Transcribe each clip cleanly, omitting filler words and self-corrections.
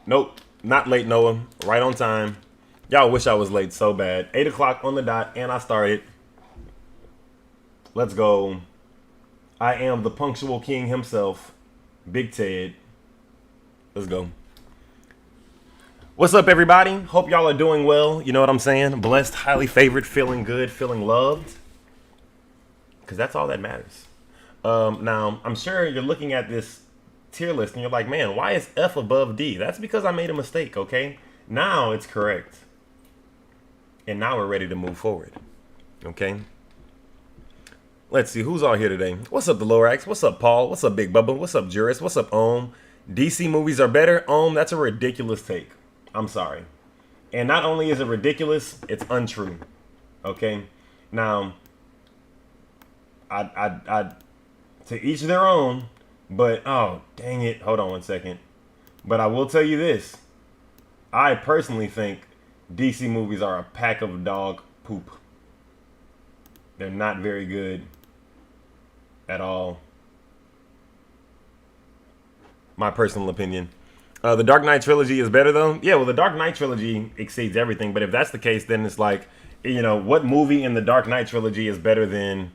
Nope, not late, Noah. Right on time. Y'all wish I was late so bad. 8 o'clock on the dot, and I started. Let's go. I am the punctual king himself, Big Ted. Let's go. What's up, everybody? Hope y'all are doing well. You know what I'm saying? Blessed, highly favored, feeling good, feeling loved. Because that's all that matters. Now, I'm sure you're looking at this tier list and you're like, man, why is F above D? That's because I made a mistake, okay? Now it's correct. And now we're ready to move forward, okay? Let's see, who's all here today? What's up, the Lorax? What's up, Paul? What's up, Big Bubba? What's up, Juris? What's up, Ohm? DC movies are better? Ohm, that's a ridiculous take. I'm sorry. And not only is it ridiculous, it's untrue, okay? Now, I to each their own, but oh, dang it. Hold on one second. But I will tell you this. I personally think DC movies are a pack of dog poop. They're not very good at all. My personal opinion. The Dark Knight trilogy is better though. Yeah, well, the Dark Knight trilogy exceeds everything. But if that's the case, then it's like, you know, what movie in the Dark Knight trilogy is better than,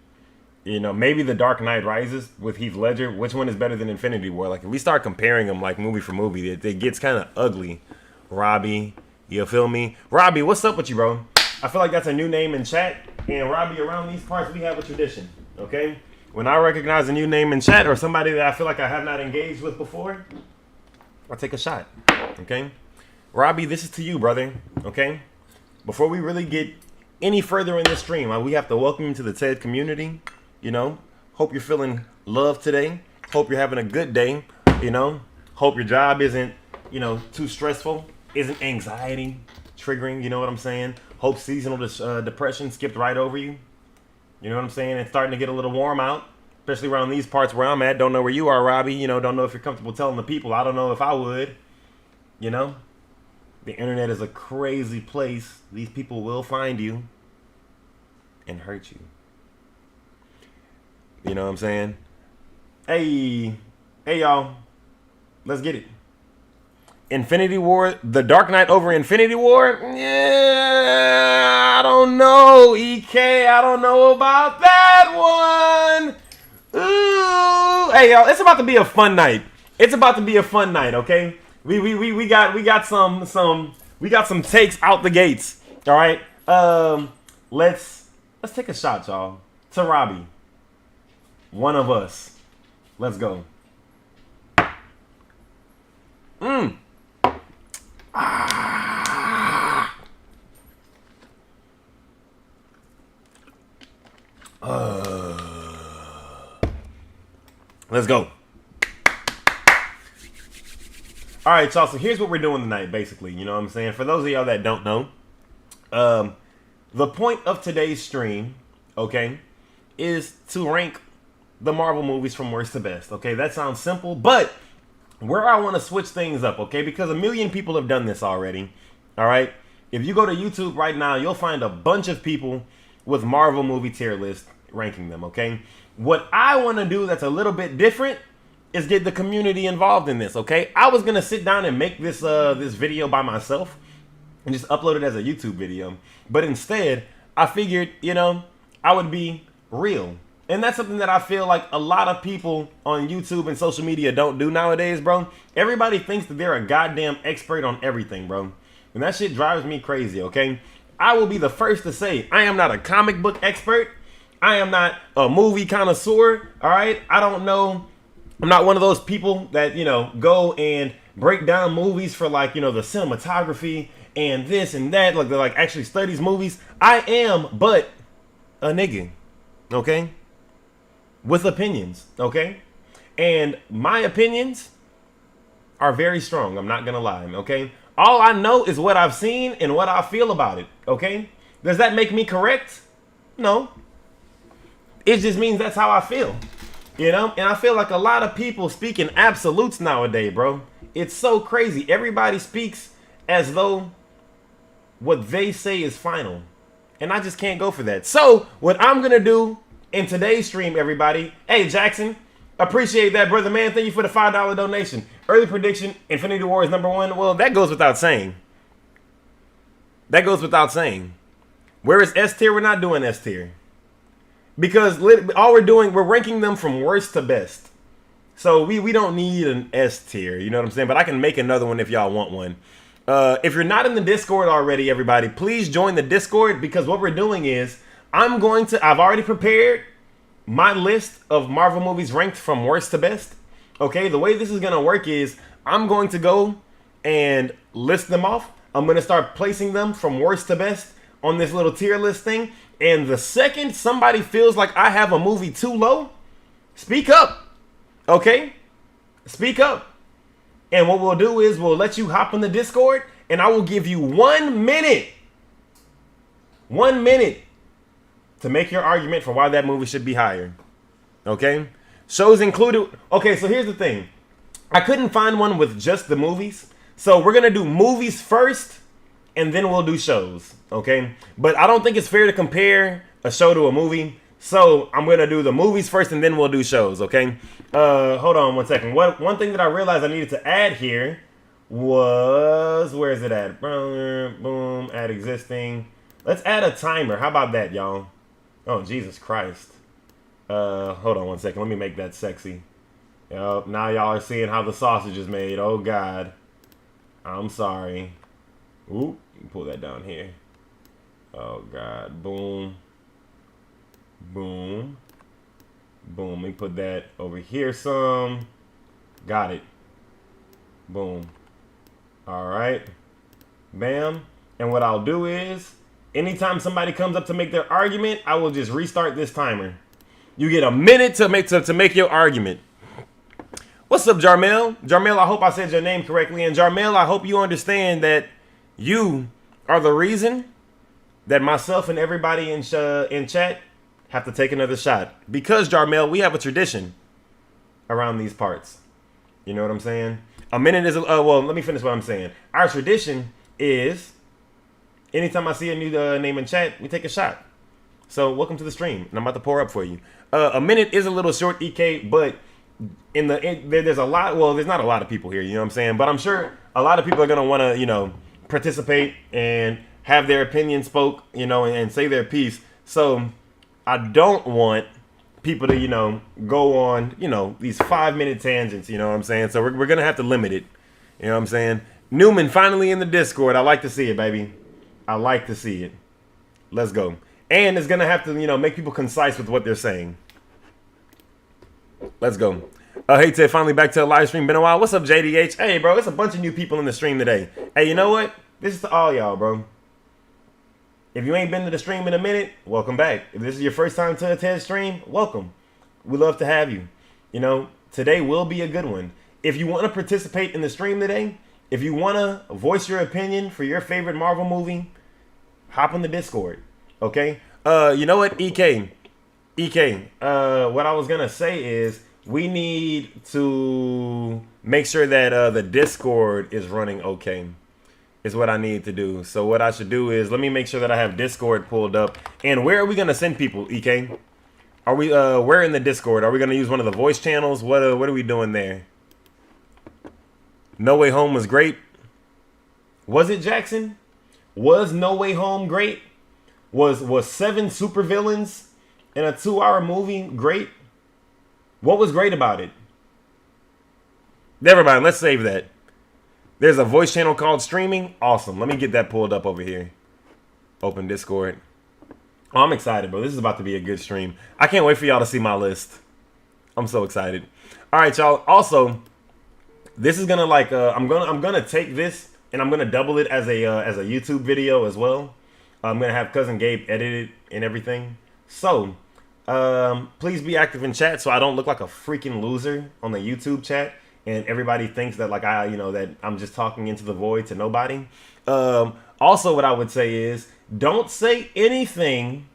you know, maybe The Dark Knight Rises with Heath Ledger. Which one is better than Infinity War? Like, if we start comparing them like movie for movie, it gets kind of ugly. Robbie, you feel me? Robbie, what's up with you, bro? I feel like that's a new name in chat. And Robbie, around these parts, we have a tradition, okay? When I recognize a new name in chat or somebody that I feel like I have not engaged with before, I'll take a shot, okay? Robbie, this is to you, brother, okay? Before we really get any further in this stream, we have to welcome you to the TED community, you know? Hope you're feeling love today. Hope you're having a good day, you know? Hope your job isn't, you know, too stressful, isn't anxiety triggering, you know what I'm saying? Hope seasonal depression skipped right over you. You know what I'm saying? It's starting to get a little warm out, especially around these parts where I'm at. Don't know where you are, Robbie. You know, don't know if you're comfortable telling the people. I don't know if I would. You know? The internet is a crazy place. These people will find you and hurt you. You know what I'm saying? Hey, y'all. Let's get it. Infinity War, The Dark Knight over Infinity War? Yeah, I don't know, EK. I don't know about that one. Ooh. Hey, y'all, it's about to be a fun night. It's about to be a fun night, okay? We got some takes out the gates. All right? Let's take a shot, y'all. To Robbie. One of us. Let's go. Let's go. All right, y'all. So here's what we're doing tonight, basically. You know what I'm saying? For those of y'all that don't know, the point of today's stream, okay, is to rank the Marvel movies from worst to best. Okay, that sounds simple, but where I want to switch things up, okay, because a million people have done this already. All right, if you go to YouTube right now, you'll find a bunch of people with Marvel movie tier lists ranking them. Okay, what I want to do that's a little bit different is get the community involved in this. Okay, I was gonna sit down and make this this video by myself and just upload it as a YouTube video, but instead I figured, you know, I would be real. And that's something that I feel like a lot of people on YouTube and social media don't do nowadays, bro. Everybody thinks that they're a goddamn expert on everything, bro. And that shit drives me crazy, okay? I will be the first to say I am not a comic book expert. I am not a movie connoisseur, all right? I don't know. I'm not one of those people that, you know, go and break down movies for, like, you know, the cinematography and this and that. Like, they're like actually studies movies. I am but a nigga, okay? With opinions, okay? And my opinions are very strong. I'm not gonna lie, okay? All I know is what I've seen and what I feel about it, okay? Does that make me correct? No. It just means that's how I feel, you know? And I feel like a lot of people speak in absolutes nowadays, bro. It's so crazy. Everybody speaks as though what they say is final. And I just can't go for that. So what I'm gonna do in today's stream, everybody. Hey, Jackson, Appreciate that, brother man. Thank you for the $5 donation. Early prediction: Infinity War is #1. Well, that goes without saying. That goes without saying. Where is S tier? We're not doing S tier because all we're ranking them from worst to best. So we don't need an S tier. You know what I'm saying? But I can make another one if y'all want one. If you're not in the Discord already, everybody, please join the Discord because what we're doing is I've already prepared my list of Marvel movies ranked from worst to best. Okay, the way this is gonna work is I'm going to go and list them off. I'm gonna start placing them from worst to best on this little tier list thing. And the second somebody feels like I have a movie too low, speak up. Okay? Speak up. And what we'll do is we'll let you hop in the Discord and I will give you 1 minute. 1 minute to make your argument for why that movie should be higher. Okay? Shows included. Okay, so here's the thing. I couldn't find one with just the movies. So we're going to do movies first and then we'll do shows. Okay? But I don't think it's fair to compare a show to a movie. So I'm going to do the movies first and then we'll do shows. Okay? Hold on 1 second. One thing that I realized I needed to add here was, where is it at? Boom, add existing. Let's add a timer. How about that, y'all? Oh, Jesus Christ. Hold on 1 second. Let me make that sexy. Yep, now y'all are seeing how the sausage is made. Oh, God. I'm sorry. Oop, pull that down here. Oh, God. Boom. Boom. Boom. Let me put that over here some. Got it. Boom. All right. Bam. And what I'll do is, anytime somebody comes up to make their argument, I will just restart this timer. You get a minute to make your argument. What's up, Jarmel? Jarmel, I hope I said your name correctly. And Jarmel, I hope you understand that you are the reason that myself and everybody in chat have to take another shot. Because, Jarmel, we have a tradition around these parts. You know what I'm saying? A minute is, well, let me finish what I'm saying. Our tradition is, anytime I see a new name in chat, we take a shot. So, welcome to the stream. And I'm about to pour up for you. A minute is a little short, EK, but there's a lot, well, there's not a lot of people here, you know what I'm saying? But I'm sure a lot of people are going to want to, you know, participate and have their opinion spoke, you know, and say their piece. So, I don't want people to, you know, go on, you know, these 5-minute tangents, you know what I'm saying? So, we're going to have to limit it, you know what I'm saying? Newman finally in the Discord. I like to see it, baby. I like to see it. Let's go. And it's going to have to, you know, make people concise with what they're saying. Let's go. Hey, Ted, finally back to a live stream. Been a while. What's up, JDH? Hey, bro, it's a bunch of new people in the stream today. Hey, you know what? This is to all y'all, bro. If you ain't been to the stream in a minute, welcome back. If this is your first time to a TED stream, welcome. We love to have you. You know, today will be a good one. If you want to participate in the stream today, if you want to voice your opinion for your favorite Marvel movie, hop on the Discord. Okay? You know what, EK, what I was going to say is we need to make sure that the Discord is running okay, is what I need to do. So what I should do is, let me make sure that I have Discord pulled up. And where are we going to send people, EK? Are we, where in the Discord? Are we going to use one of the voice channels? What are we doing there? No Way Home was great. Was it, Jackson? Was No Way Home great? Was 7 supervillains in a 2-hour movie great? What was great about it? Never mind. Let's save that. There's a voice channel called Streaming. Awesome. Let me get that pulled up over here. Open Discord. Oh, I'm excited, bro. This is about to be a good stream. I can't wait for y'all to see my list. I'm so excited. All right, y'all. Also, this is gonna like I'm gonna take this and I'm gonna double it as a YouTube video as well. I'm gonna have Cousin Gabe edit it and everything. So, please be active in chat so I don't look like a freaking loser on the YouTube chat and everybody thinks that like that I'm just talking into the void to nobody. Also, what I would say is don't say anything.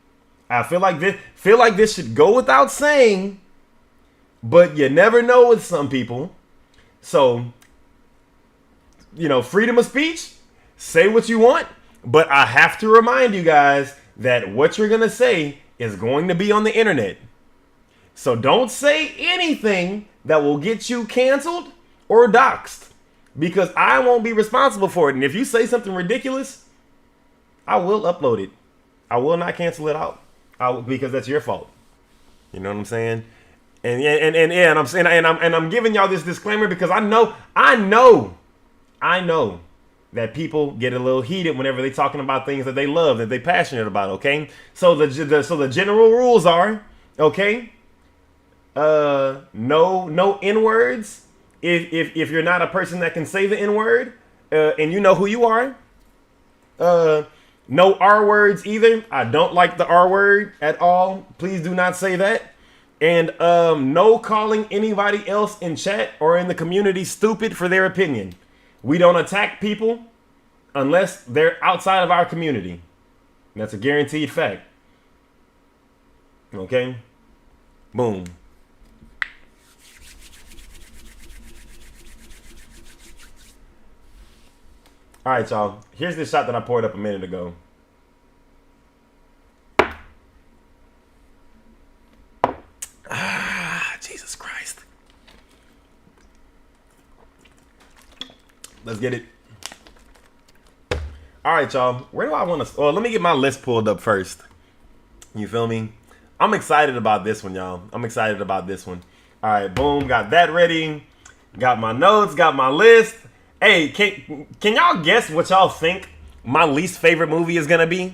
I feel like this should go without saying, but you never know with some people. So, you know, freedom of speech, say what you want, but I have to remind you guys that what you're going to say is going to be on the internet. So don't say anything that will get you canceled or doxxed, because I won't be responsible for it. And if you say something ridiculous, I will upload it. I will not cancel it out. Because that's your fault. You know what I'm saying? And I'm saying, and I'm giving y'all this disclaimer because I know that people get a little heated whenever they're talking about things that they love, that they're passionate about. Okay, so the general rules are, okay, no N words. If you're not a person that can say the N word, and you know who you are, no R words either. I don't like the R word at all. Please do not say that. And no calling anybody else in chat or in the community stupid for their opinion. We don't attack people unless they're outside of our community. That's a guaranteed fact. Okay? Boom. All right, y'all. Here's this shot that I poured up a minute ago. Jesus Christ. Let's get it. All right, y'all. Where do I want to... Well, let me get my list pulled up first. You feel me? I'm excited about this one, y'all. I'm excited about this one. All right, boom. Got that ready. Got my notes. Got my list. Hey, can y'all guess what y'all think my least favorite movie is going to be?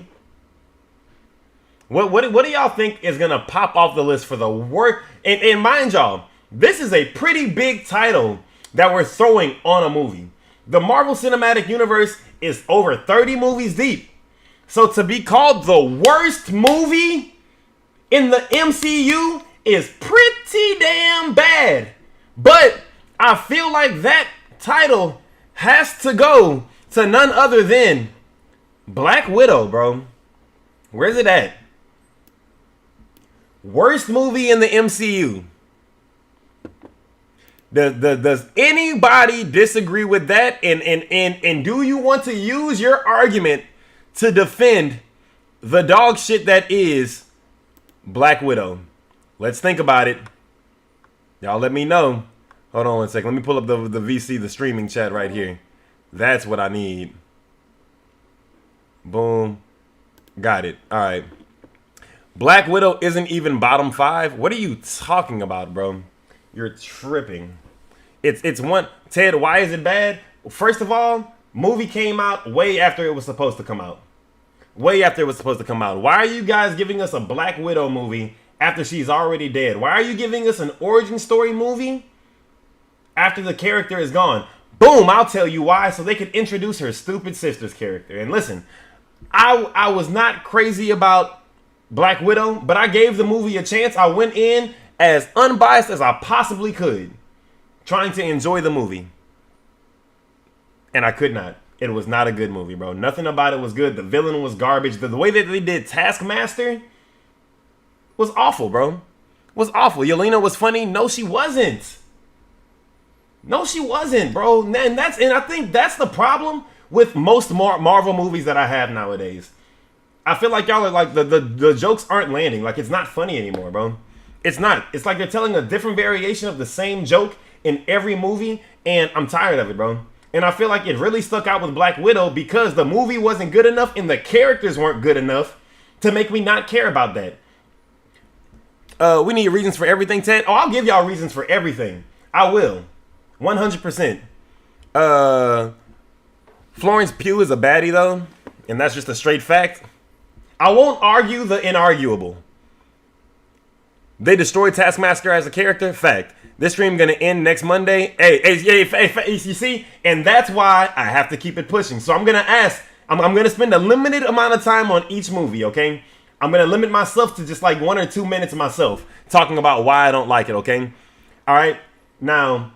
What do y'all think is going to pop off the list for the worst? And mind y'all, this is a pretty big title that we're throwing on a movie. The Marvel Cinematic Universe is over 30 movies deep. So to be called the worst movie in the MCU is pretty damn bad. But I feel like that title has to go to none other than Black Widow, bro. Where's it at? Worst movie in the MCU. Does anybody disagree with that? And do you want to use your argument to defend the dog shit that is Black Widow? Let's think about it. Y'all let me know. Hold on one second. Let me pull up the VC, the streaming chat right here. That's what I need. Boom. Got it. All right. Black Widow isn't even bottom 5. What are you talking about, bro? You're tripping. It's one. Ted, why is it bad? First of all, movie came out way after it was supposed to come out. Way after it was supposed to come out. Why are you guys giving us a Black Widow movie after she's already dead? Why are you giving us an origin story movie after the character is gone? Boom, I'll tell you why. So they could introduce her stupid sister's character. And listen, I was not crazy about Black Widow, but I gave the movie a chance. I went in as unbiased as I possibly could, trying to enjoy the movie. And I could not. It was not a good movie, bro. Nothing about it was good. The villain was garbage. The way that they did Taskmaster was awful, bro. Was awful. Yelena was funny. No, she wasn't. No, she wasn't, bro. And I think that's the problem with most Marvel movies that I have nowadays. I feel like y'all are like, the jokes aren't landing. Like, it's not funny anymore, bro. It's not. It's like they're telling a different variation of the same joke in every movie, and I'm tired of it, bro. And I feel like it really stuck out with Black Widow because the movie wasn't good enough and the characters weren't good enough to make me not care about that. We need reasons for everything, Ted. Oh, I'll give y'all reasons for everything. I will. 100%. Florence Pugh is a baddie, though, and that's just a straight fact. I won't argue the inarguable. They destroyed Taskmaster as a character. Fact. This stream gonna end next Monday. Hey, you see? And that's why I have to keep it pushing. So I'm gonna ask. I'm gonna spend a limited amount of time on each movie, okay? I'm gonna limit myself to just like 1 or 2 minutes myself talking about why I don't like it, okay? All right. Now,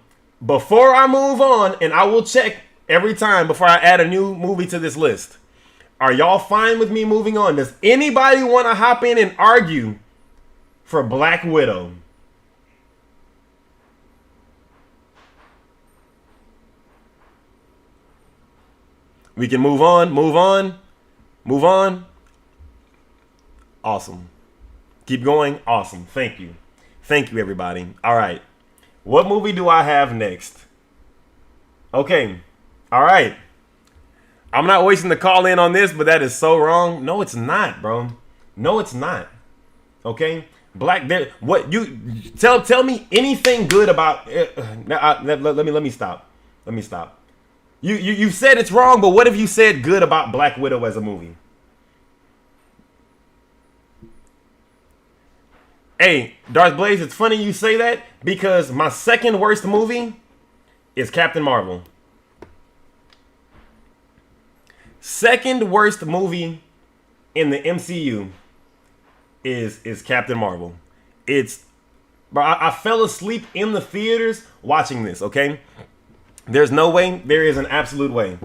before I move on, and I will check every time before I add a new movie to this list. Are y'all fine with me moving on? Does anybody want to hop in and argue for Black Widow? We can move on, move on, move on. Awesome. Keep going. Awesome. Thank you. Thank you, everybody. All right. What movie do I have next? Okay. All right. I'm not wasting the call in on this, but that is so wrong. No, it's not, bro. No, it's not. Okay. Black. What you tell me anything good about? Let me stop. Let me stop. You said it's wrong, but what have you said good about Black Widow as a movie? Hey, Darth Blaze, it's funny you say that because my second worst movie is Captain Marvel. Second worst movie in the MCU is Captain Marvel. Bro, I fell asleep in the theaters watching this, okay? There's no way. There is an absolute way.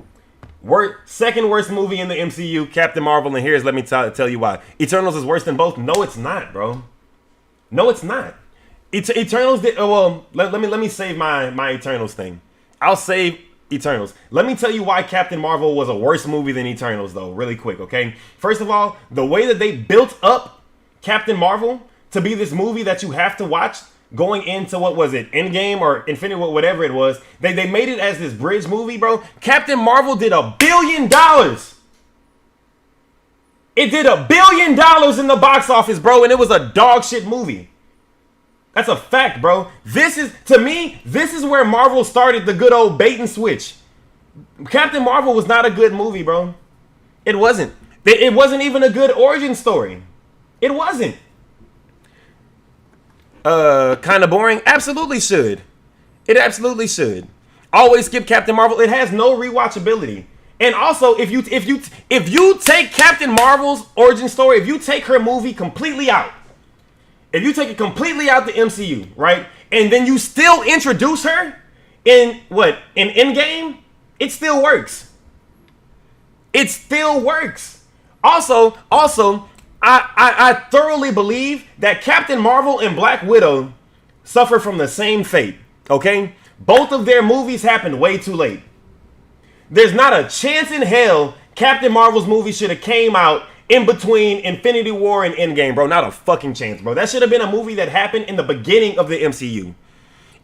Second worst movie in the MCU, Captain Marvel, and let me tell you why. Eternals is worse than both? No, it's not, bro. No, it's not. Eternals did. Well, let me save my Eternals thing. I'll save Eternals. Let me tell you why Captain Marvel was a worse movie than Eternals, though, really quick, okay? First of all, the way that they built up Captain Marvel to be this movie that you have to watch going into, what was it, Endgame or Infinity, whatever it was, they made it as this bridge movie, bro. Captain Marvel did $1 billion. It did $1 billion in the box office, bro, and it was a dog shit movie. That's a fact, bro. To me, this is where Marvel started the good old bait and switch. Captain Marvel was not a good movie, bro. It wasn't. It wasn't even a good origin story. It wasn't. Kind of boring? Absolutely should. It absolutely should. Always skip Captain Marvel. It has no rewatchability. And also, if you take Captain Marvel's origin story, if you take her movie completely out, if you take it completely out the MCU, right, and then you still introduce her in Endgame, it still works. It still works. Also, I thoroughly believe that Captain Marvel and Black Widow suffer from the same fate. Okay, both of their movies happened way too late. There's not a chance in hell Captain Marvel's movie should have came out in between Infinity War and Endgame, bro. Not a fucking chance, bro. That should have been a movie that happened in the beginning of the MCU.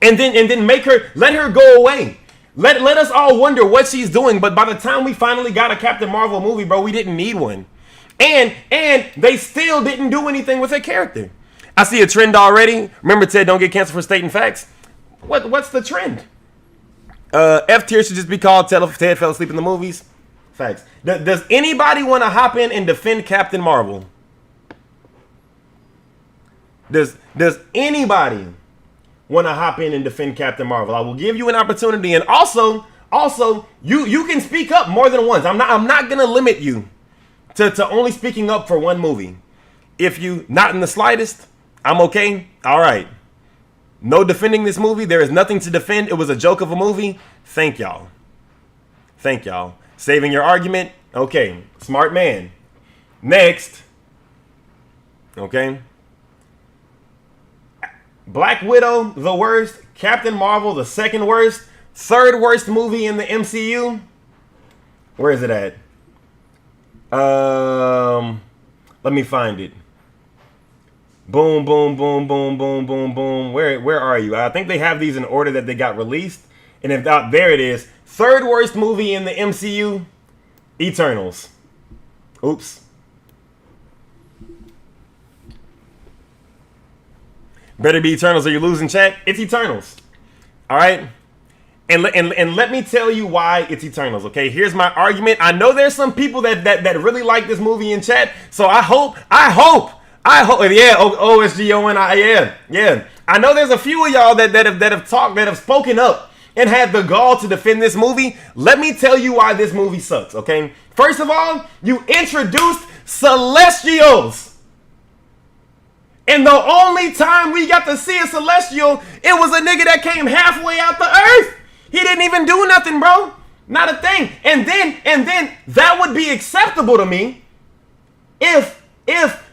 And then let her go away. Let us all wonder what she's doing. But by the time we finally got a Captain Marvel movie, bro, we didn't need one. And they still didn't do anything with her character. I see a trend already. Remember, Ted, don't get canceled for stating facts. What's the trend? F tier should just be called Ted fell asleep in the movies. Facts. Does anybody want to hop in and defend Captain Marvel? Does anybody want to hop in and defend Captain Marvel? I will give you an opportunity, and also you can speak up more than once. I'm not gonna limit you to only speaking up for one movie. If you not in the slightest, I'm okay. All right. No defending this movie. There is nothing to defend. It was a joke of a movie. Thank y'all. Thank y'all. Saving your argument. Okay. Smart man. Next. Okay. Black Widow, the worst. Captain Marvel, the second worst. Third worst movie in the MCU. Where is it at? Let me find it. Boom, boom, boom, boom, boom, boom, boom. Where are you? I think they have these in order that they got released. And if not, there it is. Third worst movie in the MCU, Eternals. Oops. Better be Eternals or you're losing, chat. It's Eternals. All right? And let me tell you why it's Eternals, okay? Here's my argument. I know there's some people that really like this movie in chat, so I hope, yeah, OSGON, yeah. I know there's a few of y'all that have spoken up and had the gall to defend this movie. Let me tell you why this movie sucks, okay? First of all, you introduced Celestials. And the only time we got to see a Celestial, it was a nigga that came halfway out the earth. He didn't even do nothing, bro. Not a thing. And then that would be acceptable to me if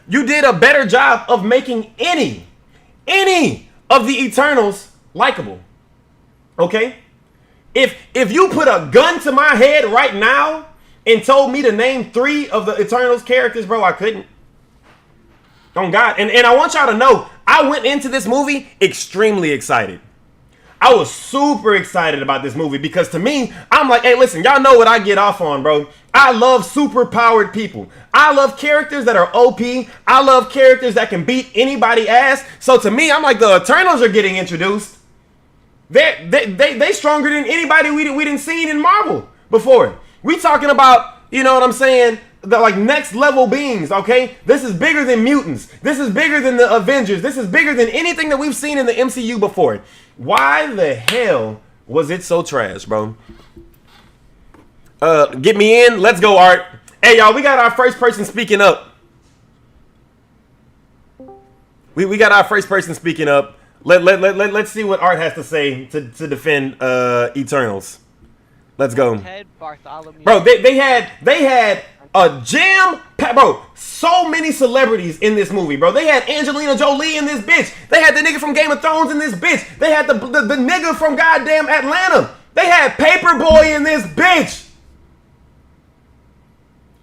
you did a better job of making any of the Eternals likable. Okay? If you put a gun to my head right now and told me to name 3 of the Eternals characters, bro, I couldn't. On God. And I want y'all to know, I went into this movie extremely excited. I was super excited about this movie because to me, I'm like, hey, listen, y'all know what I get off on, bro. I love super powered people. I love characters that are OP. I love characters that can beat anybody ass. So to me, I'm like, the Eternals are getting introduced. They stronger than anybody we didn't seen in Marvel before. We talking about, you know what I'm saying, the like next level beings, okay? This is bigger than mutants. This is bigger than the Avengers. This is bigger than anything that we've seen in the MCU before. Why the hell was it so trash, bro? Get me in. Let's go, Art. Hey, y'all, we got our first person speaking up. We got our first person speaking up. Let's see what Art has to say to defend Eternals. Let's go. Bro, they had a bro, so many celebrities in this movie, bro. They had Angelina Jolie in this bitch. They had the nigga from Game of Thrones in this bitch. They had the nigga from goddamn Atlanta. They had Paperboy in this bitch.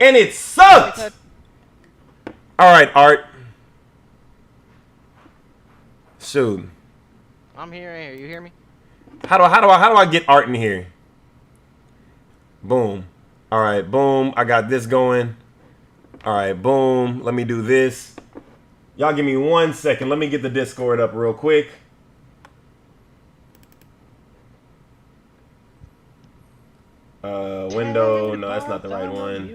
And it sucked. All right, Art. Shoot. I'm here. You hear me? How do I get Art in here? Boom. All right, boom. I got this going. All right, boom. Let me do this. Y'all give me 1 second. Let me get the Discord up real quick. Window. No, that's not the right one.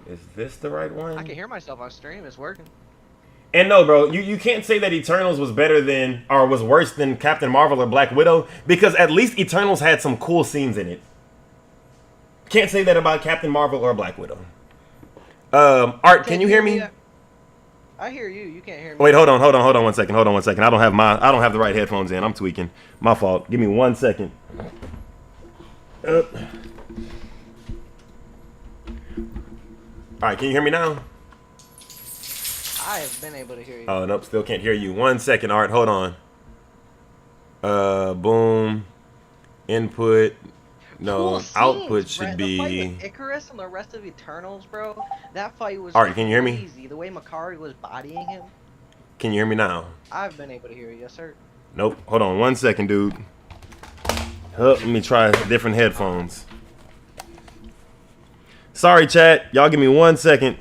Is this the right one? I can hear myself on stream. It's working. And no, bro, you can't say that Eternals was better than or was worse than Captain Marvel or Black Widow because at least Eternals had some cool scenes in it. Can't say that about Captain Marvel or Black Widow. Art, can you hear me? I hear you. You can't hear me. Wait, hold on 1 second. Hold on 1 second. I don't have the right headphones in. I'm tweaking. My fault. Give me 1 second. All right, can you hear me now? I have been able to hear you. Oh, nope, still can't hear you. 1 second, Art. Hold on. Boom. Input. No, cool scenes, output should be. The fight be. with Icarus and the rest of Eternals, bro. That fight was. Art, can you hear me? Crazy. The way Makari was bodying him. Can you hear me now? I've been able to hear you, yes, sir. Nope. Hold on 1 second, dude. Let me try different headphones. Sorry, chat. Y'all give me 1 second.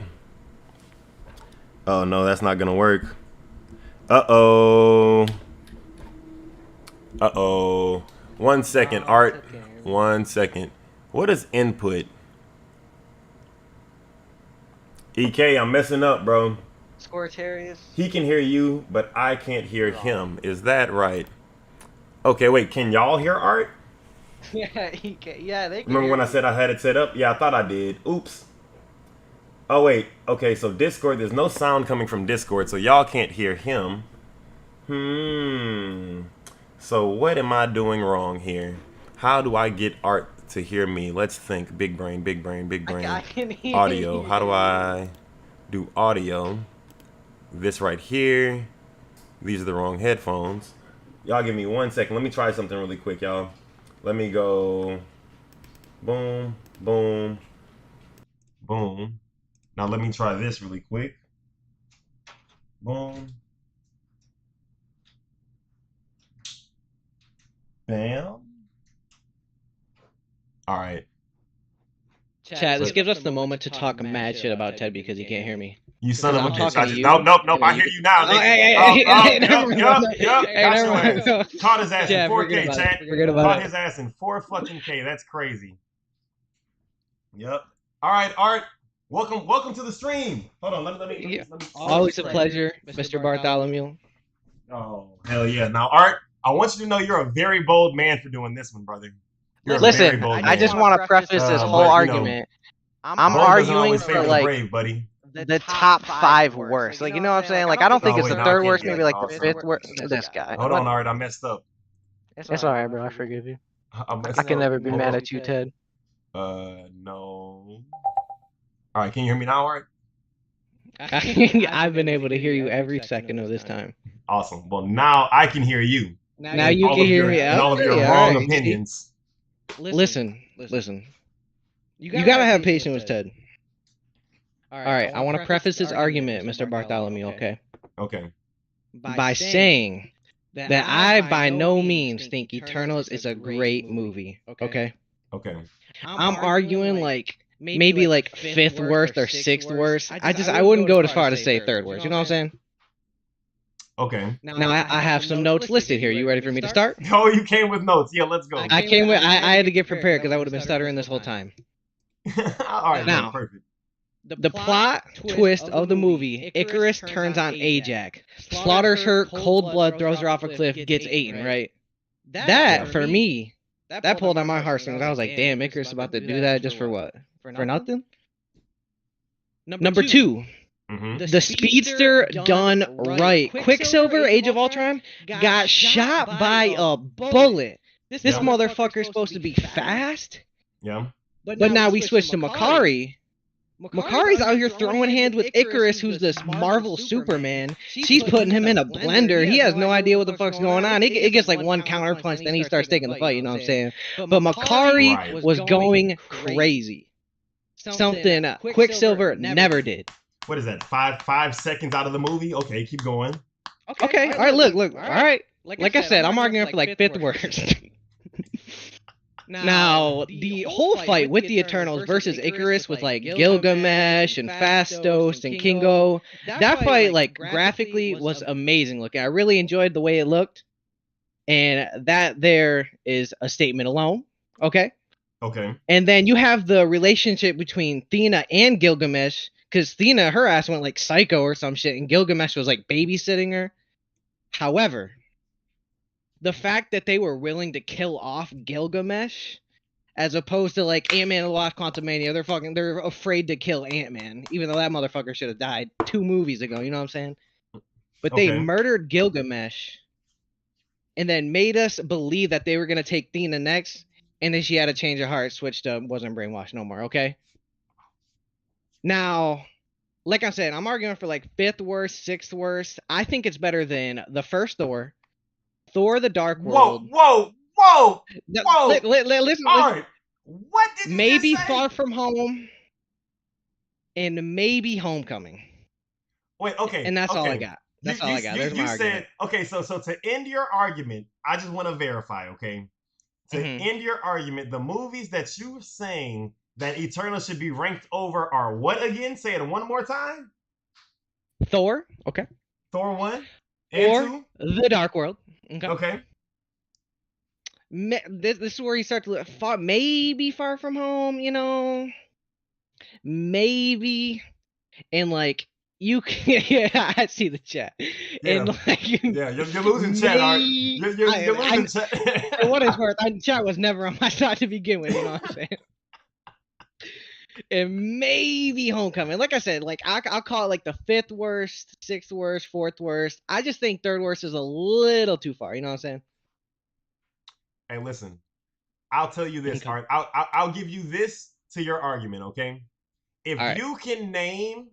Oh, no, that's not going to work. Uh-oh. 1 second, Art. 1 second. What is input? EK, I'm messing up, bro. Scortarius. He can hear you, but I can't hear him. Is that right? Okay, wait. Can y'all hear Art? Yeah, EK. Yeah, they can. Remember when I said I had it set up? Yeah, I thought I did. Oops. Oh, wait. Okay, so Discord, there's no sound coming from Discord, so y'all can't hear him. So what am I doing wrong here? How do I get Art to hear me? Let's think. Big brain. I can hear Audio. you. How do I do audio? This right here. These are the wrong headphones. Y'all give me 1 second. Let me try something really quick, y'all. Let me go. Boom, boom, boom. Now let me try this really quick. Boom. Bam. All right. Chat, this gives us the moment to talk mad shit about Ted because he can't hear me. You son of a bitch. talking to you. Nope. I hear you now. Yup. Caught his ass in 4K, chat. Caught his ass in 4 fucking K. That's crazy. Yup. All right, Art. Welcome to the stream. Hold on. Let me. Always a pleasure, Mr. Bartholomew. Oh, hell yeah. Now, Art, I want you to know you're a very bold man for doing this one, brother. Listen, I just want to preface this whole argument. I'm arguing for like brave, buddy. the top 5 worst. Like, you know what I'm saying? Like, I don't think it's the 3rd worst, maybe like the 5th worst. This guy. Hold on, Art. I messed up. It's alright, bro. I forgive you. I can never be mad at you, Ted. No. All right, can you hear me now, Art? I've been able to hear you every second of this time. Awesome. Well, now I can hear you. Now you can hear me. And all of your wrong opinions. Listen. You gotta have patience with Ted. All right, I want to preface this argument, Mr. Bartholomew, okay? Okay. by saying that I by no means think Eternals is a great movie. Okay. Okay. I'm arguing like maybe like fifth worst or sixth worst. I wouldn't go as far to say third worst. You know what I'm saying? Okay. Now I have some notes listed here. You ready for me to start? Oh, you came with notes. Yeah, let's go. I had to get prepared because I would have been stuttering this whole time. All right, Now, bro. Perfect. the plot twist of the movie: Icarus turns on Ajax, slaughters her, cold blood, throws her off a cliff, gets eaten. Right? That for me, that pulled on my heartstrings. I was like, damn, Icarus about to do that just for what? For nothing? Number two, the speedster done right. Quicksilver, Age of Ultron, got shot by a bullet. This motherfucker's supposed to be fast. Yeah. But now we switch to Makari. Makari's out here throwing hands with Icarus, who's this Marvel Superman. She's putting him in a blender. He has no idea what the fuck's going on. It gets like one counter punch, then he starts taking the fight, you know what I'm saying? But Makari was going crazy. Something Quicksilver never did. What is that? 5 seconds out of the movie? Okay, keep going. Okay, all right, look. All right. Like I said, I'm arguing for like fifth worst. Now, the whole fight with the Eternals versus Icarus with like Gilgamesh and Phastos and Kingo, that fight like graphically was amazing looking. I really enjoyed the way it looked. And that there is a statement alone. Okay. Okay. And then you have the relationship between Thena and Gilgamesh, because Thena, her ass went like psycho or some shit, and Gilgamesh was like babysitting her. However, the fact that they were willing to kill off Gilgamesh, as opposed to like Ant-Man and the Wasp: Quantumania, they're afraid to kill Ant-Man, even though that motherfucker should have died 2 movies ago. You know what I'm saying? But they murdered Gilgamesh, and then made us believe that they were gonna take Thena next, and then she had a change of heart, switched to wasn't brainwashed no more. Okay. Now, like I said, I'm arguing for like fifth worst, sixth worst. I think it's better than the first Thor, Thor: The Dark World. Whoa! Listen. All right. What did you maybe just say? Far From Home, and maybe Homecoming. Wait, okay. And that's all I got. That's all I got. There's my argument. Okay, so to end your argument, I just want to verify, okay? To end your argument, the movies that you were saying that Eternal should be ranked over are what again? Say it one more time. Thor, okay. Thor 1 and 2. The Dark World. Okay. This is where you start to look maybe Far From Home, you know. Maybe. And like you can, yeah, I see the chat. Yeah. And like, yeah, you're losing chat, Art. You're losing chat. For what it's worth, chat was never on my side to begin with, you know what I'm saying? And maybe Homecoming. Like I said, like I'll call it like the fifth worst, sixth worst, fourth worst. I just think third worst is a little too far, you know what I'm saying? Hey, listen, I'll tell you this, Art. I'll give you this to your argument, okay? If you can name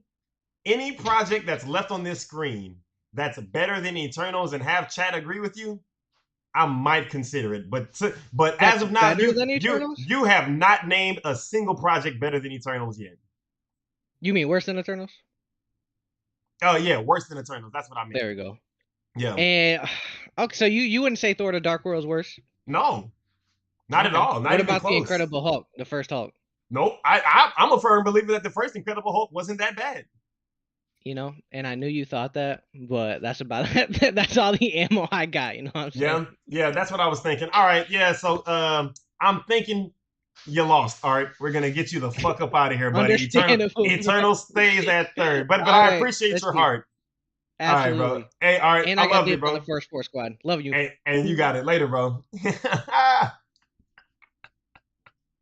any project that's left on this screen that's better than Eternals and have chat agree with you, I might consider it. But as of now, you have not named a single project better than Eternals yet. You mean worse than Eternals? Oh yeah, worse than Eternals. That's what I mean. There we go. Yeah. And okay, so you wouldn't say Thor: The Dark World is worse? No, not at all. Not what even about close. The Incredible Hulk, the first Hulk? Nope. I'm a firm believer that the first Incredible Hulk wasn't that bad. You know, and I knew you thought that, but that's about it. That's all the ammo I got. You know what I'm saying? Yeah, that's what I was thinking. All right, yeah. So I'm thinking you lost. All right, we're gonna get you the fuck up out of here, buddy. Eternal stays at third, but I appreciate your heart. Absolutely. All right, bro. Hey, all right. And I got dibs on the first Four Squad. Love you. And you got it later, bro.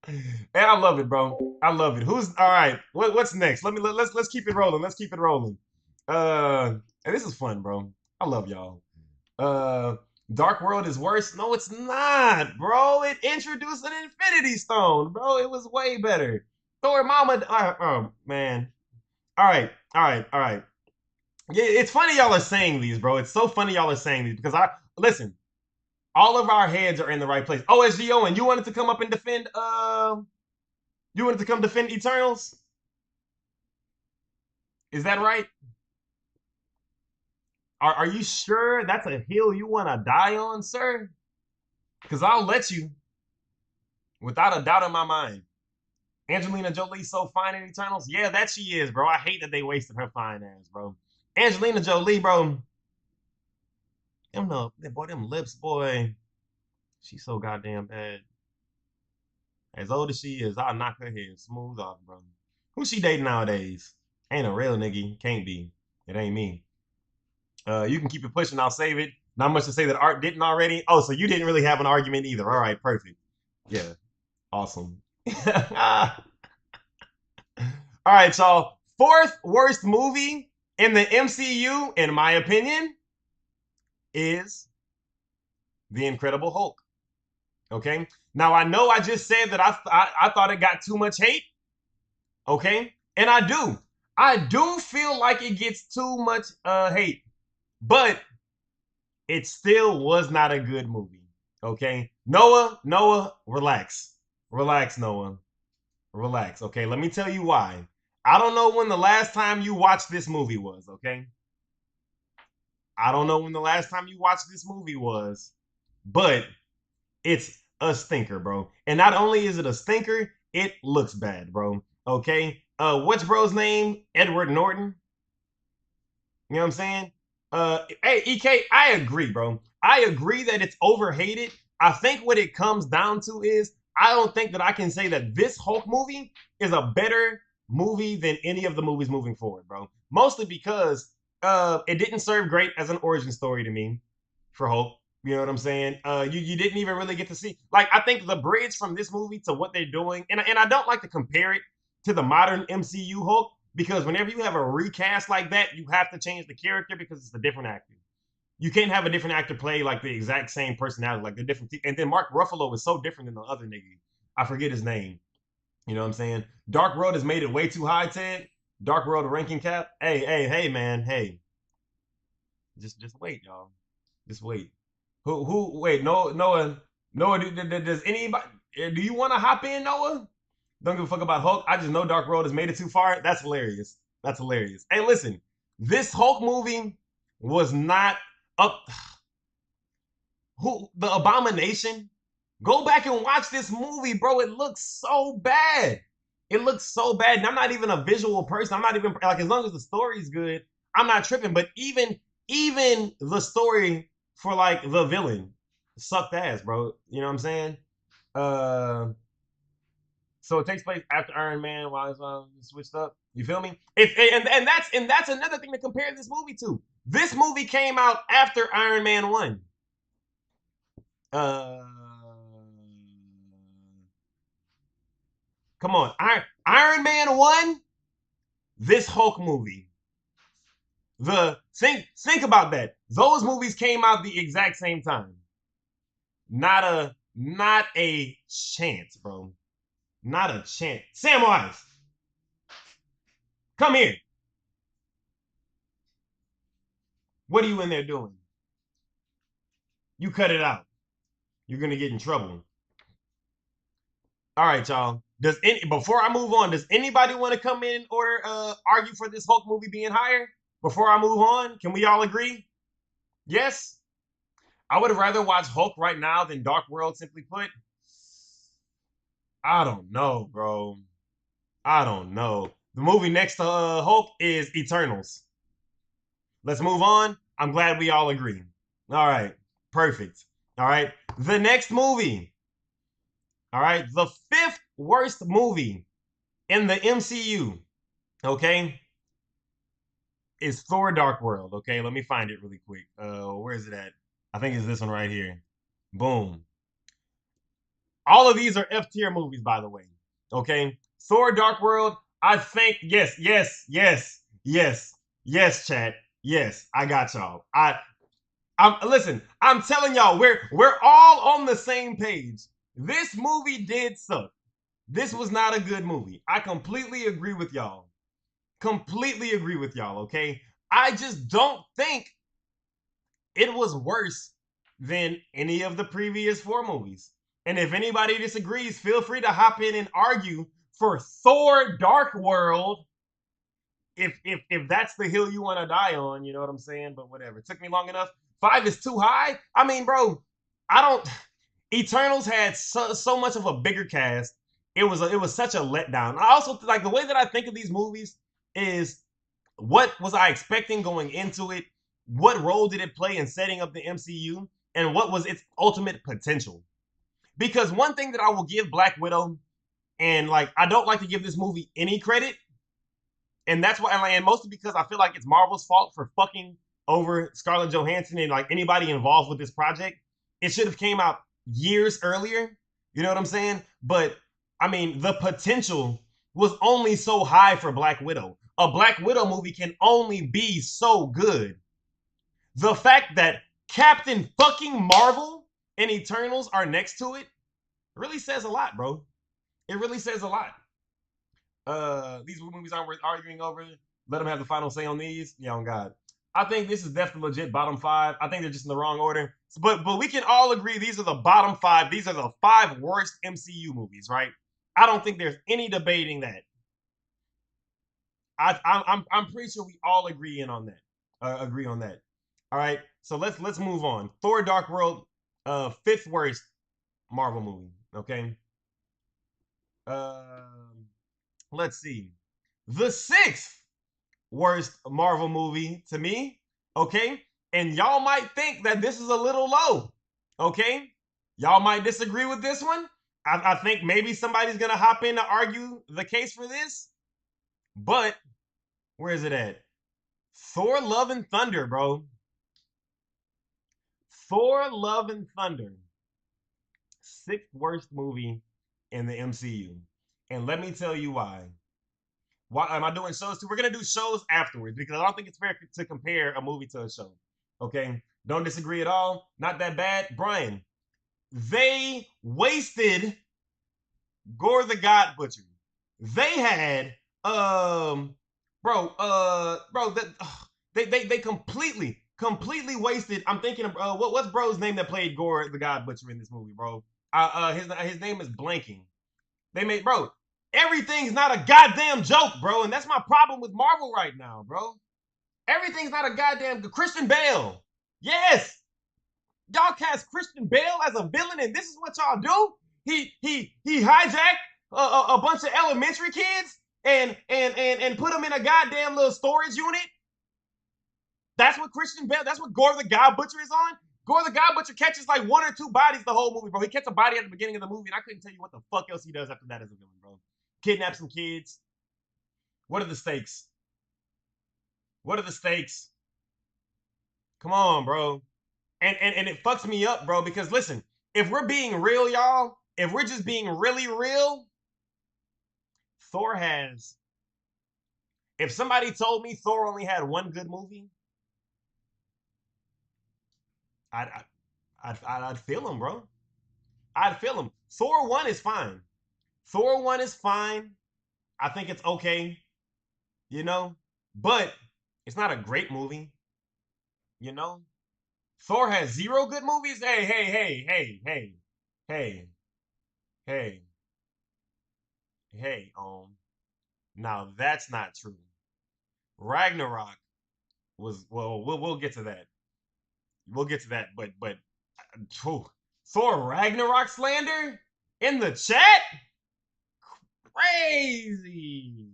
Man, I love it, bro. I love it. Who's all right? What's next? Let's keep it rolling. Let's keep it rolling. And this is fun, bro. I love y'all. Dark World is worse. No, it's not, bro. It introduced an Infinity Stone, bro. It was way better. Thor Mama. Oh man. All right. Yeah, it's funny y'all are saying these, bro. It's so funny y'all are saying these because listen. All of our heads are in the right place. OSG Owen, you wanted to come up and defend you wanted to come defend Eternals? Is that right? Are you sure that's a hill you want to die on, sir? Because I'll let you, without a doubt in my mind. Angelina Jolie so fine in Eternals? Yeah, that she is, bro. I hate that they wasted her fine ass, bro. Angelina Jolie, bro. Them lips, boy. She's so goddamn bad. As old as she is, I'll knock her head smooth off, bro. Who she dating nowadays? Ain't a real nigga. Can't be. It ain't me. You can keep it pushing. I'll save it. Not much to say that Art didn't already. Oh, so you didn't really have an argument either. All right, perfect. Yeah, awesome. All right, y'all. Fourth worst movie in the MCU, in my opinion, is The Incredible Hulk. Okay. Now I know I just said that I thought it got too much hate. Okay, and I do feel like it gets too much hate, but it still was not a good movie. Okay, Noah, relax, Noah, relax. Okay, let me tell you why. I don't know when the last time you watched this movie was. Okay, I don't know when the last time you watched this movie was, but it's a stinker, bro. And not only is it a stinker, it looks bad, bro. Okay. What's bro's name? Edward Norton. You know what I'm saying? Hey, EK, I agree, bro. I agree that it's overhated. I think what it comes down to is I don't think that I can say that this Hulk movie is a better movie than any of the movies moving forward, bro. Mostly because it didn't serve great as an origin story to me for Hulk. You know what I'm saying? You didn't even really get to see. Like, I think the bridge from this movie to what they're doing, and I don't like to compare it to the modern MCU Hulk, because whenever you have a recast like that, you have to change the character because it's a different actor. You can't have a different actor play like the exact same personality, like the different. And then Mark Ruffalo is so different than the other nigga. I forget his name. You know what I'm saying? Dark World has made it way too high, Ted. Dark World ranking cap. Hey, man. Hey, just wait, y'all. Just wait. Who? Wait, Noah. Does anybody? Do you want to hop in, Noah? Don't give a fuck about Hulk. I just know Dark World has made it too far. That's hilarious. That's hilarious. Hey, listen, this Hulk movie was not up. Who the Abomination? Go back and watch this movie, bro. It looks so bad. It looks so bad. And I'm not even a visual person. I'm not even like, as long as the story's good, I'm not tripping. But even the story for like the villain sucked ass, bro. You know what I'm saying? So it takes place after Iron Man while it's switched up. You feel me? And that's another thing to compare this movie to. This movie came out after Iron Man 1. Uh Come on. Iron Man 1, this Hulk movie. Think about that. Those movies came out the exact same time. Not a chance, bro. Not a chance. Samwise, come here. What are you in there doing? You cut it out. You're gonna get in trouble. All right, y'all. Before I move on, does anybody want to come in or argue for this Hulk movie being higher? Before I move on, can we all agree? Yes? I would rather watch Hulk right now than Dark World, simply put. I don't know, bro. I don't know. The movie next to Hulk is Eternals. Let's move on. I'm glad we all agree. All right. Perfect. All right. The next movie. All right. The fifth worst movie in the MCU. Okay. Is Thor Dark World. Okay. Let me find it really quick. Where is it at? I think it's this one right here. Boom. All of these are F tier movies, by the way. Okay. Thor Dark World. I think, yes, chat. Yes, I got y'all. Listen, I'm telling y'all, we're all on the same page. This movie did suck. This was not a good movie. I completely agree with y'all. Completely agree with y'all, okay? I just don't think it was worse than any of the previous 4 movies. And if anybody disagrees, feel free to hop in and argue for Thor Dark World if that's the hill you want to die on, you know what I'm saying? But whatever. It took me long enough. 5 is too high. I mean, bro, I don't. Eternals had so much of a bigger cast. It was such a letdown. I also like the way that I think of these movies is what was I expecting going into it? What role did it play in setting up the MCU? And what was its ultimate potential? Because one thing that I will give Black Widow, and like I don't like to give this movie any credit, and that's why, and mostly because I feel like it's Marvel's fault for fucking over Scarlett Johansson and like anybody involved with this project. It should have came out years earlier. You know what I'm saying? But I mean, the potential was only so high for Black Widow. A Black Widow movie can only be so good. The fact that Captain fucking Marvel and Eternals are next to it really says a lot, bro. It really says a lot. These movies aren't worth arguing over. Let them have the final say on these. Yeah, on God. I think this is definitely legit bottom 5. I think they're just in the wrong order. But we can all agree these are the bottom 5. These are the 5 worst MCU movies, right? I don't think there's any debating that. I'm pretty sure we all agree on that. Agree on that. All right. So let's move on. Thor: Dark World, 5th worst Marvel movie. Okay. Let's see. The 6th worst Marvel movie to me. Okay. And y'all might think that this is a little low. Okay. Y'all might disagree with this one. I think maybe somebody's going to hop in to argue the case for this. But where is it at? Thor: Love and Thunder, bro. Thor: Love and Thunder. 6th worst movie in the MCU. And let me tell you why. Why am I doing shows too? We're gonna do shows afterwards because I don't think it's fair to compare a movie to a show. Okay, don't disagree at all. Not that bad, Brian. They wasted Gore the God Butcher. They had they completely wasted. I'm thinking of what's bro's name that played Gore the God Butcher in this movie, bro. His name is blanking. They made bro. Everything's not a goddamn joke, bro, and that's my problem with Marvel right now, bro. Everything's not a goddamn Christian Bale. Yes, y'all cast Christian Bale as a villain, and this is what y'all do. He hijacked a bunch of elementary kids and put them in a goddamn little storage unit. That's what Christian Bale. That's what Gore the God Butcher is on. Gore the God Butcher catches like 1 or 2 bodies the whole movie, bro. He catches a body at the beginning of the movie, and I couldn't tell you what the fuck else he does after that as a villain, bro. Kidnap some kids. What are the stakes? What are the stakes? Come on, bro. And it fucks me up, bro, because listen, if we're being real, y'all, if we're just being really real, Thor has. If somebody told me Thor only had 1 good movie, I'd feel him, bro. I'd feel him. Thor 1 is fine. Thor 1 is fine. I think it's okay, you know, but it's not a great movie, you know. Thor has 0 good movies. Hey. Now that's not true. Ragnarok was well. We'll get to that. We'll get to that. But Thor Ragnarok slander in the chat. Crazy.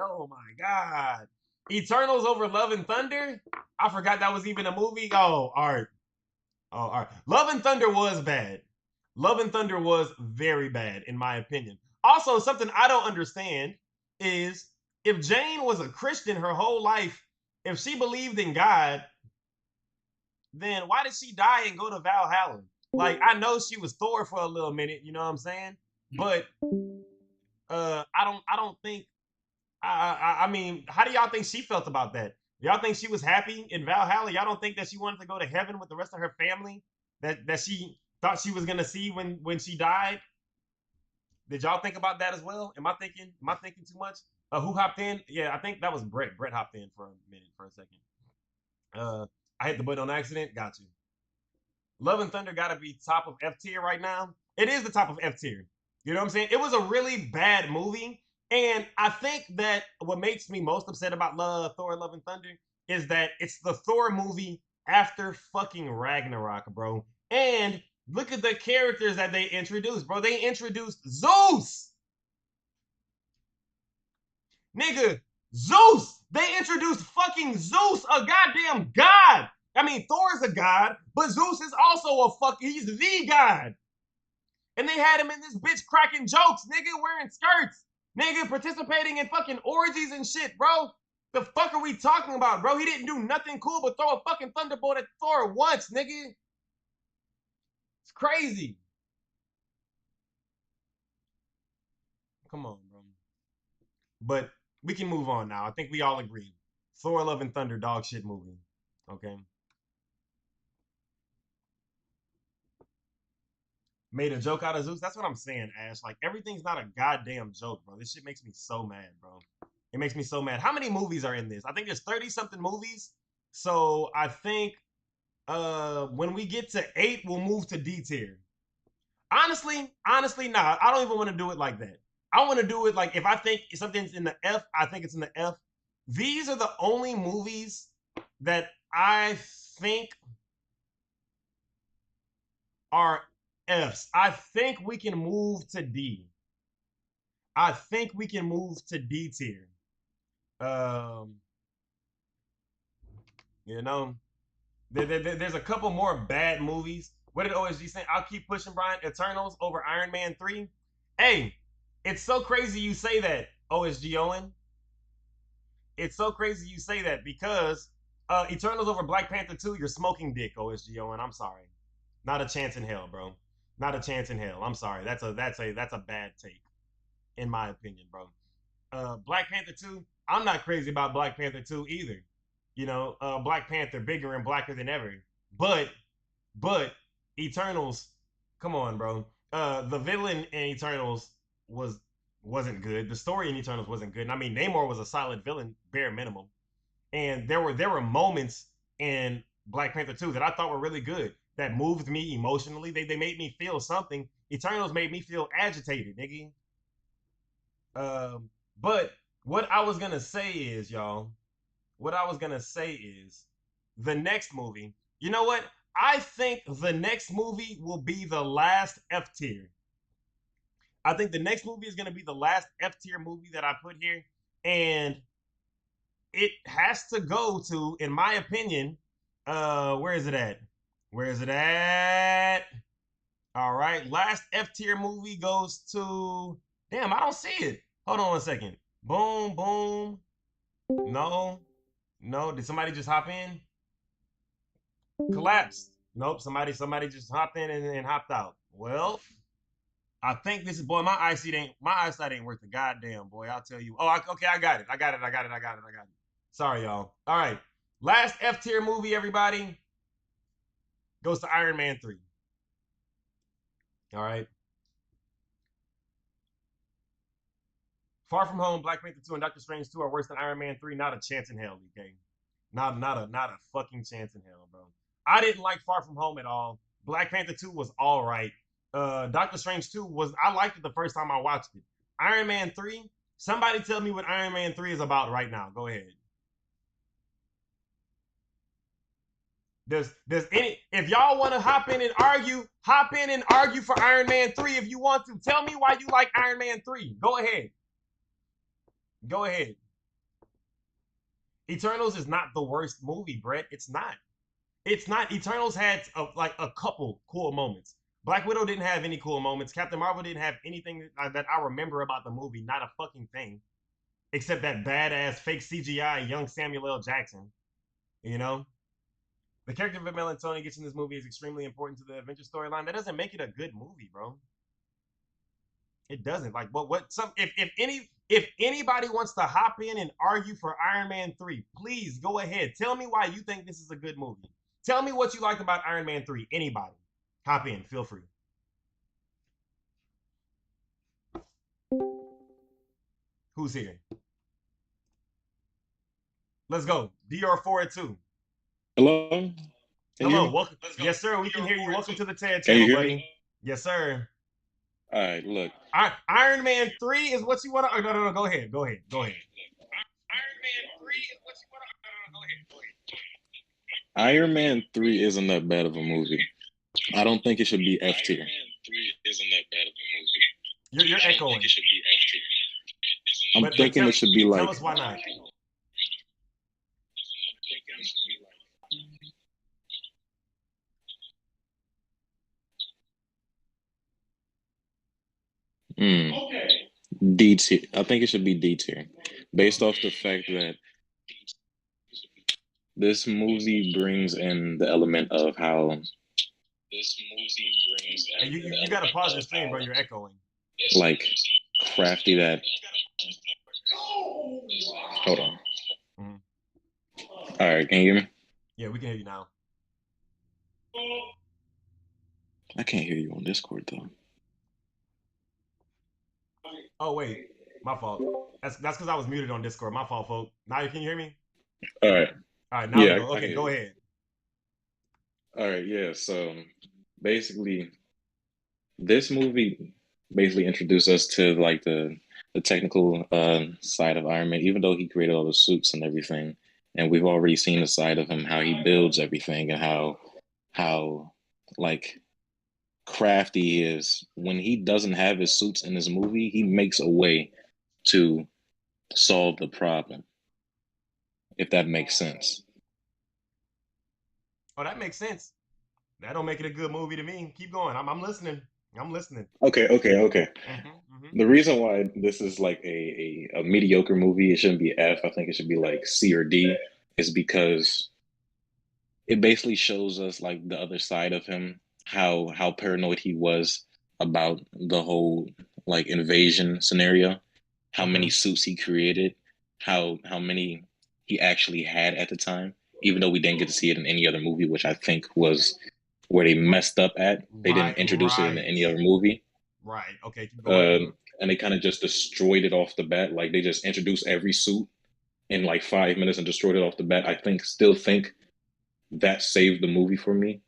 Oh my god. Eternals over Love and Thunder. I forgot that was even a movie. Oh, art. Oh, art. Love and Thunder was bad. Love and Thunder was very bad, in my opinion. Also, something I don't understand is if Jane was a Christian her whole life, if she believed in God, then why did she die and go to Valhalla? Like, I know she was Thor for a little minute, you know what I'm saying? But I don't think I mean, how do y'all think she felt about that? Y'all think she was happy in Valhalla? Y'all don't think that she wanted to go to heaven with the rest of her family that she thought she was gonna see when she died? Did y'all think about that as well? Am I thinking too much? Who hopped in? Yeah, I think that was Brett. Brett hopped in for a minute, for a second. I hit the button on accident. Got you. Love and Thunder gotta be top of F tier right now. It is the top of F tier. You know what I'm saying? It was a really bad movie, And I think that what makes me most upset about Thor: Love and Thunder is that it's the Thor movie after fucking Ragnarok, bro. And look at the characters that they introduced, bro. They introduced Zeus, nigga. Zeus. They introduced fucking Zeus, a goddamn god. I mean, Thor is a god, but Zeus is also a fucking. He's the god. And they had him in this bitch cracking jokes, nigga, wearing skirts, nigga, participating in fucking orgies and shit, bro. The fuck are we talking about, bro? He didn't do nothing cool but throw a fucking thunderbolt at Thor once, nigga. It's crazy. Come on, bro. But we can move on now. I think we all agree. Thor: Love and Thunder, dog shit movie. Okay. Made a joke out of Zeus. That's what I'm saying, Ash. Like everything's not a goddamn joke, bro. This shit makes me so mad, bro. It makes me so mad. How many movies are in this? I think there's 30 something movies. So I think when we get to 8, we'll move to D tier. Honestly, nah. I don't even want to do it like that. I want to do it like if I think something's in the F, I think it's in the F. These are the only movies that I think are Fs. I think we can move to D. I think we can move to D tier. Um, you know, there's a couple more bad movies. What did OSG say? I'll keep pushing Brian. Eternals over Iron Man 3. Hey, it's so crazy you say that, OSG Owen. It's so crazy you say that because Eternals over Black Panther 2, you're smoking dick, OSG Owen. I'm sorry. Not a chance in hell, bro. Not a chance in hell. I'm sorry. That's a bad take, in my opinion, bro. Black Panther 2, I'm not crazy about Black Panther 2 either. You know, Black Panther bigger and blacker than ever. But Eternals, come on, bro. The villain in Eternals wasn't good. The story in Eternals wasn't good. And I mean, Namor was a solid villain, bare minimum. And there were moments in Black Panther 2 that I thought were really good, that moved me emotionally. They made me feel something. Eternals made me feel agitated, nigga. But what I was gonna say is, y'all, what I was gonna say is the next movie. You know what? I think the next movie will be the last F tier. I think the next movie is gonna be the last F tier movie that I put here. And it has to go to, in my opinion, where is it at? Where is it at? All right, last F tier movie goes to. Damn, I don't see it. Hold on 1 second. Boom, boom. No, no. Did somebody just hop in? Collapsed. Nope. Somebody just hopped in and hopped out. Well, I think this is boy. My eyesight ain't worth a goddamn boy. I'll tell you. Oh, okay. I got it. I got it. Sorry, y'all. All right. Last F tier movie, everybody, goes to Iron Man 3. All right. Far From Home, Black Panther 2, and Doctor Strange 2 are worse than Iron Man 3. Not a chance in hell, DK. Not a fucking chance in hell, bro. I didn't like Far From Home at all. Black Panther 2 was all right. Doctor Strange 2 was, I liked it the first time I watched it. Iron Man 3, somebody tell me what Iron Man 3 is about right now. Go ahead. Does any, if y'all want to hop in and argue for Iron Man 3 if you want to. Tell me why you like Iron Man 3. Go ahead. Go ahead. Eternals is not the worst movie, Brett. It's not. It's not. Eternals had like a couple cool moments. Black Widow didn't have any cool moments. Captain Marvel didn't have anything that I remember about the movie. Not a fucking thing. Except that badass fake CGI young Samuel L. Jackson. You know? The character of Mel and Tony gets in this movie is extremely important to the Avengers storyline. That doesn't make it a good movie, bro. It doesn't. Like, what some if anybody wants to hop in and argue for Iron Man 3, please go ahead. Tell me why you think this is a good movie. Tell me what you like about Iron Man 3. Anybody. Hop in. Feel free. Who's here? Let's go. DR4 Hello? Can Hello. Welcome. Yes, sir. We can hear you. Welcome to the TED channel, buddy. Yes, sir. All right, look. Iron Man 3 is what you want to. No. Go ahead. Go ahead. Go ahead. Iron Man 3 isn't that bad of a movie. I don't think it should be F tier. You're echoing. I'm But thinking it should be tell like us why not. D tier. I think it should be D tier, based off the fact that this movie brings in the element of how Hey, you got to pause your stream, bro. You're echoing. like crafty that. Hold on. Mhm. All right, can you hear me? Yeah, we can hear you now. I can't hear you on Discord though. Oh wait, my fault. That's because I was muted on Discord. My fault, folks. Now can you hear me? All right. All right, now we Yeah, go. I Okay, can go hear you. ahead. All right, yeah. So basically, this movie basically introduced us to like the technical side of Iron Man, even though he created all the suits and everything, and we've already seen the side of him how he builds everything and how like crafty he is. When he doesn't have his suits in his movie, he makes a way to solve the problem, if that makes sense. Oh, that makes sense. That don't make it a good movie to me. Keep going. I'm listening. I'm listening. Okay. Mm-hmm. The reason why this is like a mediocre movie, it shouldn't be F. I think it should be like C or D, is because it basically shows us like the other side of him, how paranoid he was about the whole like invasion scenario, how Okay. many suits he created, how many he actually had at the time, even though we didn't get to see it in any other movie, which I think was where they messed up at. They didn't introduce it in Right. any other movie. Right. Okay, keep going. Um, and they kind of just destroyed it off the bat. Like they just introduced every suit in like 5 minutes and destroyed it off the bat. Still think that saved the movie for me.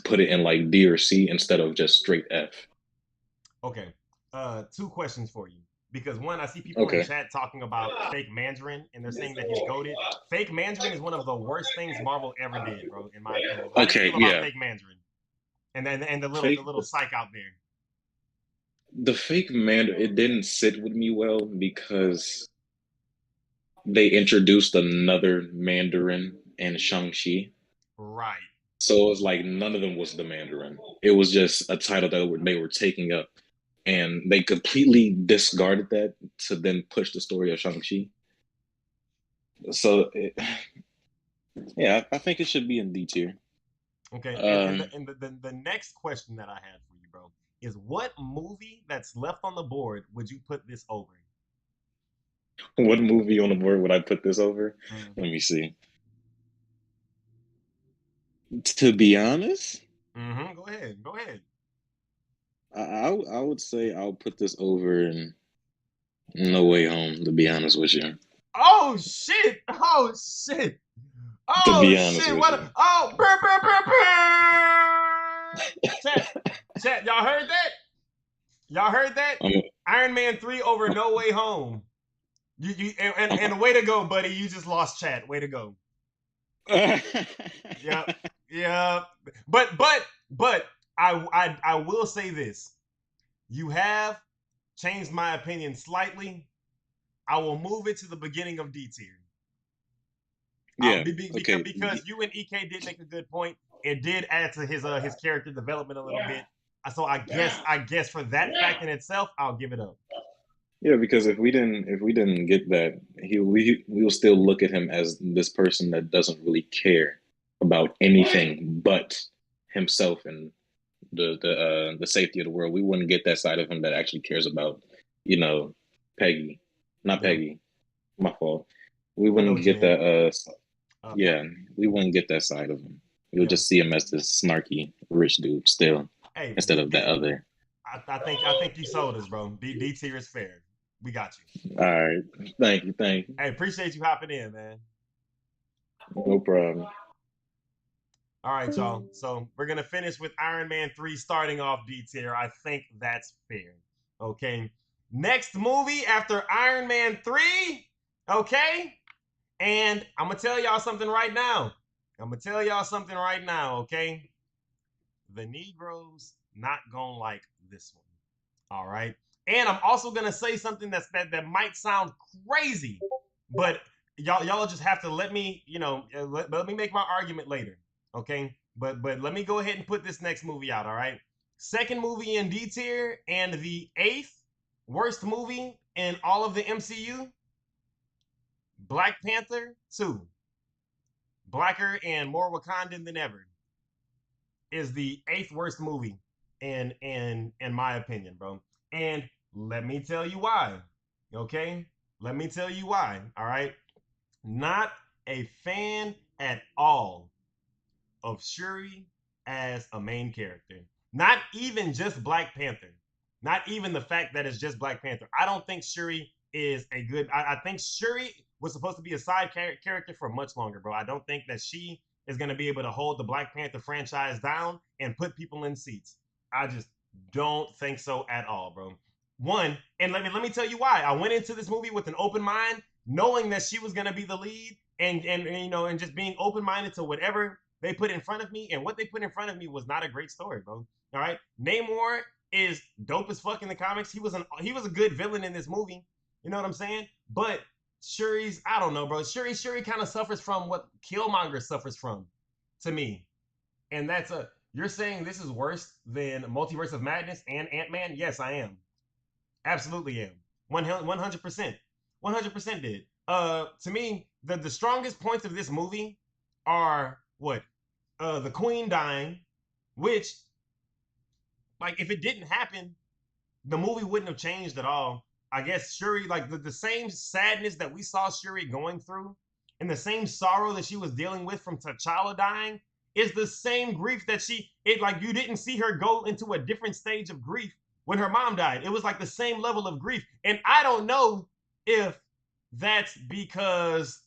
Put it in like D or C instead of just straight F. Okay. Two questions for you. Because one, I see people in Okay. chat talking about fake Mandarin, and they're saying that he's goaded. Fake Mandarin is one of the worst things Marvel ever did, bro. In my opinion. How do you Okay. feel about Yeah. fake Mandarin? And the Fake little psych out there. the fake man. It didn't sit with me well because they introduced another Mandarin in Shang-Chi. Right. So it was like none of them was the Mandarin. It was just a title that they were taking up, and they completely discarded that to then push the story of Shang-Chi. So, yeah, I think it should be in D tier. Okay. Um, The next question that I had for you, bro, is what movie that's left on the board would you put this over? what movie on the board would I put this over? Let Mm-hmm. me see. To be honest, Mm-hmm. Go ahead. Go ahead. I would say I'll put this over in No Way Home. To be honest with you. Oh shit! Oh shit! To Oh be honest shit! with What? you. Oh, burr, burr, burr, burr. Chat, chat. Y'all heard that? Y'all heard that? I'm, Iron Man 3 over No Way Home. And way to go, buddy. You just lost chat. Way to go. Yep. Yeah. But I will say this. You have changed my opinion slightly. I will move it to the beginning of D tier. yeah. Okay. Because you and EK did make a good point. It did add to his character development a little bit. So I guess for that fact in itself, I'll give it up. Yeah, because if we didn't get that, we will still look at him as this person that doesn't really care about anything but himself and the safety of the world. We wouldn't get that side of him that actually cares about, you know, Peggy, not Yeah, Peggy. My fault. We I know wouldn't what you get mean. that. Yeah, Yeah, we wouldn't get that side of him. We would yeah. just see him as this snarky rich dude still, Hey, instead of that other. I think you sold us, bro. D tier is fair. We got you. All right, thank you, Hey, appreciate you hopping in, man. no problem. All right, y'all. So we're gonna finish with Iron Man 3 starting off D tier. I think that's fair. Okay. Next movie after Iron Man 3. Okay. And I'm going to tell y'all something right now. Okay. The Negroes not going to like this one. All right. And I'm also going to say something that might sound crazy, but y'all just have to let me, let me make my argument later. Okay. But let me go ahead and put this next movie out. All right. Second movie in D tier and the 8th worst movie in all of the MCU, Black Panther 2. Blacker and more Wakandan than ever is the 8th worst movie in my opinion, bro. And let me tell you why. Okay? Let me tell you why. All right? Not a fan at all of Shuri as a main character. Not even just Black Panther. Not even the fact that it's just Black Panther. I don't think Shuri is a good. I think Shuri was supposed to be a side character for much longer, bro. I don't think that she is going to be able to hold the Black Panther franchise down and put people in seats. I just don't think so at all, bro. One, and let me tell you why. I went into this movie with an open mind, knowing that she was going to be the lead, and just being open minded to whatever they put in front of me, and what they put in front of me was not a great story, bro. All right, Namor is dope as fuck in the comics. He was a good villain in this movie. You know what I'm saying? But Shuri's, I don't know, bro. Shuri kind of suffers from what Killmonger suffers from, to me, and that's a. You're saying this is worse than Multiverse of Madness and Ant-Man? Yes, I am. Absolutely am. 100%. 100% did. To me, the strongest points of this movie are what? The Queen dying, which, like, if it didn't happen, the movie wouldn't have changed at all. I guess Shuri, like the same sadness that we saw Shuri going through, and the same sorrow that she was dealing with from T'Challa dying, is the same grief that like you didn't see her go into a different stage of grief when her mom died. It was like the same level of grief. And I don't know if that's because,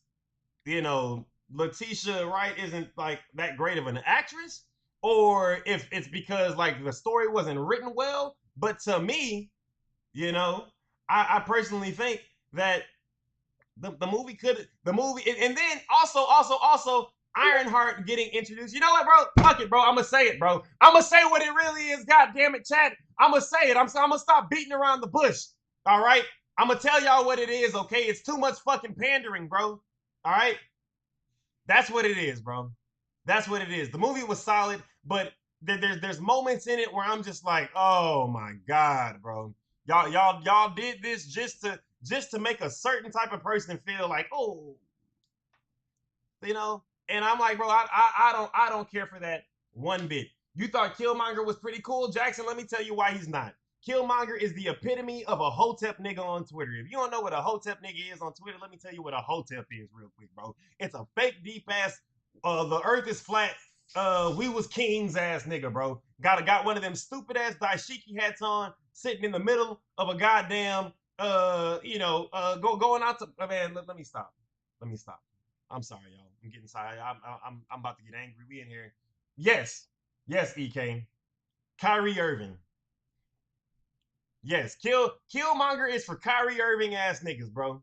Letitia Wright isn't like that great of an actress, or if it's because like the story wasn't written well. But to me, I personally think that the movie, and then also Ironheart getting introduced. You know what, bro? Fuck it, bro. I'm gonna say it, bro. I'm gonna say what it really is. God damn it, Chad. I'm gonna say it. I'm gonna stop beating around the bush. All right. I'm gonna tell y'all what it is. Okay, it's too much fucking pandering, bro. All right. That's what it is, bro. That's what it is. The movie was solid, but there's moments in it where I'm just like, oh my god, bro. Y'all did this just to make a certain type of person feel like, oh, And I'm like, bro, I don't care for that one bit. You thought Killmonger was pretty cool, Jackson? Let me tell you why he's not. Killmonger is the epitome of a hotep nigga on Twitter. If you don't know what a hotep nigga is on Twitter, let me tell you what a hotep is real quick, bro. It's a fake deep ass, the earth is flat, we was kings ass nigga, bro. Got one of them stupid ass dashiki hats on, sitting in the middle of a goddamn, going out to, man, let me stop. Let me stop. I'm sorry, y'all. I'm getting sorry. I'm about to get angry. We in here. Yes. Yes, EK. Kyrie Irving. Yes, Killmonger is for Kyrie Irving ass niggas, bro.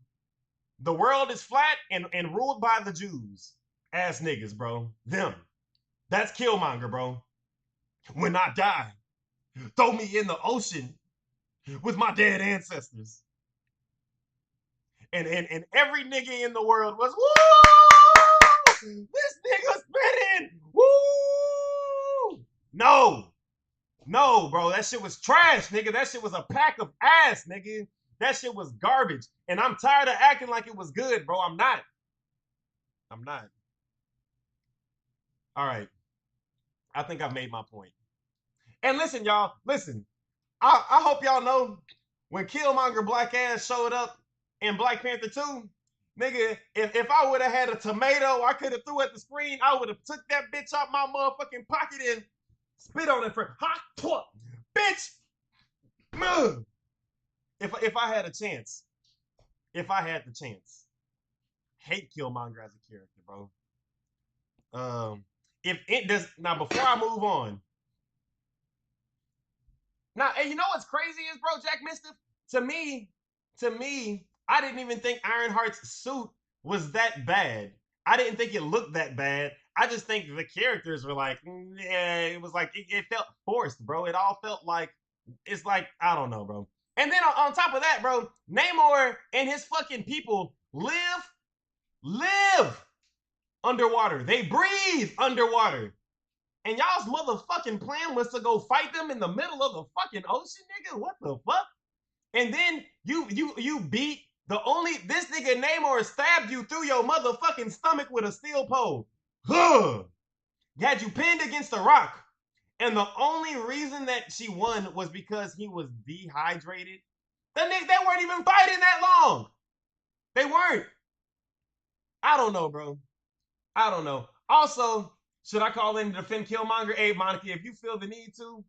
The world is flat and ruled by the Jews ass niggas, bro. Them. That's Killmonger, bro. When I die, throw me in the ocean with my dead ancestors. And every nigga in the world was, woo! This nigga's spinning! Woo! No, bro, that shit was trash, nigga. That shit was a pack of ass, nigga. That shit was garbage. And I'm tired of acting like it was good, bro. I'm not. All right. I think I've made my point. And listen, y'all, listen. I hope y'all know when Killmonger black ass showed up in Black Panther 2, nigga, if I would have had a tomato I could have threw at the screen, I would have took that bitch out my motherfucking pocket and spit on it for hot talk. Bitch. If I had a chance, hate Killmonger as a character, bro. If it does now, before I move on, Now, and you know what's crazy is, bro, Jack Mistiff? To me, I didn't even think Ironheart's suit was that bad. I didn't think it looked that bad. I just think the characters were like, yeah, it was like it felt forced, bro. It all felt like it's like I don't know, bro. And then on top of that, bro, Namor and his fucking people live underwater. They breathe underwater. And y'all's motherfucking plan was to go fight them in the middle of the fucking ocean, nigga. What the fuck? And then you beat the only this nigga Namor stabbed you through your motherfucking stomach with a steel pole. Huh. Had you pinned against a rock. And the only reason that she won was because he was dehydrated. They weren't even fighting that long. They weren't. I don't know, bro. I don't know. Also, should I call in to defend Killmonger? Hey, Monica, if you feel the need to,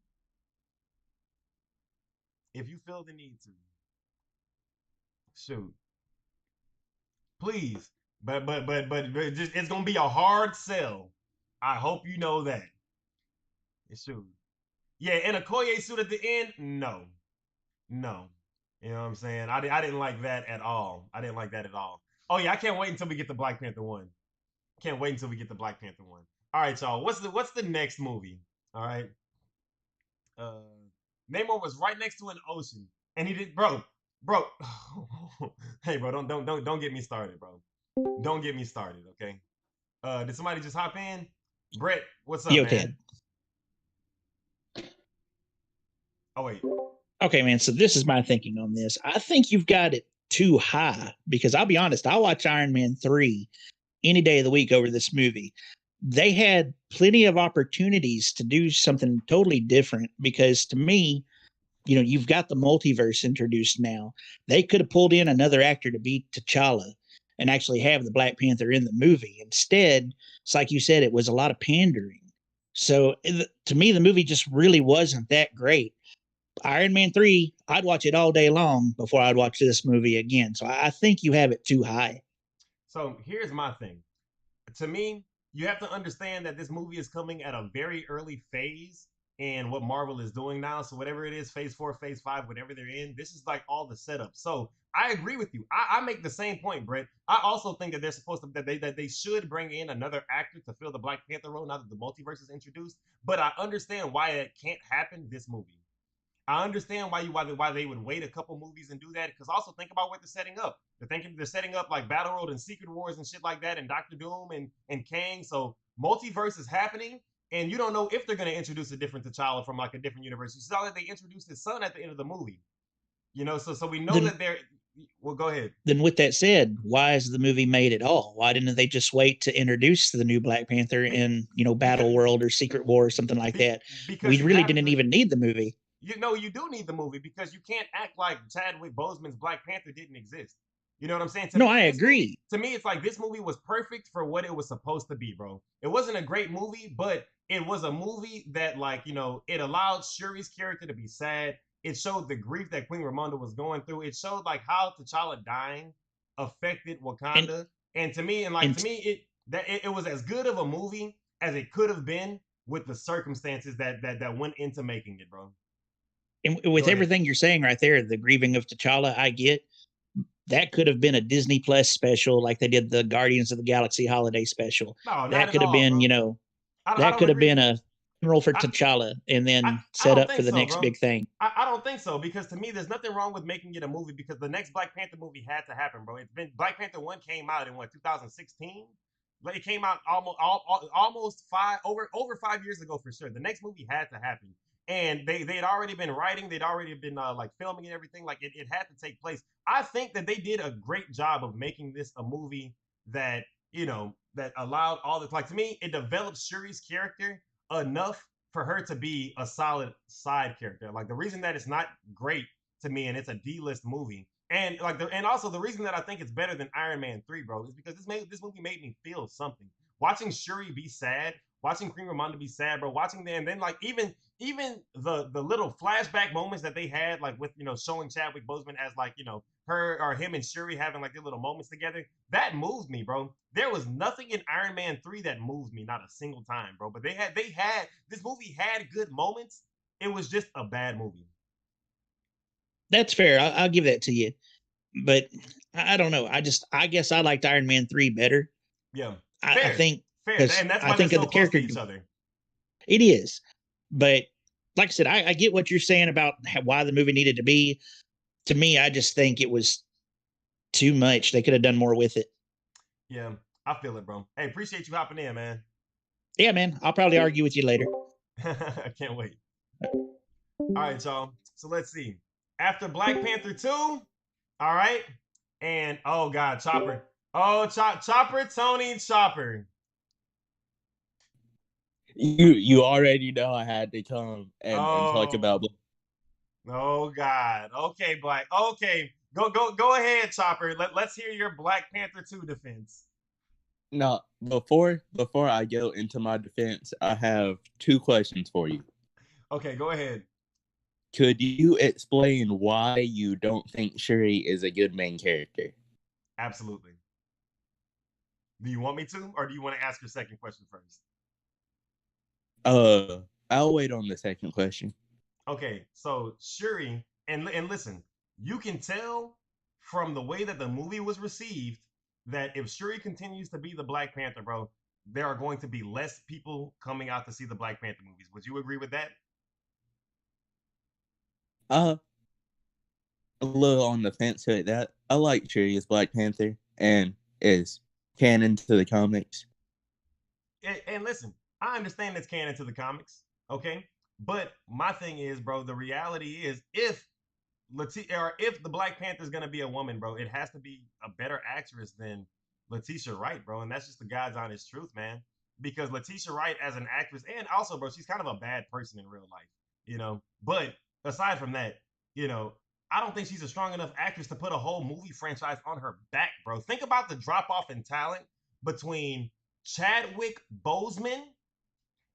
shoot, please. But just it's gonna be a hard sell. I hope you know that. Shoot. Yeah, and a Koye suit at the end, no. No. You know what I'm saying? I didn't like that at all. I didn't like that at all. Oh yeah, I can't wait until we get the Black Panther one. Can't wait until we get the Black Panther one. All right, y'all. What's the next movie? All right. Uh Namor was right next to an ocean. And he did bro. Hey bro, don't get me started, bro. Don't get me started, okay? Did somebody just hop in? Brett, what's up, Yo, man? Ted. Oh wait. Okay, man. So this is my thinking on this. I think you've got it too high because I'll be honest. I watch Iron Man 3 any day of the week over this movie. They had plenty of opportunities to do something totally different because to me, you know, you've got the multiverse introduced now. They could have pulled in another actor to be T'Challa and actually have the Black Panther in the movie. Instead, it's like you said, it was a lot of pandering. So to me, the movie just really wasn't that great. Iron Man 3, I'd watch it all day long before I'd watch this movie again. So I think you have it too high. So here's my thing. To me, you have to understand that this movie is coming at a very early phase in what Marvel is doing now. So whatever it is, phase 4, phase 5, whatever they're in, this is like all the setup. So I agree with you. I make the same point, Brett. I also think that they're supposed to that they should bring in another actor to fill the Black Panther role now that the multiverse is introduced. But I understand why it can't happen this movie. I understand why they would wait a couple movies and do that. Because also think about what they're setting up. They're setting up like Battle World and Secret Wars and shit like that, and Doctor Doom and Kang. So multiverse is happening, and you don't know if they're gonna introduce a different T'Challa from like a different universe. You saw that they introduced his son at the end of the movie. You know, so we know that they're. Well, go ahead. Then with that said, why is the movie made at all? Why didn't they just wait to introduce the new Black Panther in, you know, Battle World or Secret War or something like that? We really didn't even need the movie. You know, you do need the movie because you can't act like Chadwick Boseman's Black Panther didn't exist. You know what I'm saying? No, I agree. To me, it's like this movie was perfect for what it was supposed to be, bro. It wasn't a great movie, but it was a movie that, like, you know, it allowed Shuri's character to be sad. It showed the grief that Queen Ramonda was going through. It showed like how T'Challa dying affected Wakanda. And to me, it was as good of a movie as it could have been with the circumstances that went into making it, bro. And with everything you're saying right there, the grieving of T'Challa, I get. That could have been a Disney Plus special, like they did the Guardians of the Galaxy holiday special. No, that could have been, bro. You know, that could have been a funeral for T'Challa and then set up for the next big thing. I don't think so, because to me, there's nothing wrong with making it a movie because the next Black Panther movie had to happen, bro. It's been Black Panther 1 came out in what 2016. Like it came out almost over 5 years ago for sure. The next movie had to happen. And they had already been writing, they'd already been like filming and everything. Like it had to take place. I think that they did a great job of making this a movie that, you know, that allowed all the, like, to me, it developed Shuri's character enough for her to be a solid side character. Like the reason that it's not great to me and it's a D-list movie, and like and also the reason that I think it's better than Iron Man 3, bro, is because this movie made me feel something. Watching Shuri be sad, watching Queen Ramonda be sad, bro, watching them, and then like even the little flashback moments that they had, like with, you know, showing Chadwick Boseman as like, you know, her or him and Shuri having like their little moments together, that moved me, bro. There was nothing in Iron Man 3 that moved me, not a single time, bro. But they had this movie had good moments. It was just a bad movie. That's fair. I'll give that to you. But I don't know. I guess I liked Iron Man 3 better. Yeah, I fair, think fair, because and that's I why they're think of so the close to character. each other. It is. But like I said, I get what you're saying about why the movie needed to be. To me, I just think it was too much. They could have done more with it. Yeah, I feel it, bro. Hey, appreciate you hopping in, man. Yeah, man. I'll probably argue with you later. I can't wait. All right, y'all. So let's see. After Black Panther 2, all right, and oh god, Chopper. Oh, Chopper, Tony, Chopper. You already know I had to come and talk about. Oh, oh god. Okay, Black. Okay, go ahead, Chopper. Let's hear your Black Panther 2 defense. No, before I go into my defense, I have two questions for you. Okay, go ahead. Could you explain why you don't think Shuri is a good main character? Absolutely. Do you want me to, or do you want to ask your second question first? I'll wait on the second question. Okay, so Shuri, and listen, you can tell from the way that the movie was received that if Shuri continues to be the Black Panther, bro, there are going to be less people coming out to see the Black Panther movies. Would you agree with that? Uh, a little on the fence with that. I like Shuri as Black Panther and is canon to the comics. And listen, I understand it's canon to the comics, okay? But my thing is, bro, the reality is if the Black Panther is gonna be a woman, bro, it has to be a better actress than Letitia Wright, bro, and that's just the God's honest truth, man. Because Letitia Wright as an actress, and also, bro, she's kind of a bad person in real life, you know. But aside from that, you know, I don't think she's a strong enough actress to put a whole movie franchise on her back, bro. Think about the drop off in talent between Chadwick Boseman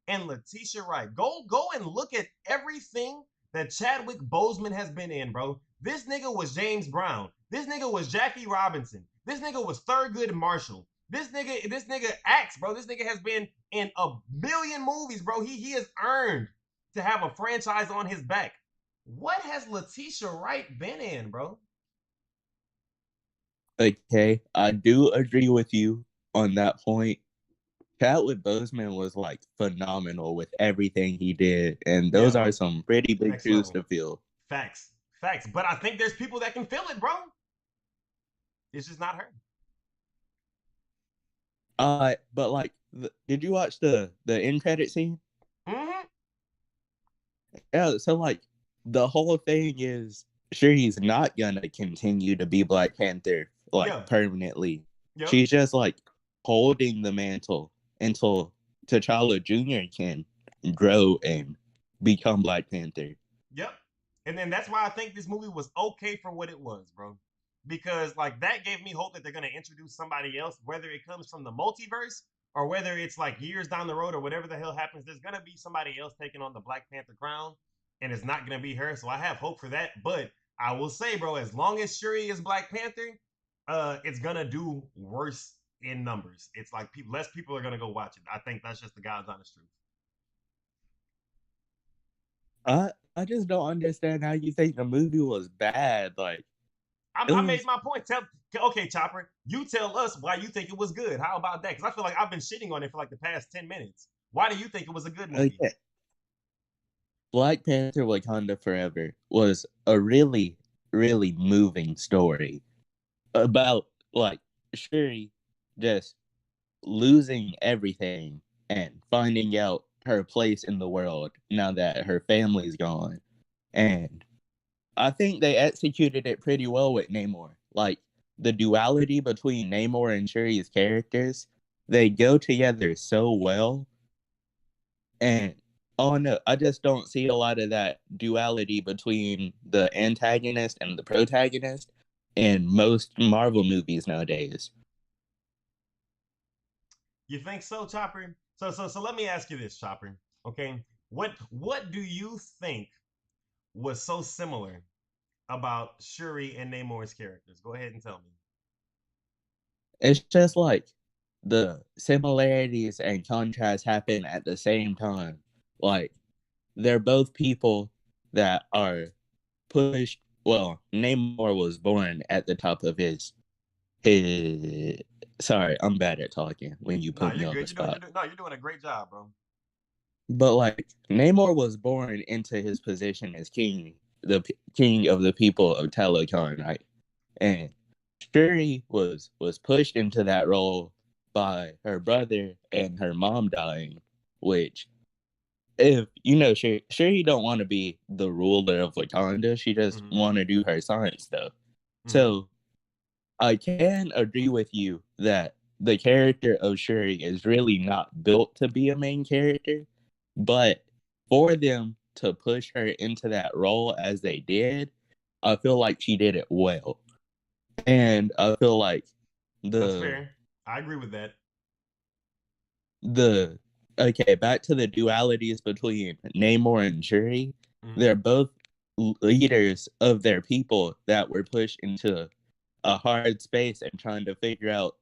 and Letitia Wright. Go and look at everything that Chadwick Boseman has been in, bro. This nigga was James Brown. This nigga was Jackie Robinson. This nigga was Thurgood Marshall. This nigga acts, bro. This nigga has been in a million movies, bro. He has earned to have a franchise on his back. What has Letitia Wright been in, bro? Okay, I do agree with you on that point. Chadwick Boseman was like phenomenal with everything he did, and Yeah, those bro. are some pretty big Next shoes level. to fill. Facts. Facts. But I think there's people that can fill it, bro. It's just not her. But like, did you watch the end credit scene? Mm-hmm. Yeah, so like, the whole thing is sure he's not gonna continue to be Black Panther like Yeah. permanently. Yep. She's just like holding the mantle until T'Challa Jr. can grow and become Black Panther. Yep. And then that's why I think this movie was okay for what it was, bro. Because like that gave me hope that they're gonna introduce somebody else, whether it comes from the multiverse or whether it's like years down the road or whatever the hell happens. There's gonna be somebody else taking on the Black Panther crown, and it's not gonna be her. So I have hope for that. But I will say, bro, as long as Shuri is Black Panther, it's gonna do worse in numbers. It's like less people are gonna go watch it. I think that's just the God's honest truth. I just don't understand how you think the movie was bad. Like, I made my point. Okay, Chopper, you tell us why you think it was good. How about that? Because I feel like I've been shitting on it for like the past 10 minutes. Why do you think it was a good movie? okay. Black Panther Wakanda Forever was a really, really moving story about like Shuri just losing everything and finding out her place in the world now that her family's gone. And I think they executed it pretty well with Namor. Like the duality between Namor and Shuri's characters, they go together so well. And oh no, I just don't see a lot of that duality between the antagonist and the protagonist in most Marvel movies nowadays. You think so, Chopper? So let me ask you this, Chopper. Okay, what do you think was so similar about Shuri and Namor's characters? Go ahead and tell me. It's just like the similarities and contrasts happen at the same time. Like they're both people that are pushed Namor was born at the top of his. Sorry, I'm bad at talking when you No, put me you're on the good. spot. You're doing a great job, bro. But like Namor was born into his position as king, king of the people of Talokan, right? And Shuri was pushed into that role by her brother and her mom dying, which if you know Shuri don't want to be the ruler of Wakanda, she just want to do her science stuff. So I can agree with you that the character of Shuri is really not built to be a main character, but for them to push her into that role as they did, I feel like she did it well. And I feel like That's fair. I agree with that. Back to the dualities between Namor and Shuri. They're both leaders of their people that were pushed into a hard space and trying to figure out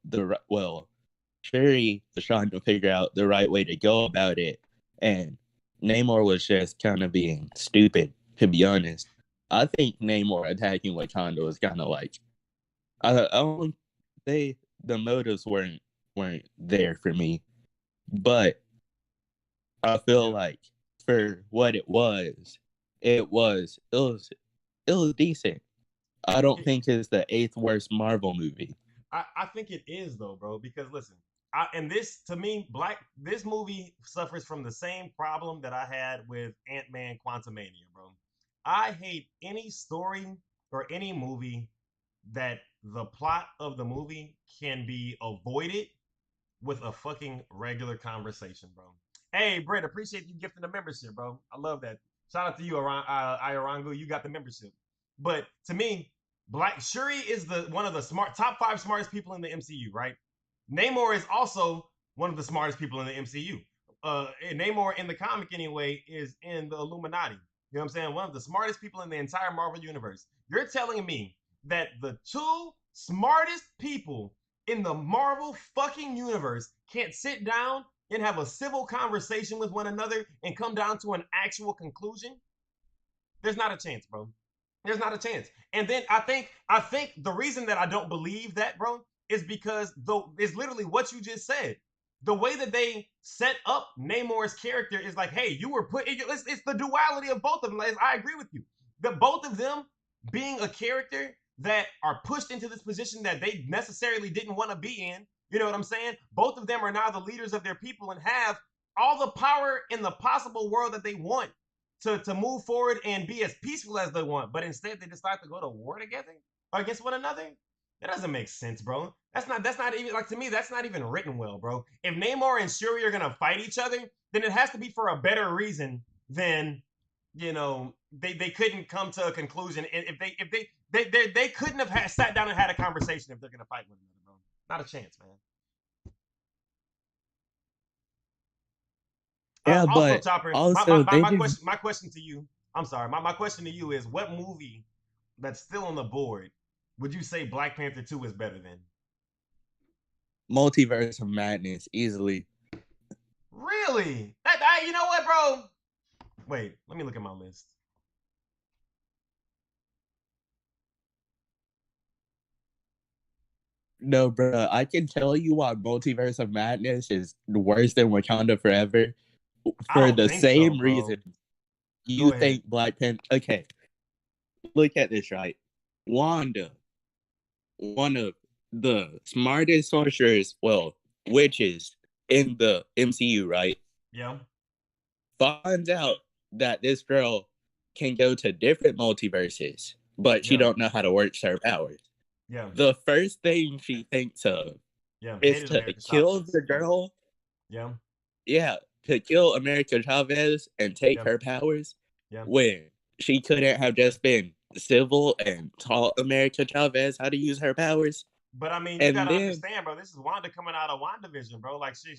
Shuri was trying to figure out the right way to go about it, and Namor was just kind of being stupid, to be honest. I think Namor attacking Wakanda was kind of like, I don't, the motives weren't there for me, but I feel like for what it was decent. I don't think it's the 8th worst Marvel movie. I think it is though, bro. Because listen, this movie suffers from the same problem that I had with Ant-Man Quantumania, bro. I hate any story or any movie that the plot of the movie can be avoided with a fucking regular conversation, bro. Hey, Brett, appreciate you gifting the membership, bro. I love that. Shout out to you, Iorangu. You got the membership. But to me, Black Shuri is the one of the top 5 smartest people in the MCU, right? Namor is also one of the smartest people in the MCU. Namor in the comic anyway is in the Illuminati. You know what I'm saying? One of the smartest people in the entire Marvel universe. You're telling me that the 2 smartest people in the Marvel fucking universe can't sit down and have a civil conversation with one another and come down to an actual conclusion? There's not a chance, bro. There's not a chance. And then I think the reason that I don't believe that, bro, is because it's literally what you just said. The way that they set up Namor's character is like, hey, you were put. It's the duality of both of them. I agree with you. The both of them being a character that are pushed into this position that they necessarily didn't want to be in. You know what I'm saying? Both of them are now the leaders of their people and have all the power in the possible world that they want to move forward and be as peaceful as they want, but instead they decide to go to war together or against one another. That doesn't make sense, bro. That's not even like, to me, that's not even written well, bro. If Namor and Shuri are gonna fight each other, then it has to be for a better reason than, they couldn't come to a conclusion. And if they couldn't have sat down and had a conversation if they're gonna fight one another, bro. Not a chance, man. Yeah, Also, but Chopper, also my question to you, I'm sorry, my question to you is, what movie that's still on the board would you say Black Panther 2 is better than? Multiverse of Madness, easily. Really? You know what, bro? Wait, let me look at my list. No, bro, I can tell you why Multiverse of Madness is worse than Wakanda Forever for the same reason. You think Black Panther? Okay, look at this, right? Wanda, one of the smartest sorcerers, witches in the MCU, right? Yeah. Finds out that this girl can go to different multiverses, but she don't know how to work her powers. Yeah. The first thing she thinks of is to kill the girl. Yeah. Yeah, to kill America Chavez and take her powers. Yeah. When she couldn't have just been civil and taught America Chavez how to use her powers. But I mean, you gotta understand, bro. This is Wanda coming out of WandaVision, bro. Like she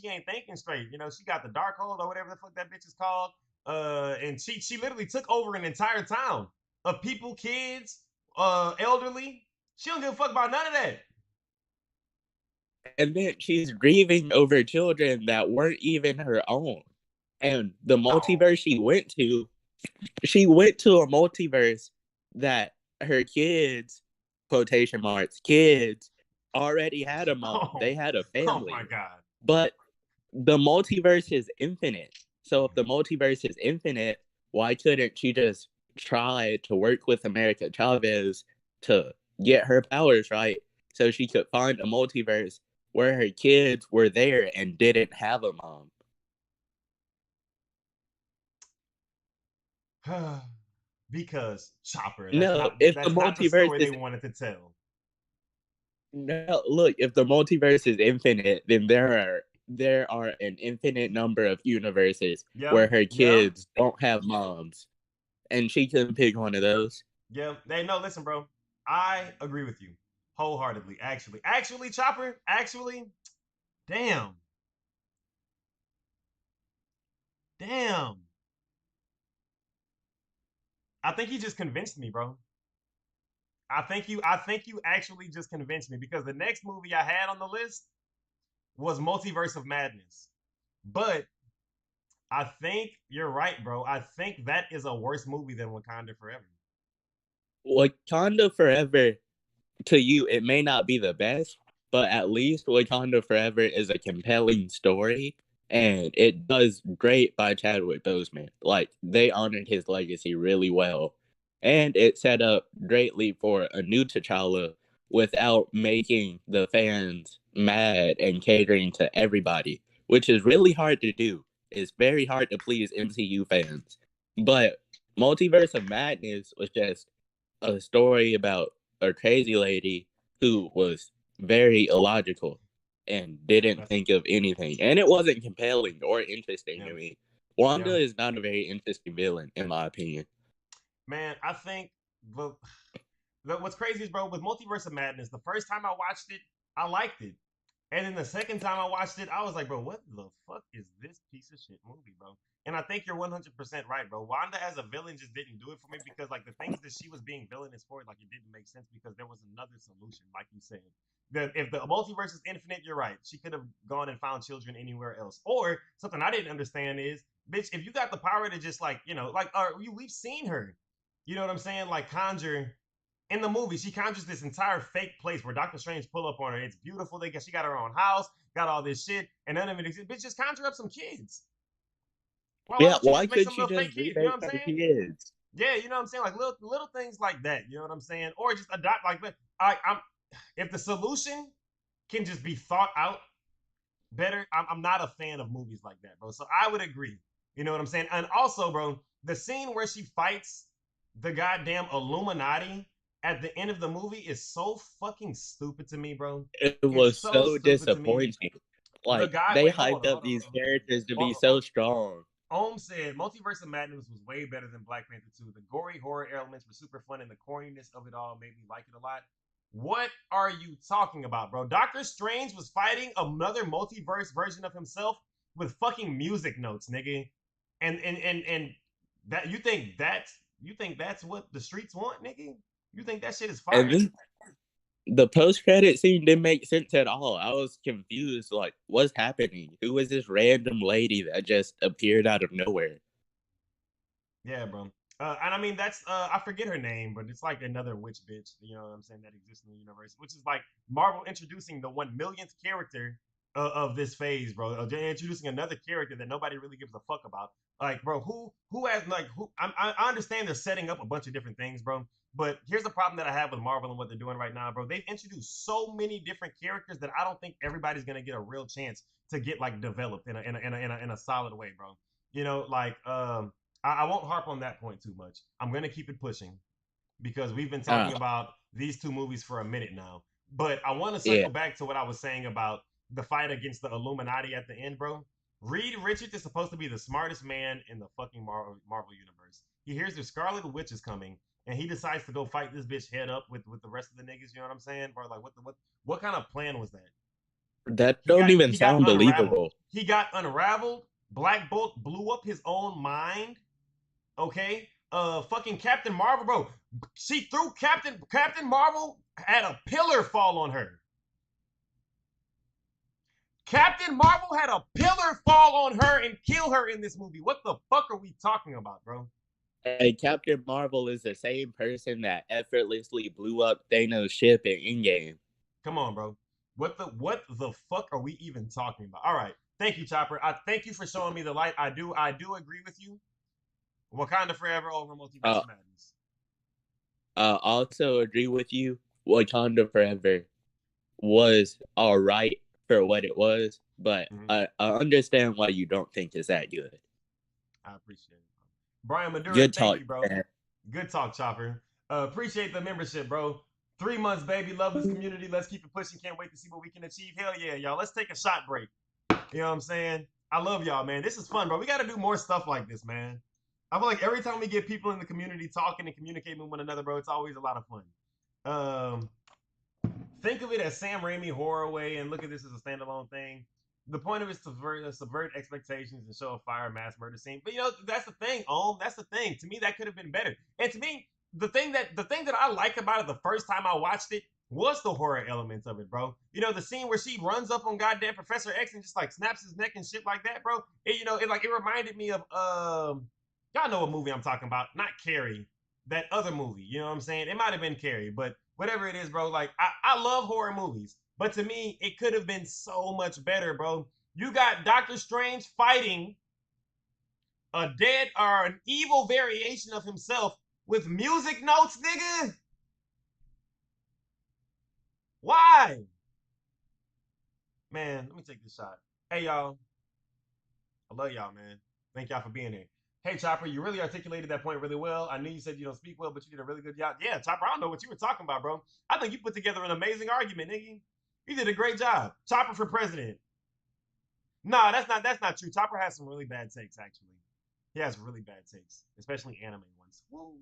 ain't thinking straight. She got the Darkhold or whatever the fuck that bitch is called. And she literally took over an entire town of people, kids, elderly. She don't give a fuck about none of that. And then she's grieving over children that weren't even her own. And the multiverse she went to a multiverse that her kids, quotation marks, kids, already had a mom. They had a Oh my family. god. But the multiverse is infinite. So if the multiverse is infinite, why couldn't she just try to work with America Chavez to get her powers right so she could find a multiverse where her kids were there and didn't have a mom? Because Chopper, No, if the that's not the multiverse story they is wanted to tell. no, look, if the multiverse is infinite, then there are an infinite number of universes Yeah, where her yeah, kids don't have moms, and she can pick one of those. yeah. They no, listen, bro. I agree with you wholeheartedly. Actually, Chopper. Actually, damn, damn. I think you just convinced me, bro. I think you actually just convinced me because the next movie I had on the list was Multiverse of Madness. But I think you're right, bro. I think that is a worse movie than Wakanda Forever. Wakanda Forever, to you, it may not be the best, but at least Wakanda Forever is a compelling story, and it does great by Chadwick Boseman. Like, they honored his legacy really well, and it set up greatly for a new T'Challa without making the fans mad and catering to everybody, which is really hard to do. It's very hard to please MCU fans. But Multiverse of Madness was just a story about a crazy lady who was very illogical and didn't That's think of anything. And it wasn't compelling or interesting yeah, to me. yeah. Wanda is not a very interesting villain, in my opinion. Man, I think the what's crazy is, bro, with Multiverse of Madness, the first time I watched it, I liked it. And then the second time I watched it, I was like, bro, what the fuck is this piece of shit movie, bro? And I think you're 100% right, bro. Wanda as a villain just didn't do it for me because, like, the things that she was being villainous for, like, it didn't make sense because there was another solution, like you said. If the multiverse is infinite, you're right. She could have gone and found children anywhere else. Or something I didn't understand is, bitch, if you got the power to just, like, we've seen her, you know what I'm saying? Like, conjure in the movie, she conjures this entire fake place where Doctor Strange pull up on her. It's beautiful. She got her own house, got all this shit, and none of it exists. Bitch, just conjure up some kids. Why Yeah, don't you why just make could some she little just fake kids? You know remake what I'm her saying? kids? Yeah, you know what I'm saying? Like little things like that. You know what I'm saying? Or just adopt like that. I'm if the solution can just be thought out better, I'm not a fan of movies like that, bro. So I would agree. You know what I'm saying? And also, bro, the scene where she fights the goddamn Illuminati at the end of the movie is so fucking stupid to me, bro. It It's was so so stupid to me. disappointing. The Like, guy, they wait, hold hyped on, up hold on, these hold on. characters to be Hold so on. strong. Ohm said Multiverse of Madness was way better than Black Panther 2. The gory horror elements were super fun, and the corniness of it all made me like it a lot. What are you talking about, bro? Doctor Strange was fighting another multiverse version of himself with fucking music notes, nigga. And that you think that's what the streets want, nigga? You think that shit is And fire? then the post credit scene didn't make sense at all. I was confused. Like, what's happening? Who is this random lady that just appeared out of nowhere? Yeah, bro. And I mean that's I forget her name, but it's like another witch bitch, you know what I'm saying, that exists in the universe, which is like Marvel introducing the 1 millionth character of this phase, bro. They're introducing another character that nobody really gives a fuck about. Like, bro, who has like who? I understand they're setting up a bunch of different things, bro. But here's the problem that I have with Marvel and what they're doing right now, bro. They've introduced so many different characters that I don't think everybody's gonna get a real chance to get like developed in a solid way, bro. You know, like I won't harp on that point too much. I'm gonna keep it pushing because we've been Uh, talking about these two movies for a minute now. But I want to yeah. circle back to what I was saying about the fight against the Illuminati at the end, bro. Reed Richards is supposed to be the smartest man in the fucking Marvel universe. He hears the Scarlet Witch is coming, and he decides to go fight this bitch head up with the rest of the niggas. You know what I'm saying, bro? Like, what kind of plan was that? That He don't got even he got sound unraveled. believable. He got unraveled. Black Bolt blew up his own mind. Okay, fucking Captain Marvel, bro. She threw Captain Marvel had a pillar fall on her. Captain Marvel had a pillar fall on her and kill her in this movie. What the fuck are we talking about, bro? And Captain Marvel is the same person that effortlessly blew up Thanos' ship in Endgame. Come on, bro. What the fuck are we even talking about? All right. Thank you, Chopper. I thank you for showing me the light. I do agree with you. Wakanda forever over Multiverse Uh, of Madness. Also agree with you. Wakanda Forever was all right for what it was, but I understand why you don't think it's that good. I appreciate it, bro. Brian Madura, Good thank talk, you, bro. man. Good talk, Chopper. Appreciate the membership, bro. 3 months, baby. Love this community. Let's keep it pushing. Can't wait to see what we can achieve. Hell yeah, y'all. Let's take a shot break. You know what I'm saying? I love y'all, man. This is fun, bro. We got to do more stuff like this, man. I feel like every time we get people in the community talking and communicating with one another, bro, it's always a lot of fun. Think of it as Sam Raimi horror way, and look at this as a standalone thing. The point of it is to subvert expectations and show a fire mass murder scene. But you know, that's the thing, That's the thing. To me, that could have been better. And to me, the thing that I like about it the first time I watched it was the horror elements of it, bro. You know, the scene where she runs up on goddamn Professor X and just like snaps his neck and shit like that, bro. It reminded me of y'all know what movie I'm talking about, not Carrie, that other movie. You know what I'm saying? It might have been Carrie, but whatever it is, bro. Like I love horror movies, but to me, it could have been so much better, bro. You got Doctor Strange fighting a dead or an evil variation of himself with music notes, nigga. Why? Man, let me take this shot. Hey, y'all. I love y'all, man. Thank y'all for being here. Hey, Chopper, you really articulated that point really well. I knew you said you don't speak well, but you did a really good job. Yeah, Chopper, I don't know what you were talking about, bro. I think you put together an amazing argument, nigga. You did a great job. Chopper for president. Nah, that's not true. Chopper has some really bad takes, actually. He has really bad takes, especially anime ones. Woo.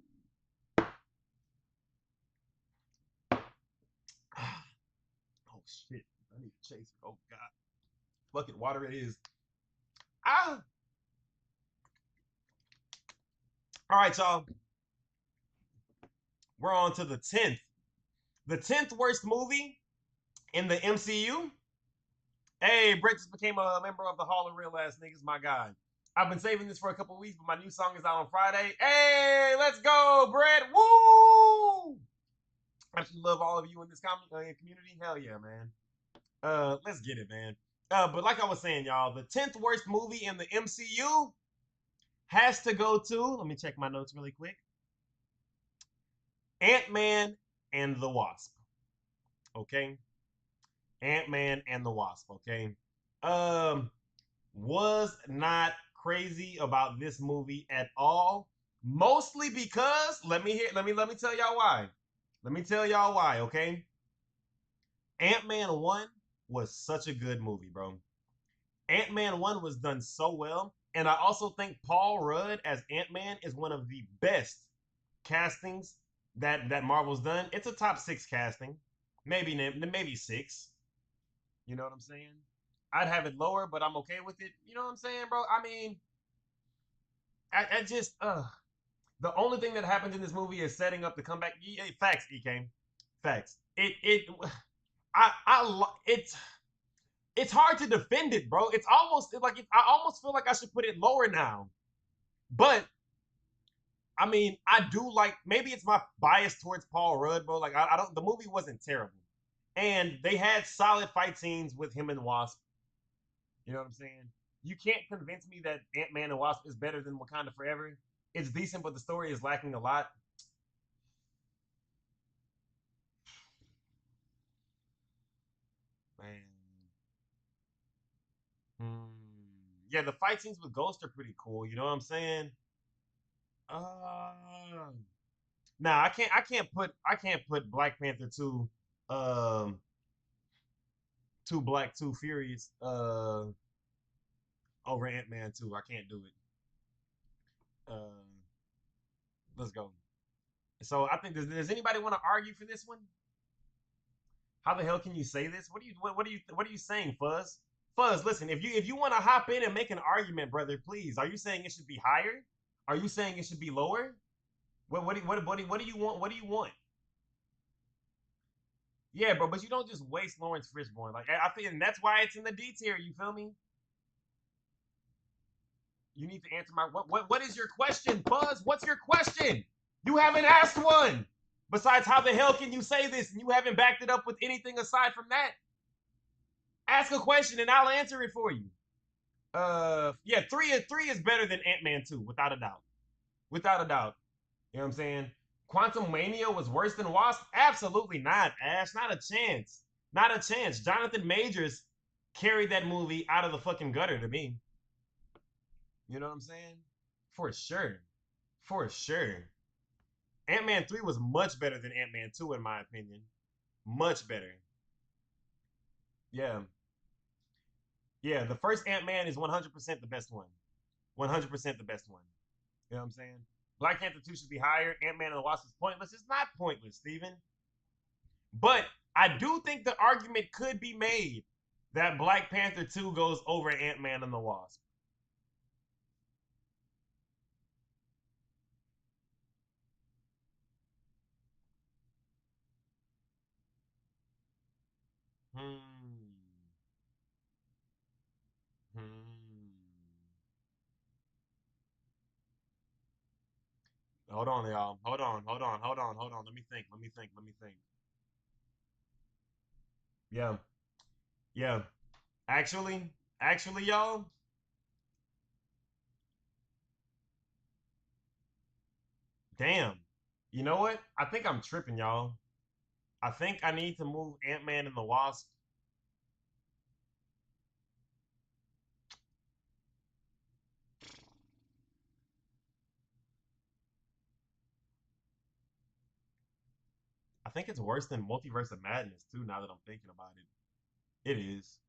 Oh shit. I need to chase it. Oh god. Bucket water it is. Ah. All right, y'all. We're on to the 10th. The 10th worst movie in the MCU. Hey, Brett just became a member of the Hall of Real Ass Niggas, my guy. I've been saving this for a couple weeks, but my new song is out on Friday. Hey, let's go, Brett. Woo! I actually love all of you in this community. Hell yeah, man. Let's get it, man. But like I was saying, y'all, the 10th worst movie in the MCU has to go to, let me check my notes really quick. Ant-Man and the Wasp. Okay? Ant-Man and the Wasp, okay? Was not crazy about this movie at all. Mostly because let me tell y'all why. Let me tell y'all why, okay? Ant-Man 1 was such a good movie, bro. Ant-Man 1 was done so well. And I also think Paul Rudd as Ant-Man is one of the best castings that Marvel's done. It's a top 6 casting. Maybe 6. You know what I'm saying? I'd have it lower, but I'm okay with it. You know what I'm saying, bro? I mean, I just the only thing that happens in this movie is setting up the comeback. Facts, EK. Facts. It's hard to defend it, bro. It's almost like I almost feel like I should put it lower now. But I mean, I do like, maybe it's my bias towards Paul Rudd, bro. Like I don't, the movie wasn't terrible. And they had solid fight scenes with him and Wasp. You know what I'm saying? You can't convince me that Ant-Man and Wasp is better than Wakanda Forever. It's decent, but the story is lacking a lot. Man. Yeah, the fight scenes with Ghost are pretty cool. You know what I'm saying? Uh, nah, I can't put Black Panther 2 um Too Black, Too Furious over Ant-Man 2. I can't do it. Uh let's go. So I think does anybody want to argue for this one? How the hell can you say this? What are you saying, Fuzz? Fuzz, listen, if you want to hop in and make an argument, brother, please. Are you saying it should be higher? Are you saying it should be lower? What do you want? What do you want? Yeah, bro, but you don't just waste Lawrence Fishburne. Like I feel, and that's why it's in the D tier. You feel me? You need to answer my what is your question, Buzz? What's your question? You haven't asked one. Besides, how the hell can you say this and you haven't backed it up with anything aside from that? Ask a question and I'll answer it for you. Yeah, three is better than Ant-Man 2, without a doubt. Without a doubt. You know what I'm saying? Quantum Mania was worse than Wasp? Absolutely not, Ash. Not a chance. Not a chance. Jonathan Majors carried that movie out of the fucking gutter to me. You know what I'm saying? For sure. For sure. Ant-Man 3 was much better than Ant-Man 2, in my opinion. Much better. Yeah. Yeah, the first Ant-Man is 100% the best one. 100% the best one. You know what I'm saying? Black Panther 2 should be higher. Ant-Man and the Wasp is pointless. It's not pointless, Steven. But I do think the argument could be made that Black Panther 2 goes over Ant-Man and the Wasp. Hmm. Hold on, y'all. Hold on. Let me think. Yeah. Yeah. Actually, y'all, damn. You know what? I think I'm tripping, y'all. I think I need to move Ant-Man and the Wasp. I think it's worse than Multiverse of Madness too. Now that I'm thinking about it, it is.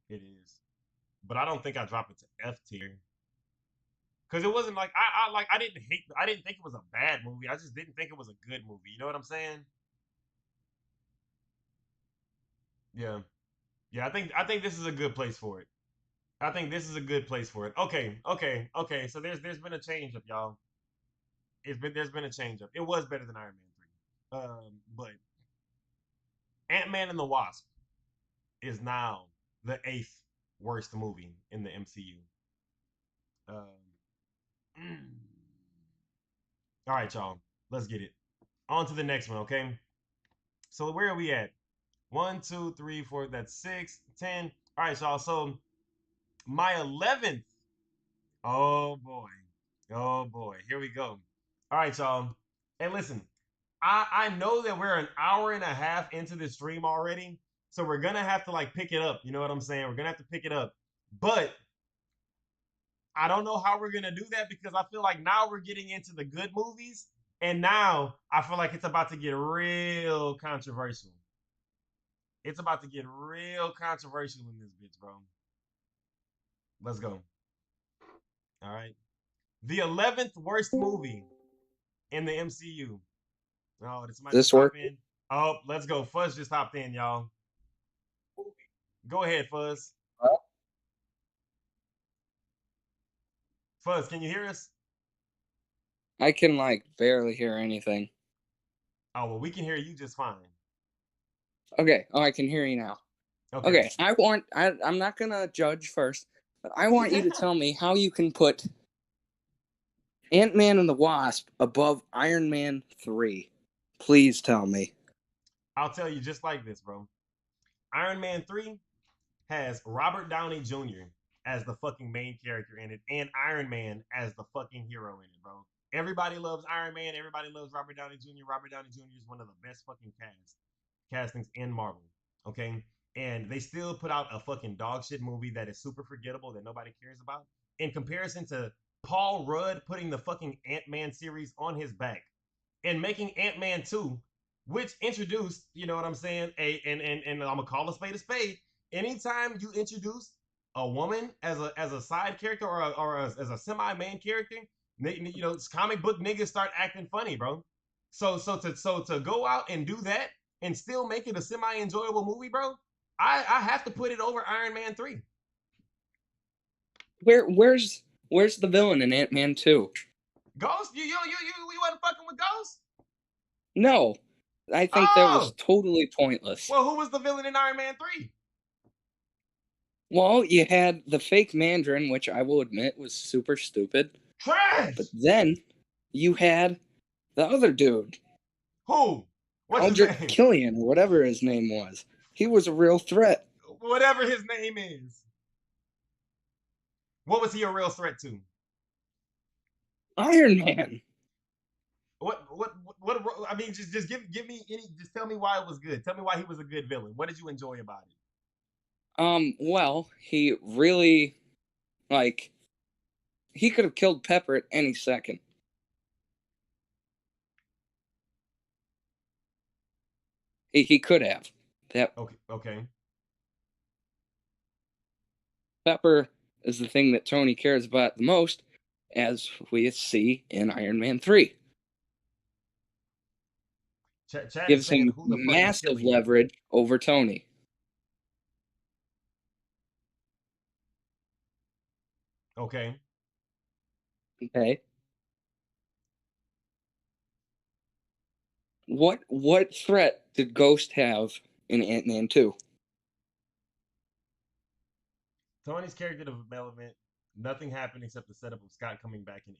It is. But I don't think I drop it to F tier because it wasn't like I didn't hate. I didn't think it was a bad movie. I just didn't think it was a good movie. You know what I'm saying? Yeah. Yeah. I think this is a good place for it. I think this is a good place for it. Okay. So there's been a change up, y'all. There's been a change up. It was better than Iron Man 3. But Ant-Man and the Wasp is now the eighth worst movie in the MCU. Mm. All right, y'all. Let's get it. On to the next one, okay? So where are we at? 1, 2, 3, 4. That's 6, 10. All right, y'all. So my 11th. Oh boy. Oh boy. Here we go. All right, y'all. Hey, listen. I know that we're an hour and a half into this stream already, so we're gonna have to like pick it up. You know what I'm saying? We're gonna have to pick it up, but I don't know how we're gonna do that because I feel like now we're getting into the good movies, and now I feel like it's about to get real controversial. It's about to get real controversial in this bitch, bro. Let's go. All right. The 11th worst movie in the MCU. Oh, did somebody just hop in? Oh, let's go. Fuzz just hopped in, y'all. Go ahead, Fuzz. Fuzz, can you hear us? I can like barely hear anything. Oh, well, we can hear you just fine. Okay. Oh, I can hear you now. Okay. I'm not gonna judge first, but I want you to tell me how you can put Ant-Man and the Wasp above Iron Man 3. Please tell me. I'll tell you just like this, bro. Iron Man 3 has Robert Downey Jr. as the fucking main character in it and Iron Man as the fucking hero in it, bro. Everybody loves Iron Man. Everybody loves Robert Downey Jr. Robert Downey Jr. is one of the best fucking castings in Marvel. Okay? And they still put out a fucking dog shit movie that is super forgettable that nobody cares about. In comparison to Paul Rudd putting the fucking Ant-Man series on his back and making Ant-Man 2, which introduced, you know what I'm saying, and I'm gonna call a spade a spade. Anytime you introduce a woman as a side character or as a semi main character, you know, comic book niggas start acting funny, bro. So to go out and do that and still make it a semi enjoyable movie, bro, I have to put it over Iron Man 3. Where's the villain in Ant-Man 2? Ghost? You wasn't fucking with Ghost? No. I think that was totally pointless. Well, who was the villain in Iron Man 3? Well, you had the fake Mandarin, which I will admit was super stupid. Trash. But then you had the other dude. Who? What's Aldrich his name? Killian, or whatever his name was. He was a real threat. Whatever his name is. What was he a real threat to? Iron Man. What? I mean, just give me any. Just tell me why it was good. Tell me why he was a good villain. What did you enjoy about it? Well, he really, he could have killed Pepper at any second. He could have. That Okay. Pepper is the thing that Tony cares about the most, as we see in Iron Man 3. Chad Gives is saying him who the fuck massive leverage over Tony. Okay. What threat did Ghost have in Ant-Man 2? Tony's character development, nothing happened except the setup of Scott coming back in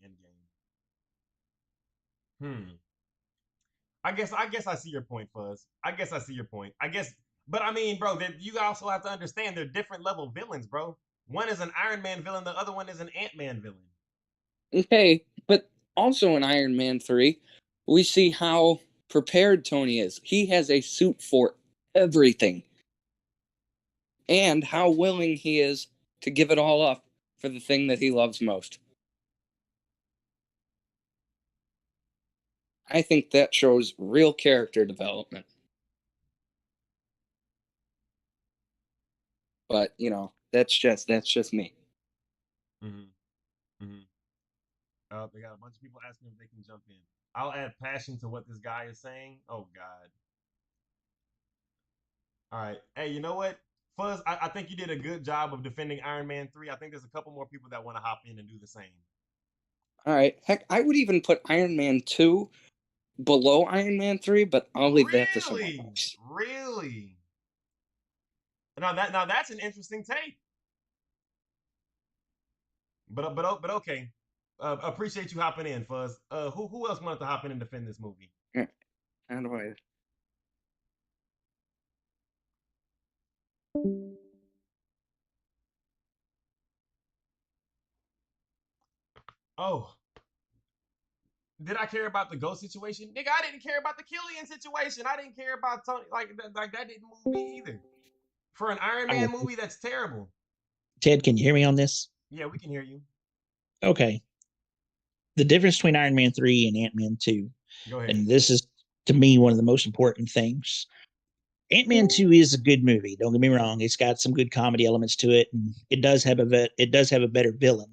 Endgame. I guess I see your point, Fuzz. But I mean, bro, you also have to understand they're different level villains, bro. One is an Iron Man villain, the other one is an Ant-Man villain. Okay, but also in Iron Man 3, we see how prepared Tony is. He has a suit for everything. And how willing he is to give it all up for the thing that he loves most. I think that shows real character development. But, that's just me. They got a bunch of people asking if they can jump in. I'll add passion to what this guy is saying. Oh, God. All right. Hey, you know what? Fuzz, I think you did a good job of defending Iron Man 3. I think there's a couple more people that want to hop in and do the same. All right. Heck, I would even put Iron Man 2 below Iron Man 3, but I'll leave that to someone else. Really? Now that's an interesting take. But okay. Appreciate you hopping in, Fuzz. Who else wanted to hop in and defend this movie? How do I? Oh. Did I care about the Ghost situation? Nigga, I didn't care about the Killian situation. I didn't care about Tony. Like that didn't move me either. For an Iron Man movie, that's terrible. Ted, can you hear me on this? Yeah, we can hear you. Okay. The difference between Iron Man 3 and Ant-Man 2. Go ahead. And this is, to me, one of the most important things. Ant-Man 2 is a good movie. Don't get me wrong. It's got some good comedy elements to it, and it does have a better villain.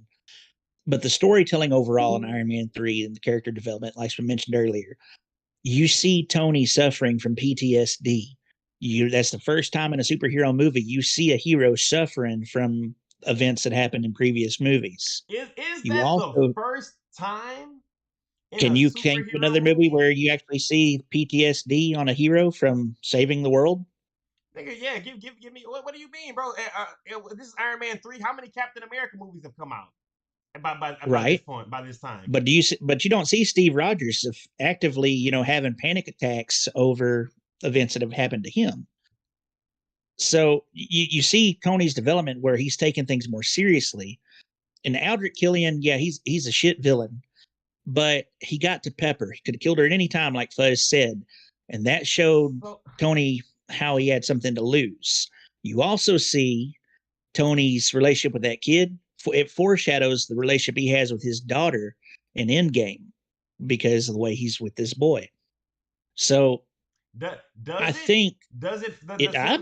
But the storytelling overall in Iron Man 3 and the character development, like we mentioned earlier, you see Tony suffering from PTSD. That's the first time in a superhero movie you see a hero suffering from events that happened in previous movies. Is that the first time? Can you think of another movie where you actually see PTSD on a hero from saving the world? Nigga, yeah, give me. What do you mean, bro? This is Iron Man 3. How many Captain America movies have come out? By this time. But you don't see Steve Rogers actively, having panic attacks over events that have happened to him. So you see Tony's development where he's taking things more seriously. And Aldrich Killian, yeah, he's a shit villain, but he got to Pepper. He could have killed her at any time, like Fuzz said, and that showed Tony how he had something to lose. You also see Tony's relationship with that kid. It foreshadows the relationship he has with his daughter in Endgame because of the way he's with this boy. So I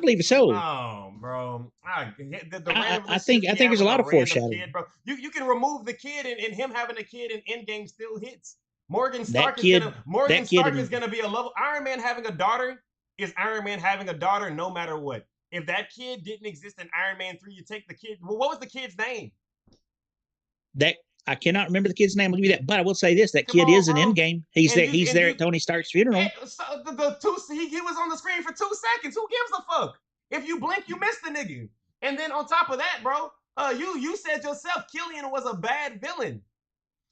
believe so. No, bro. I think there's a lot of foreshadowing. Kid, bro. You can remove the kid and him having a kid in Endgame still hits. Morgan Stark is gonna be a level. Iron Man having a daughter is Iron Man having a daughter no matter what. If that kid didn't exist in Iron Man 3, you take the kid. Well, what was the kid's name? That I cannot remember the kid's name. I'll give you that, but I will say this: that kid is an Endgame. He's there at Tony Stark's funeral. He was on the screen for 2 seconds. Who gives a fuck? If you blink, you miss the nigga. And then on top of that, bro, you said yourself Killian was a bad villain.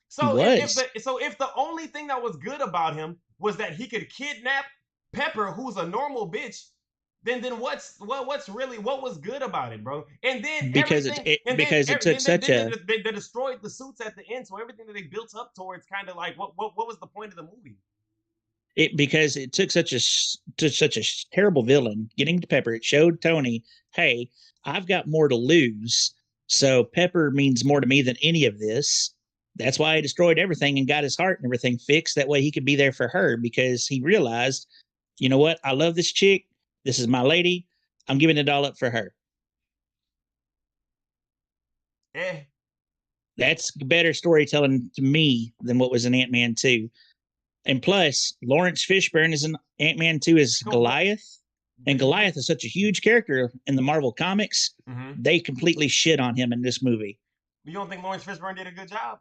So if the only thing that was good about him was that he could kidnap Pepper, who's a normal bitch, then what was good about it, bro? And then because it took such a they destroyed the suits at the end, so everything that they built up towards kind of like what was the point of the movie? Because it took such a terrible villain getting to Pepper. It showed Tony, hey, I've got more to lose, so Pepper means more to me than any of this. That's why he destroyed everything and got his heart and everything fixed. That way he could be there for her, because he realized, you know what? I love this chick. This is my lady. I'm giving it all up for her. That's better storytelling to me than what was in Ant-Man 2. And plus, Lawrence Fishburne is in Ant-Man 2 as Goliath. And Goliath is such a huge character in the Marvel comics. Mm-hmm. They completely shit on him in this movie. You don't think Lawrence Fishburne did a good job?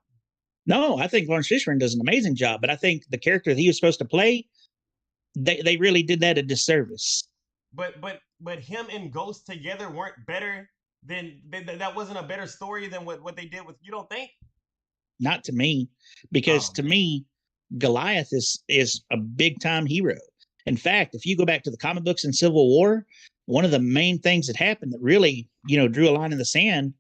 No, I think Lawrence Fishburne does an amazing job. But I think the character that he was supposed to play, they really did that a disservice. But him and Ghost together weren't better than that wasn't a better story than what they did with, you don't think? Not to me, because to me, Goliath is a big time hero. In fact, if you go back to the comic books in Civil War, one of the main things that happened that really, drew a line in the sand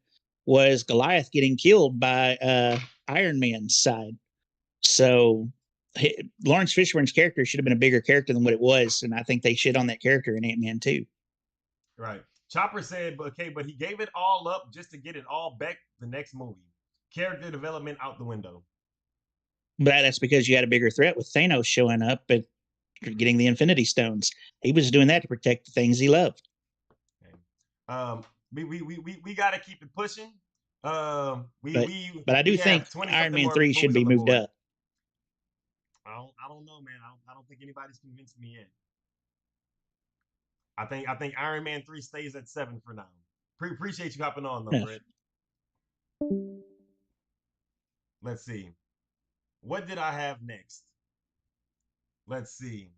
was Goliath getting killed by Iron Man's side. So Lawrence Fishburne's character should have been a bigger character than what it was, and I think they shit on that character in Ant-Man 2. Right. Chopper said, okay, but he gave it all up just to get it all back the next movie. Character development out the window. But that's because you had a bigger threat with Thanos showing up and getting the Infinity Stones. He was doing that to protect the things he loved. Okay. We got to keep it pushing. But I do think Iron Man 3 should be moved up. I don't know, man. I don't think anybody's convinced me yet. I think Iron Man 3 stays at 7 for now. Appreciate you hopping on, though, Brett. Let's see. What did I have next? Let's see.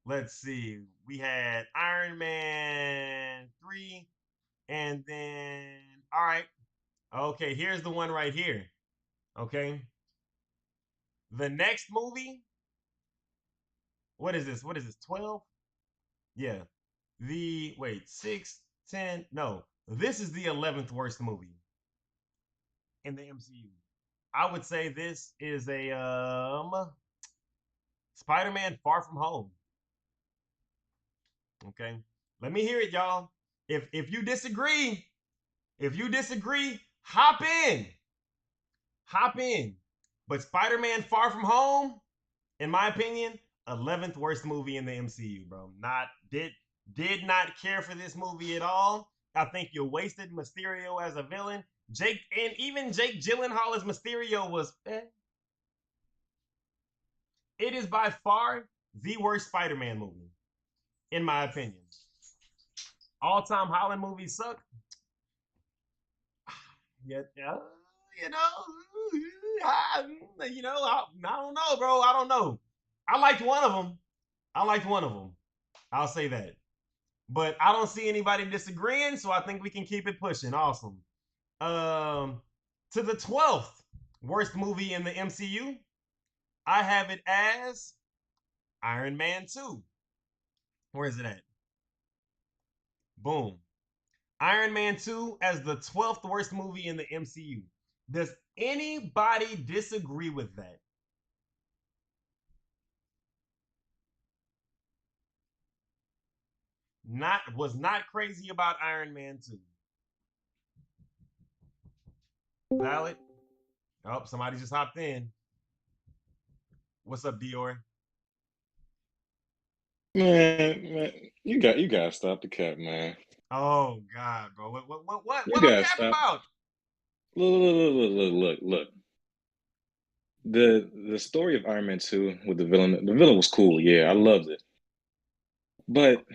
We had Iron Man 3, and then, all right. Okay, here's the one right here. Okay. The next movie. What is this? 12? Yeah. 6, 10. No. This is the 11th worst movie in the MCU. I would say this is a Spider-Man Far From Home. Okay. Let me hear it, y'all. If you disagree, hop in. But Spider-Man Far From Home, in my opinion, 11th worst movie in the MCU, bro. Did not care for this movie at all. I think you wasted Mysterio as a villain. Jake Gyllenhaal as Mysterio was It is by far the worst Spider-Man movie, in my opinion. All-time Holland movies suck. Yeah, I don't know, bro. I don't know. I liked one of them. I'll say that. But I don't see anybody disagreeing, so I think we can keep it pushing. Awesome. To the 12th worst movie in the MCU, I have it as Iron Man 2. Where is it at? Boom. Iron Man 2 as the 12th worst movie in the MCU. Does anybody disagree with that? Was not crazy about Iron Man 2. Valid? Oh, somebody just hopped in. What's up, Dior? Man, you gotta stop the cap, man. Oh God, bro. What are you capping about? Look. The story of Iron Man 2 with the villain was cool, yeah, I loved it. But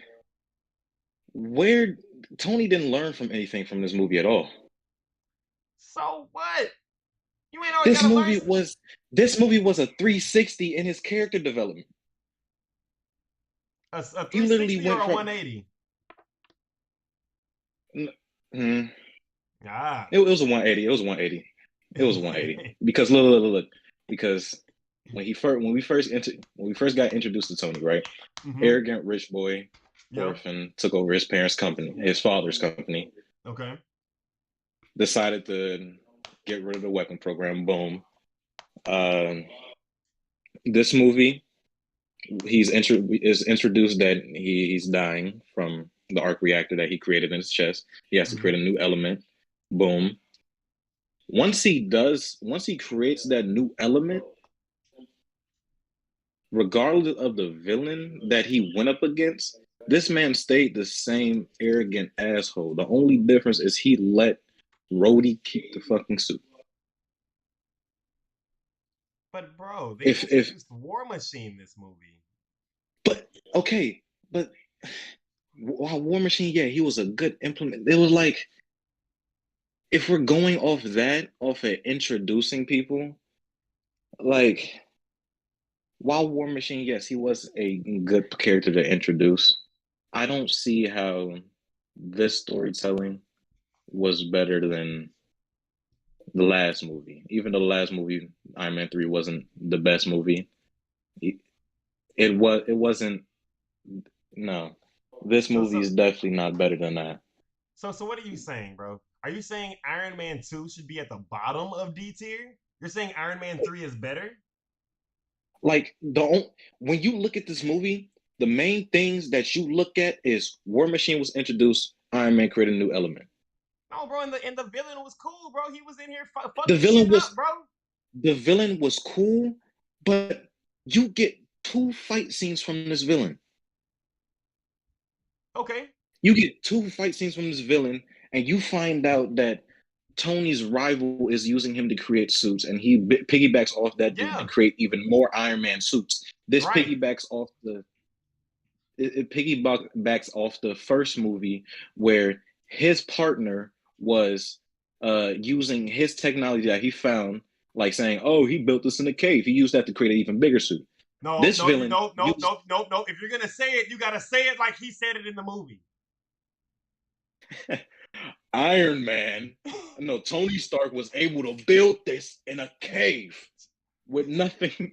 where Tony didn't learn from anything from this movie at all. So what? You ain't always This movie was a 360 in his character development. A 360 or a 180? Ah. It was a 180. It was 180. It was 180 because look. Because when we first got introduced to Tony, right? Mhm. Arrogant rich boy, Yep. orphan, took over his parents' company, his father's company. Okay. Decided to get rid of the weapon program. Boom. This movie, is introduced that he's dying from the arc reactor that he created in his chest. He has to create a new element. Boom. Once he creates that new element, regardless of the villain that he went up against, this man stayed the same arrogant asshole. The only difference is he let Rhodey keep the fucking suit. But bro, they If introduced War Machine this movie. but okay, but while War Machine, yeah, he was a good implement. It was like, if we're going off of introducing people, like, while War Machine, yes, he was a good character to introduce. I don't see how this storytelling was better than the last movie. Even though the last movie, Iron Man 3, wasn't the best movie, it wasn't. No, this movie is definitely not better than that. So what are you saying, bro? Are you saying Iron Man 2 should be at the bottom of D tier? You're saying Iron Man 3 is better? Like, when you look at this movie, the main things that you look at is War Machine was introduced, Iron Man created a new element. No, bro, and the villain was cool, bro. He was in here The fucking villain shit was up, bro. the villain was cool, but you get 2 fight scenes from this villain. Okay. You get 2 fight scenes from this villain, and you find out that Tony's rival is using him to create suits, and he piggybacks off that dude and create even more Iron Man suits. This Right. piggybacks off it piggybacks off the first movie where his partner was using his technology that he found, like saying, "Oh, he built this in a cave. He used that to create an even bigger suit." No, This no, villain no. used- If you're gonna say it, you gotta say it like he said it in the movie. Iron Man, no, Tony Stark was able to build this in a cave with nothing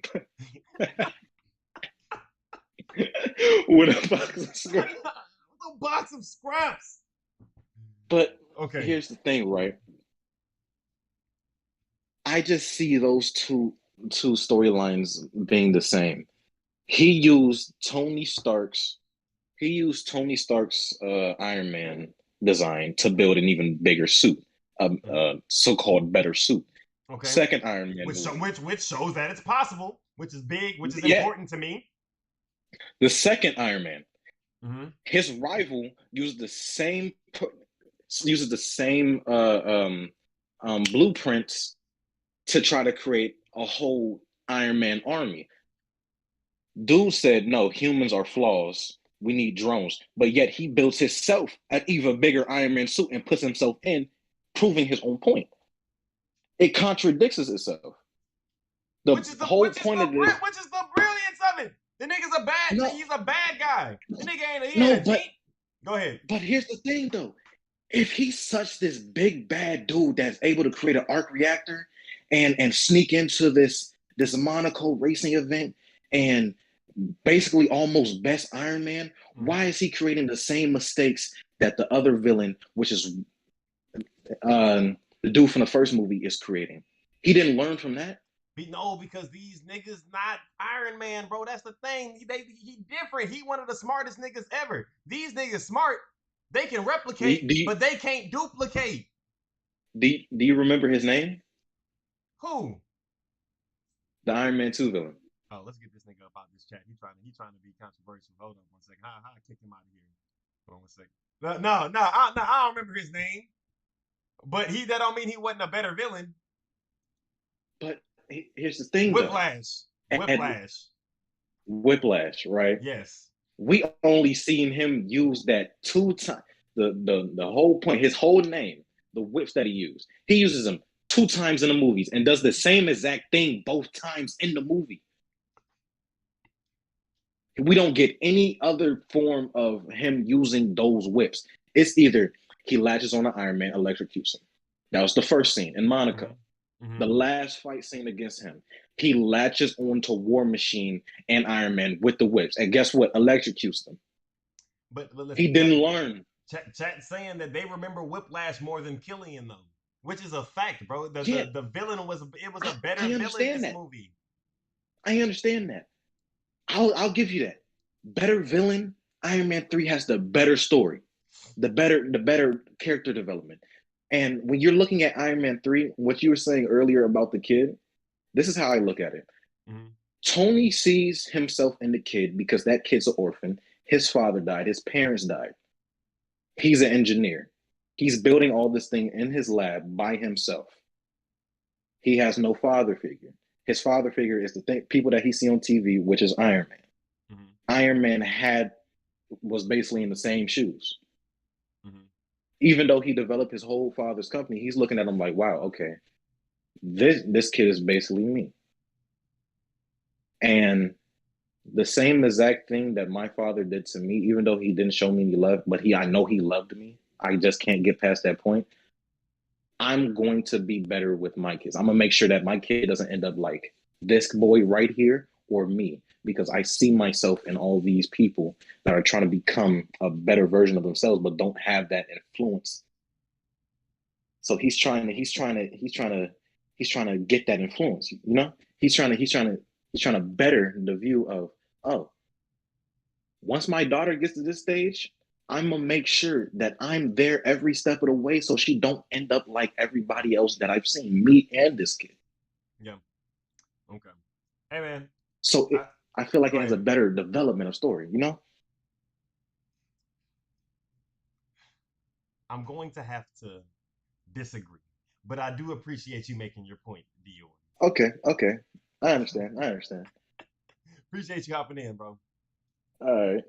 with a box of scraps. A box of scraps. But Okay. here's the thing, right? I just see those two storylines being the same. He used Tony Stark's Iron Man design to build an even bigger suit, a so-called better suit. Okay. Second Iron Man which movie. shows that it's possible, which is big, which is Yeah. important to me. The second Iron Man, Mm-hmm. his rival uses the same blueprints to try to create a whole Iron Man army. Dude said, no, humans are flaws. We need drones. But yet he builds himself an even bigger Iron Man suit and puts himself in, proving his own point. It contradicts itself. Which is the brilliance of it. The nigga's a bad. No. He's a bad guy. The nigga ain't. Go ahead. But here's the thing, though. If he's such this big bad dude that's able to create an arc reactor and sneak into this Monaco racing event and basically almost best Iron Man, why is he creating the same mistakes that the other villain, which is the dude from the first movie, is creating? He didn't learn from that. No, because these niggas not Iron Man, bro. That's the thing. He different. He one of the smartest niggas ever. These niggas smart. They can replicate, but they can't duplicate. Do you remember his name? Who? The Iron Man 2 villain. Oh, let's get this nigga up out this chat. He trying to be controversial. Hold on 1 second. How I kick him out of here? Hold on 1 second. No, I don't remember his name. But that don't mean he wasn't a better villain. But here's the thing, Whiplash. Whiplash, right? Yes. We only seen him use that 2 times. The whole point, his whole name, the whips that he used. He uses them 2 times in the movies and does the same exact thing both times in the movie. We don't get any other form of him using those whips. It's either He latches on to Iron Man, electrocutes him. That was the first scene in Monaco. The last fight scene against him, he latches onto War Machine and Iron Man with the whips. And guess what? Electrocutes them. But listen, he didn't learn. Chat saying that they remember Whiplash more than Killian though, which is a fact, bro. The villain was a better villain in this movie. I understand that. I'll give you that. Better villain. Iron Man 3 has the better story, the better character development. And when you're looking at Iron Man 3, what you were saying earlier about the kid, this is how I look at it. Tony sees himself in the kid because that kid's an orphan. His father died. His parents died. He's an engineer. He's building all this thing in his lab by himself. He has no father figure. His father figure is the people that he see on TV, which is Iron Man. Iron Man was basically in the same shoes. Even though he developed his whole father's company, he's looking at him like, wow, okay, this kid is basically me. And the same exact thing that my father did to me, even though he didn't show me any love, but I know he loved me. I just can't get past that point. I'm going to be better with my kids. I'm going to make sure that my kid doesn't end up like this boy right here or me, because I see myself in all these people that are trying to become a better version of themselves, but don't have that influence. So he's trying to get that influence, you know? He's trying to better the view of, oh, once my daughter gets to this stage, I'm gonna make sure that I'm there every step of the way so she don't end up like everybody else that I've seen, me and this kid. Yeah. Okay. Hey man. So I feel like it has a better development of story, you know? I'm going to have to disagree, but I do appreciate you making your point, Dior. Okay. I understand. Appreciate you hopping in, bro. All right.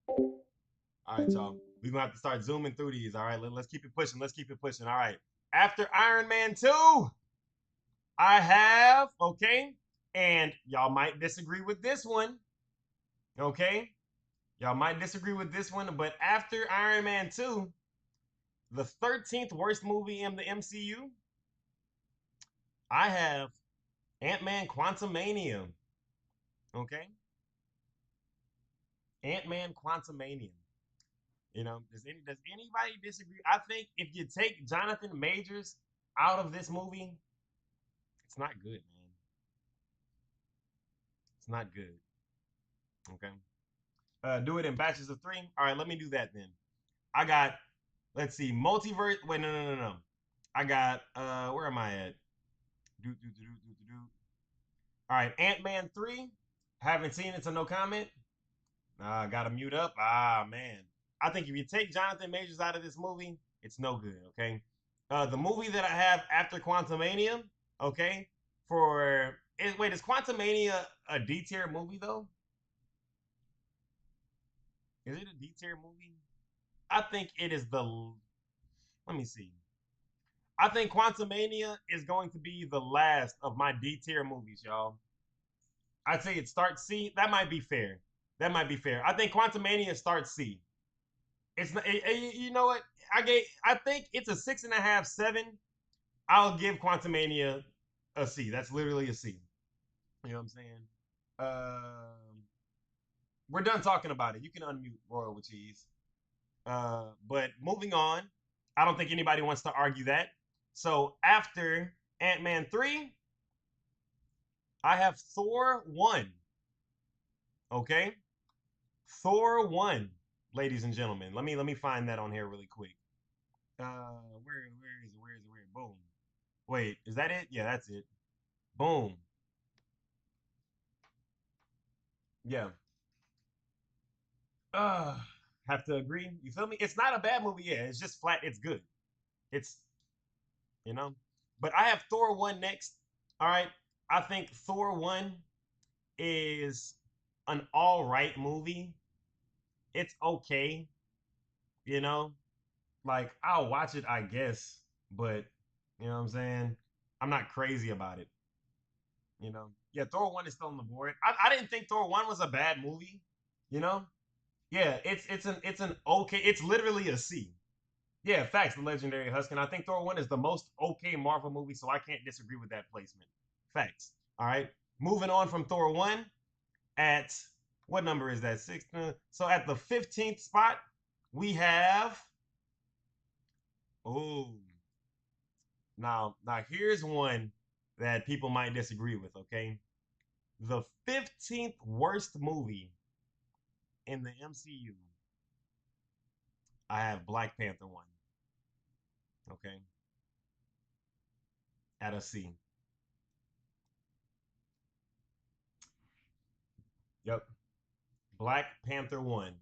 All right, y'all. We're going to have to start zooming through these. All right, let's keep it pushing. All right. After Iron Man 2, I have, okay, and y'all might disagree with this one, okay? Y'all might disagree with this one, but after Iron Man 2, the 13th worst movie in the MCU, I have Ant-Man Quantumania, okay? Ant-Man Quantumania. You know, does anybody disagree? I think if you take Jonathan Majors out of this movie, it's not good, man. It's not good. Okay. Do it in batches of 3. All right, let me do that then. I got, let's see, multiverse. Wait, no. I got, where am I at? All right, Ant-Man 3. Haven't seen it, so no comment. Gotta mute up. Man. I think if you take Jonathan Majors out of this movie, it's no good, okay? The movie that I have after Quantumania, okay? Wait, is Quantumania a D-tier movie, though? Is it a D-tier movie? I think it is let me see. I think Quantumania is going to be the last of my D-tier movies, y'all. I'd say it starts C. That might be fair. I think Quantumania starts C. It's not, you know what? I think it's a 6.5, 7. I'll give Quantumania a C. That's literally a C. You know what I'm saying? We're done talking about it. You can unmute Royal with Cheese. But moving on, I don't think anybody wants to argue that. So after Ant-Man 3, I have Thor 1. Okay? Thor 1, ladies and gentlemen. Let me find that on here really quick. Where is it? Boom. Wait, is that it? Yeah, that's it. Boom. Yeah. Have to agree. You feel me? It's not a bad movie. Yeah, it's just flat. It's good. It's, you know. But I have Thor 1 next. All right. I think Thor 1 is an all right movie. It's okay. You know, like I'll watch it, I guess, but you know what I'm saying? I'm not crazy about it. You know? Yeah, Thor 1 is still on the board. I didn't think Thor 1 was a bad movie, you know? Yeah, it's an okay, it's literally a C. Yeah, facts. The legendary Husky. And I think Thor 1 is the most okay Marvel movie, so I can't disagree with that placement. Facts. All right. Moving on from Thor 1 at what number is that? Six. So at the 15th spot, we have. Oh, now here's one that people might disagree with. Okay, the 15th worst movie in the MCU. I have Black Panther 1. Okay, at a C. Yep, Black Panther 1.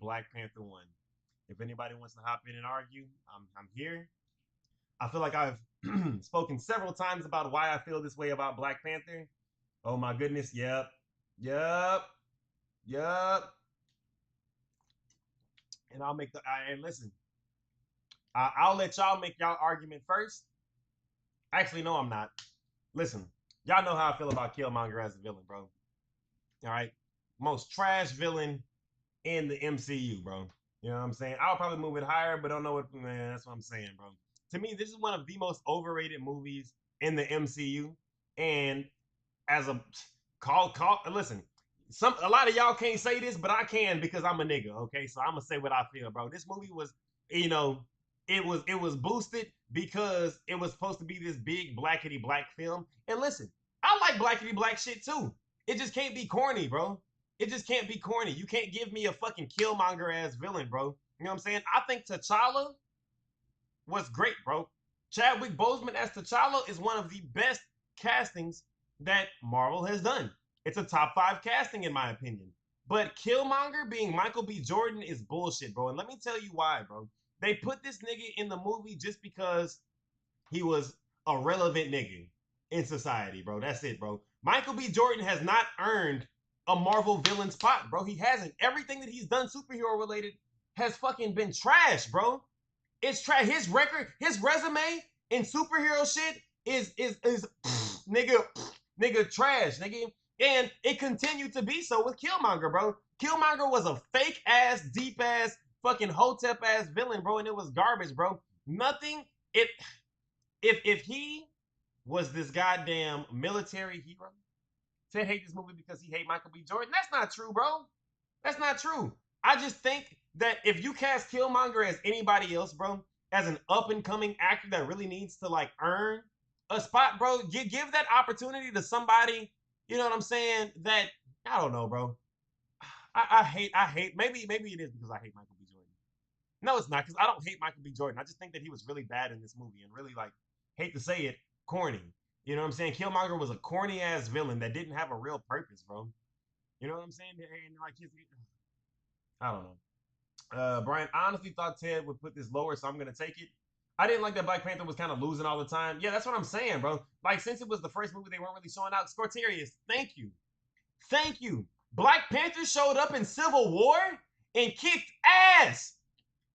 Black Panther 1. If anybody wants to hop in and argue, I'm here. I feel like I've spoken several times about why I feel this way about Black Panther. Oh my goodness. Yep. Yep. Yep. And I'll make and listen, I'll let y'all make y'all argument first. Actually, no, I'm not. Listen, y'all know how I feel about Killmonger as a villain, bro. All right. Most trash villain in the MCU, bro. You know what I'm saying? I'll probably move it higher, but don't know what, man, that's what I'm saying, bro. To me, this is one of the most overrated movies in the MCU. And as a call listen, a lot of y'all can't say this, but I can because I'm a nigga, okay? So I'm gonna say what I feel, bro. This movie was, you know, it was boosted because it was supposed to be this big blackety black film. And listen, I like blackety black shit too. It just can't be corny, bro. It just can't be corny. You can't give me a fucking Killmonger ass villain, bro. You know what I'm saying? I think T'Challa was great, bro. Chadwick Boseman as T'Challa is one of the best castings that Marvel has done. It's a top 5 casting in my opinion. But Killmonger being Michael B. Jordan is bullshit, bro. And let me tell you why, bro. They put this nigga in the movie just because he was a relevant nigga in society, bro. That's it, bro. Michael B. Jordan has not earned a Marvel villain spot, bro. He hasn't. Everything that he's done superhero related has fucking been trash, bro. It's trash. His record, his resume in superhero shit is nigga trash, nigga. And it continued to be so with Killmonger, bro. Killmonger was a fake ass, deep ass, fucking hotep ass villain, bro, and it was garbage, bro. Nothing. If he was this goddamn military hero to hate this movie because he hate Michael B. Jordan, that's not true, bro. That's not true. I just think that if you cast Killmonger as anybody else, bro, as an up and coming actor that really needs to like earn a spot, bro, give that opportunity to somebody. You know what I'm saying? That I don't know, bro. I hate. Maybe it is because I hate Michael B. Jordan. No, it's not because I don't hate Michael B. Jordan. I just think that he was really bad in this movie and really like hate to say it, corny. You know what I'm saying? Killmonger was a corny ass villain that didn't have a real purpose, bro. You know what I'm saying? And like I don't know. Brian, I honestly thought Ted would put this lower, so I'm gonna take it. I didn't like that Black Panther was kind of losing all the time. Yeah, that's what I'm saying, bro. Like since it was the first movie, they weren't really showing out. Scorterius, thank you. Black Panther showed up in Civil War and kicked ass.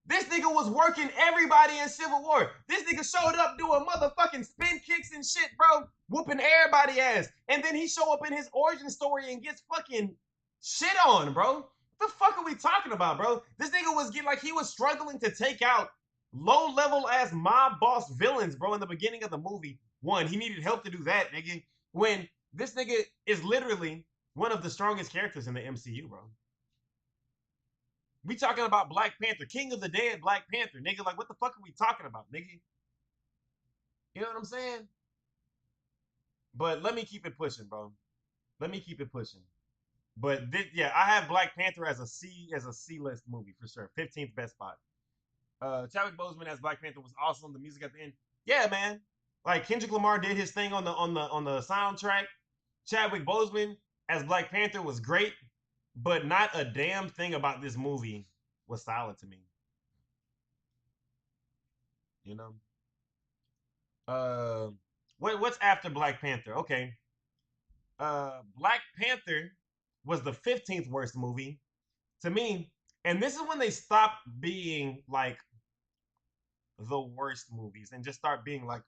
This nigga was working everybody in Civil War. This nigga showed up doing motherfucking spin kicks and shit, bro, whooping everybody ass. And then he show up in his origin story and gets fucking shit on, bro. What the fuck are we talking about, bro? This nigga was getting like he was struggling to take out low level ass mob boss villains, bro, in the beginning of the movie. One, he needed help to do that, nigga. When this nigga is literally one of the strongest characters in the MCU, bro. We talking about Black Panther, King of the Dead, Black Panther, nigga. Like, what the fuck are we talking about, nigga? You know what I'm saying? But let me keep it pushing, bro. Let me keep it pushing. But yeah, I have Black Panther as a C list movie for sure. 15th best spot. Chadwick Boseman as Black Panther was awesome. The music at the end, yeah, man. Like Kendrick Lamar did his thing on the soundtrack. Chadwick Boseman as Black Panther was great, but not a damn thing about this movie was solid to me. You know. Uh, what's after Black Panther? Okay. Black Panther was the 15th worst movie to me, and this is when they stopped being like the worst movies and just start being like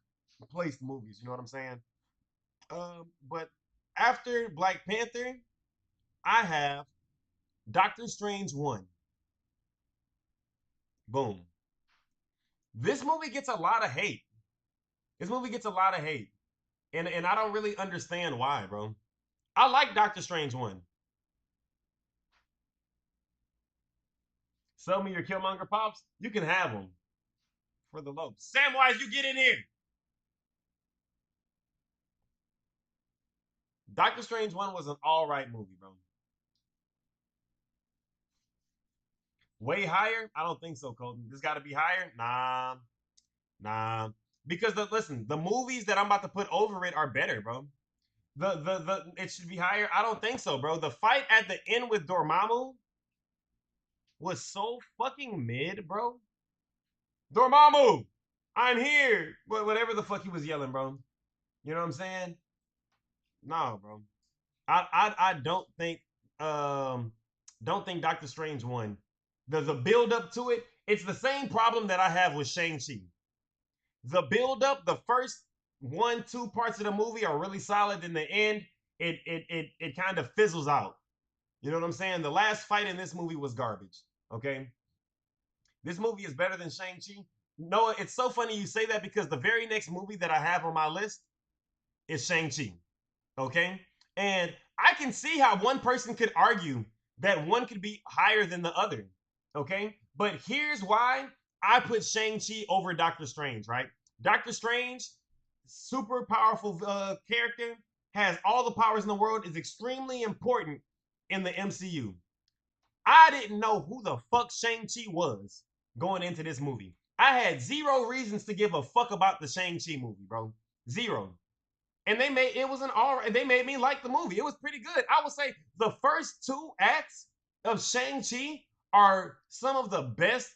placed movies. You know what I'm saying? But after Black Panther, I have Doctor Strange 1. Boom. This movie gets a lot of hate. This movie gets a lot of hate. And I don't really understand why, bro. I like Doctor Strange 1. Sell me your Killmonger pops. You can have them for the low. Samwise, you get in here. Doctor Strange 1 was an all right movie, bro. Way higher? I don't think so, Colton. This got to be higher? Nah. Because listen, the movies that I'm about to put over it are better, bro. The it should be higher. I don't think so, bro. The fight at the end with Dormammu was so fucking mid, bro. Dormammu, I'm here. Whatever the fuck he was yelling, bro. You know what I'm saying? No, bro. I don't think Doctor Strange won. The build up to it, it's the same problem that I have with Shang-Chi. The build up, the first 1-2 parts of the movie are really solid. In the end, it kind of fizzles out. You know what I'm saying? The last fight in this movie was garbage. Okay. This movie is better than Shang-Chi. No, it's so funny you say that because the very next movie that I have on my list is Shang-Chi. Okay? And I can see how one person could argue that one could be higher than the other. Okay? But here's why I put Shang-Chi over Doctor Strange, right? Doctor Strange, super powerful character, has all the powers in the world, is extremely important in the MCU. I didn't know who the fuck Shang-Chi was going into this movie. I had zero reasons to give a fuck about the Shang-Chi movie, bro. Zero. And they made it was an all. They made me like the movie. It was pretty good. I would say the first 2 acts of Shang-Chi are some of the best,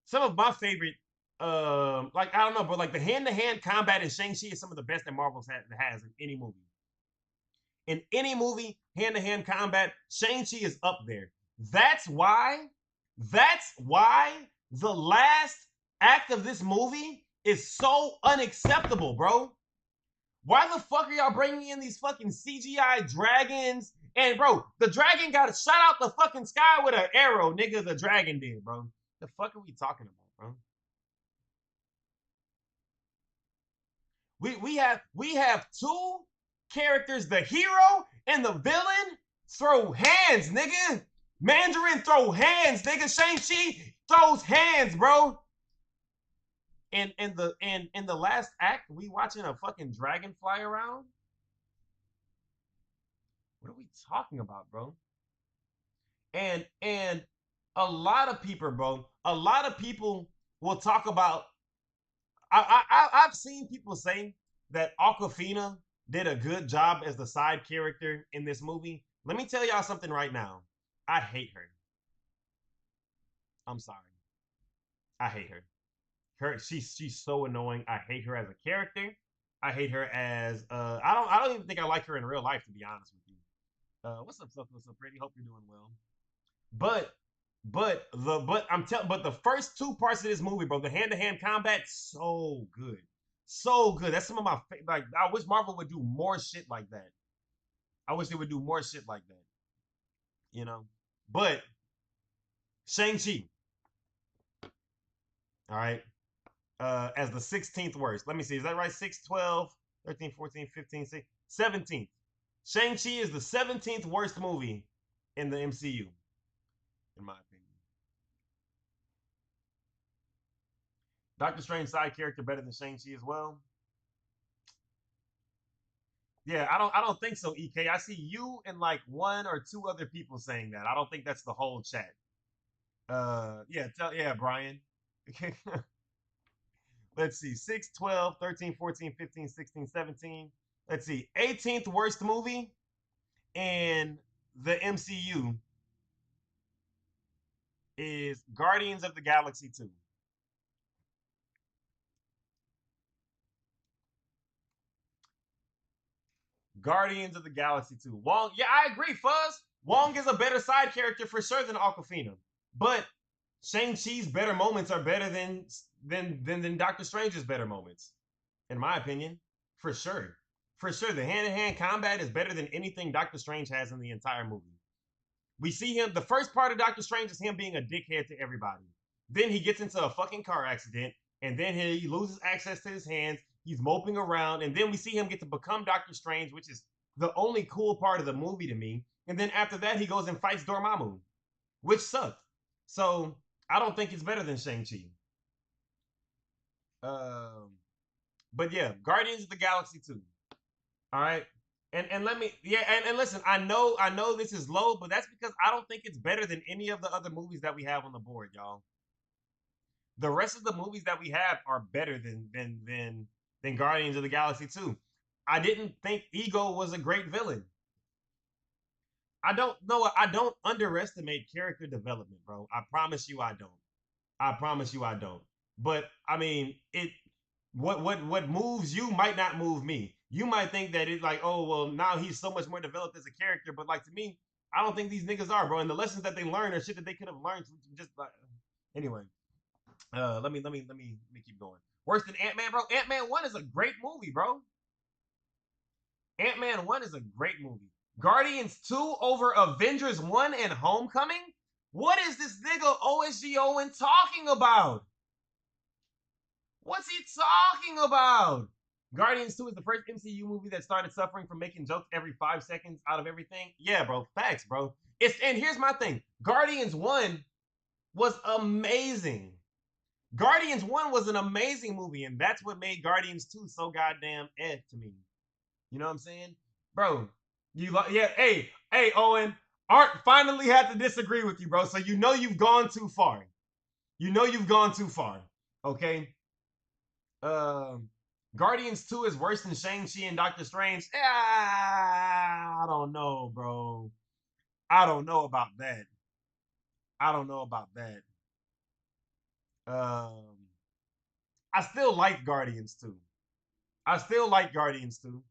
some of my favorite. Like I don't know, but like the hand-to-hand combat in Shang-Chi is some of the best that Marvel has in any movie. In any movie, hand-to-hand combat, Shang-Chi is up there. That's why the last act of this movie is so unacceptable, bro. Why the fuck are y'all bringing in these fucking CGI dragons? And bro, the dragon got shot out the fucking sky with an arrow, nigga. The dragon did, bro. The fuck are we talking about, bro? We have 2 characters, the hero and the villain, throw hands, nigga. Mandarin throw hands, nigga. Shang-Chi throws hands, bro. And in the last act, we watching a fucking dragon fly around. What are we talking about, bro? And a lot of people, bro, a lot of people will talk about. I've seen people say that Awkwafina did a good job as the side character in this movie. Let me tell y'all something right now. I hate her. I'm sorry. I hate her. She's so annoying. I hate her as a character. I hate her as I don't even think I like her in real life, to be honest with you. What's up, so pretty? Hope you're doing well. But the first 2 parts of this movie, bro, the hand-to-hand combat, so good. So good. That's some of my like I wish Marvel would do more shit like that. I wish they would do more shit like that. You know? But Shang-Chi. All right. As the 16th worst. Let me see. Is that right? 6, 12, 13, 14, 15, 16, 17th. Shang-Chi is the 17th worst movie in the MCU, in my opinion. Doctor Strange side character better than Shang-Chi as well. Yeah, I don't think so, EK. I see you and like 1 or 2 other people saying that. I don't think that's the whole chat. Yeah, Brian. Let's see. 6, 12, 13, 14, 15, 16, 17. Let's see. 18th worst movie in the MCU is Guardians of the Galaxy 2. Guardians of the Galaxy 2. Wong, yeah, I agree, Fuzz. Wong is a better side character for sure than Awkwafina. But Shang-Chi's better moments are better than Doctor Strange's better moments. In my opinion. For sure. For sure. The hand-to-hand combat is better than anything Doctor Strange has in the entire movie. We see him, the first part of Doctor Strange is him being a dickhead to everybody. Then he gets into a fucking car accident, and then he loses access to his hands. He's moping around, and then we see him get to become Doctor Strange, which is the only cool part of the movie to me. And then after that, he goes and fights Dormammu, which sucked. So I don't think it's better than Shang-Chi. But yeah, Guardians of the Galaxy 2. All right. And let me and listen, I know this is low, but that's because I don't think it's better than any of the other movies that we have on the board, y'all. The rest of the movies that we have are better than Guardians of the Galaxy 2. I didn't think Ego was a great villain. I don't underestimate character development, bro. I promise you I don't. I promise you I don't. But I mean, what moves you might not move me. You might think that it's like, oh well, now he's so much more developed as a character, but like to me, I don't think these niggas are, bro. And the lessons that they learn are shit that they could have learned just like anyway. Let me keep going. Worse than Ant-Man, bro. Ant-Man 1 is a great movie, bro. Ant-Man 1 is a great movie. Guardians 2 over Avengers 1 and Homecoming? What is this nigga OSG Owen talking about? What's he talking about? Guardians 2 is the first MCU movie that started suffering from making jokes every 5 seconds out of everything. Yeah, bro. Facts, bro. And here's my thing. Guardians 1 was amazing. Guardians 1 was an amazing movie, and that's what made Guardians 2 so goddamn to me. You know what I'm saying? Bro, hey, Owen, Art finally had to disagree with you, bro. So you know you've gone too far. You know you've gone too far. Okay? Guardians 2 is worse than Shang-Chi and Doctor Strange. I don't know, bro. I don't know about that. I don't know about that. I still like Guardians 2. I still like Guardians 2.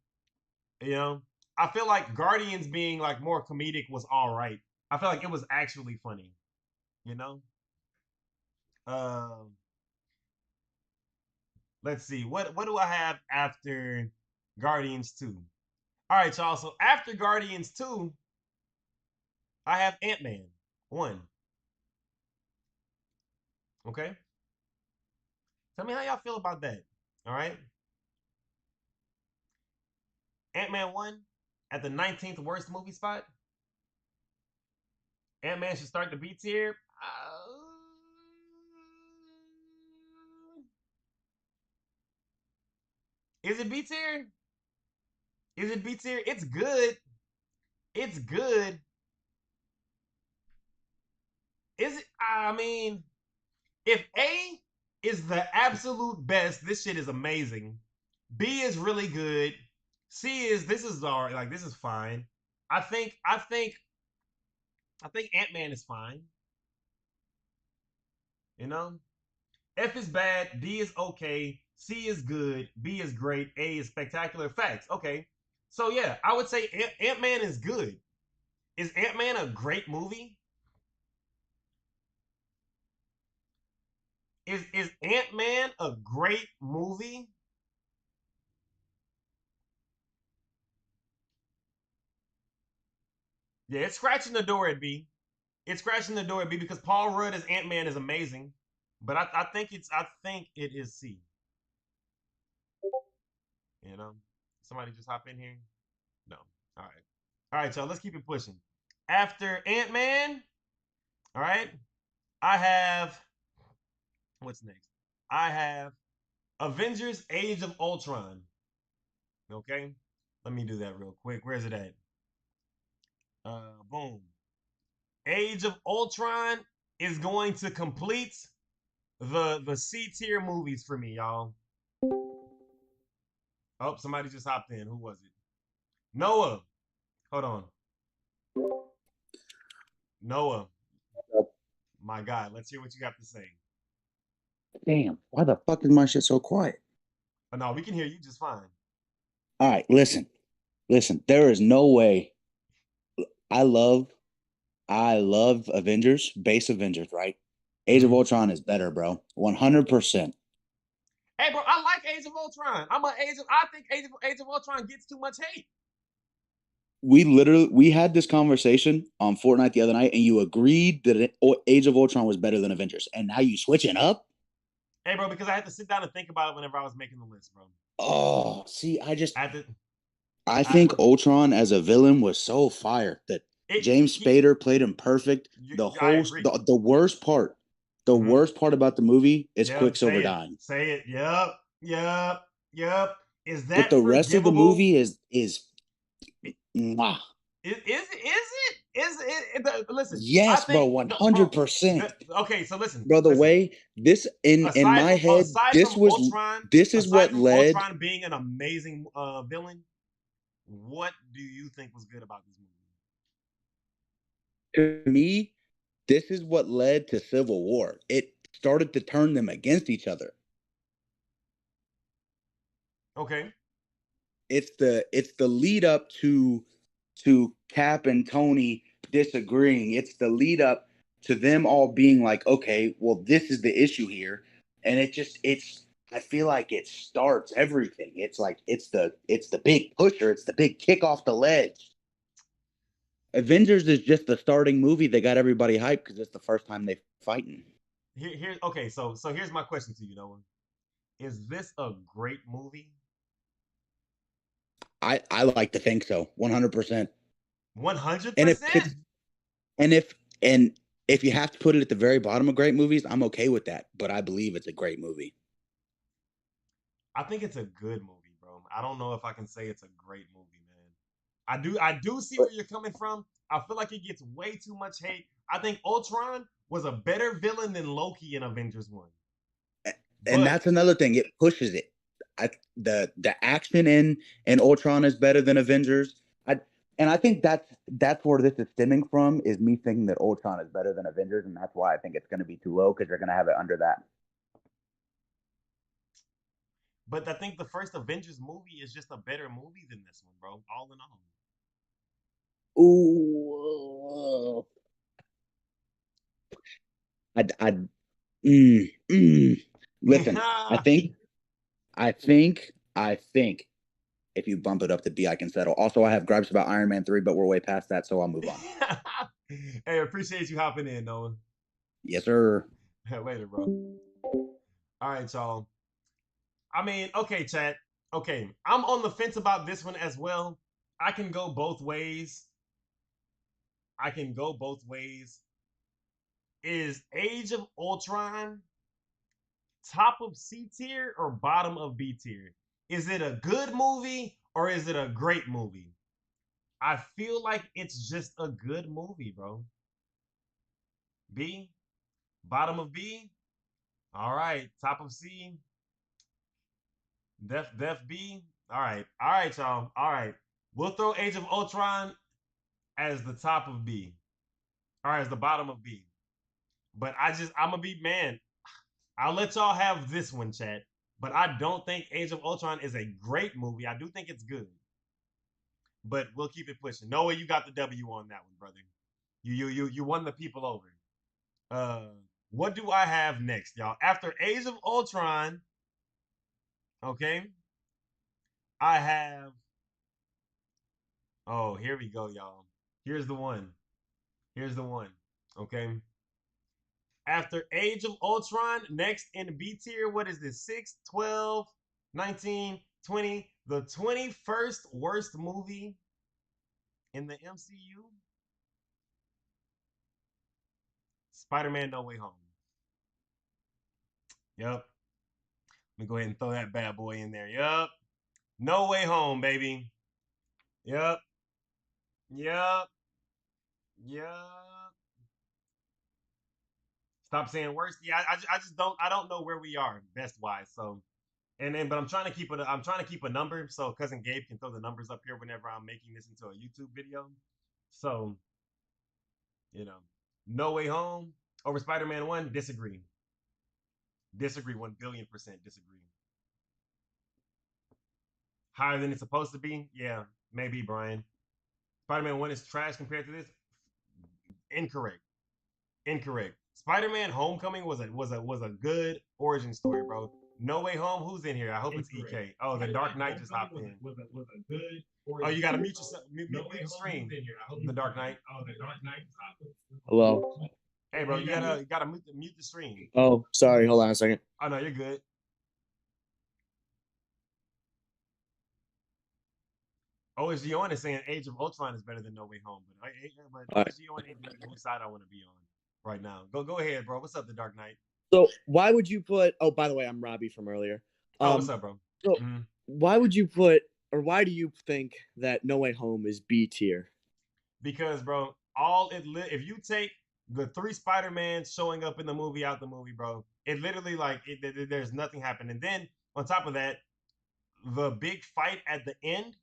You know? I feel like Guardians being like more comedic was all right. I feel like it was actually funny. You know? Let's see. What do I have after Guardians 2? All right, y'all. So after Guardians 2, I have Ant-Man 1. Okay? Tell me how y'all feel about that. All right? Ant-Man 1 at the 19th worst movie spot. Ant-Man should start the B tier. Is it B tier? Is it B tier? It's good. It's good. Is it? I mean, if A is the absolute best, this shit is amazing. B is really good. C is this is all right. Like this is fine. I think Ant-Man is fine. You know? F is bad, D is okay, C is good, B is great, A is spectacular. Facts. Okay. So yeah, I would say Ant-Man is good. Is Ant-Man a great movie? Is Ant-Man a great movie? Yeah, it's scratching the door at B. It's scratching the door at B because Paul Rudd as Ant-Man is amazing. But I think it is C. You know? Somebody just hop in here? No. All right. All right, y'all. Let's keep it pushing. After Ant-Man, all right, I have what's next? I have Avengers Age of Ultron. Okay? Let me do that real quick. Where's it at? Boom. Age of Ultron is going to complete the C tier movies for me, y'all. Oh, somebody just hopped in. Who was it? Noah. Hold on. Noah. My God, let's hear what you got to say. Damn, why the fuck is my shit so quiet? Oh, no, we can hear you just fine. All right, listen. There is no way. I love Avengers, base Avengers, right? Age of Ultron is better, bro. 100%. Hey, bro, I like Age of Ultron. I think Age of Ultron gets too much hate. we had this conversation on Fortnite the other night, and you agreed that Age of Ultron was better than Avengers, and now you switching up. Hey, bro, because I had to sit down and think about it whenever I was making the list, bro. Oh, see, I I think Ultron as a villain was so fire that James Spader played him perfect. I agree. The worst part, worst part about the movie is Quicksilver dying. Say it. Yep. Is But that the rest of the forgivable? movie is mwah. Is it? Listen. Yes, I think, bro, 100%. Okay, so listen. Bro, the listen. way this in my head, this is what led. Ultron being an amazing villain. What do you think was good about this movie? To me, this is what led to Civil War. It started to turn them against each other. Okay. It's the lead up to Cap and Tony disagreeing. It's the lead up to them all being like, okay, well, this is the issue here. And I feel like it starts everything. It's like it's the big pusher, it's the big kick off the ledge. Avengers is just the starting movie that got everybody hyped because it's the first time they fighting. Okay, so here's my question to you, Noah. Is this a great movie? I like to think so, 100%. 100%. And if you have to put it at the very bottom of great movies, I'm okay with that. But I believe it's a great movie. I think it's a good movie, bro. I don't know if I can say it's a great movie, man. I do see where you're coming from. I feel like it gets way too much hate. I think Ultron was a better villain than Loki in Avengers 1. And that's another thing. It pushes it. The action in Ultron is better than Avengers. I think that's where this is stemming from, is me thinking that Ultron is better than Avengers, and that's why I think it's going to be too low, because they're going to have it under that. But I think the first Avengers movie is just a better movie than this one, bro. All in all. Ooh. Listen, I think if you bump it up to B, I can settle. Also, I have gripes about Iron Man 3, but we're way past that, so I'll move on. Hey, appreciate you hopping in, Noah. Yes, sir. Later, bro. All right, y'all. I mean, okay, chat. Okay, I'm on the fence about this one as well. I can go both ways. Is Age of Ultron top of C tier or bottom of B tier? Is it a good movie or is it a great movie? I feel like it's just a good movie, bro. B, bottom of B. All right, top of C. Def B. All right, y'all. All right, we'll throw Age of Ultron as the top of B, or as the bottom of B. But I'm gonna be, man. I'll let y'all have this one, chat. But I don't think Age of Ultron is a great movie. I do think it's good. But we'll keep it pushing. Noah, you got the W on that one, brother. You won the people over. What do I have next, y'all? After Age of Ultron, okay, I have. Oh, here we go, y'all. Here's the one. Okay. After Age of Ultron, next in B tier, what is this? 6, 12, 19, 20. The 21st worst movie in the MCU? Spider-Man No Way Home. Yep. Let me go ahead and throw that bad boy in there. Yep. No Way Home, baby. Yep. Yep. Yep. Stop saying worst. Yeah, I just don't know where we are best wise. So, but I'm trying to keep a number so cousin Gabe can throw the numbers up here whenever I'm making this into a YouTube video. So, No Way Home over Spider-Man 1, disagree. 1,000,000,000% disagree. Higher than it's supposed to be? Yeah, maybe, Brian. Spider-Man 1 is trash compared to this? Incorrect. Spider-Man Homecoming was a good origin story, bro. No Way Home. Who's in here? I hope it's EK. Oh, the Dark Knight just hopped in. Oh, you gotta mute yourself. Mute the stream. The Dark Knight. Hello. Hey, bro, you gotta mute the stream. Oh, sorry. Hold on a second. Oh no, you're good. OSGON is saying Age of Ultron is better than No Way Home, but OSGON ain't whose side I want to be on right now. Go ahead, bro. What's up, The Dark Knight? So why would you put? Oh, by the way, I'm Robbie from earlier. What's up, bro? So why would you put, or why do you think that No Way Home is B tier? Because, bro, if you take the 3 Spider-Man showing up in the movie out the movie, bro, it literally there's nothing happening. And then on top of that, the big fight at the end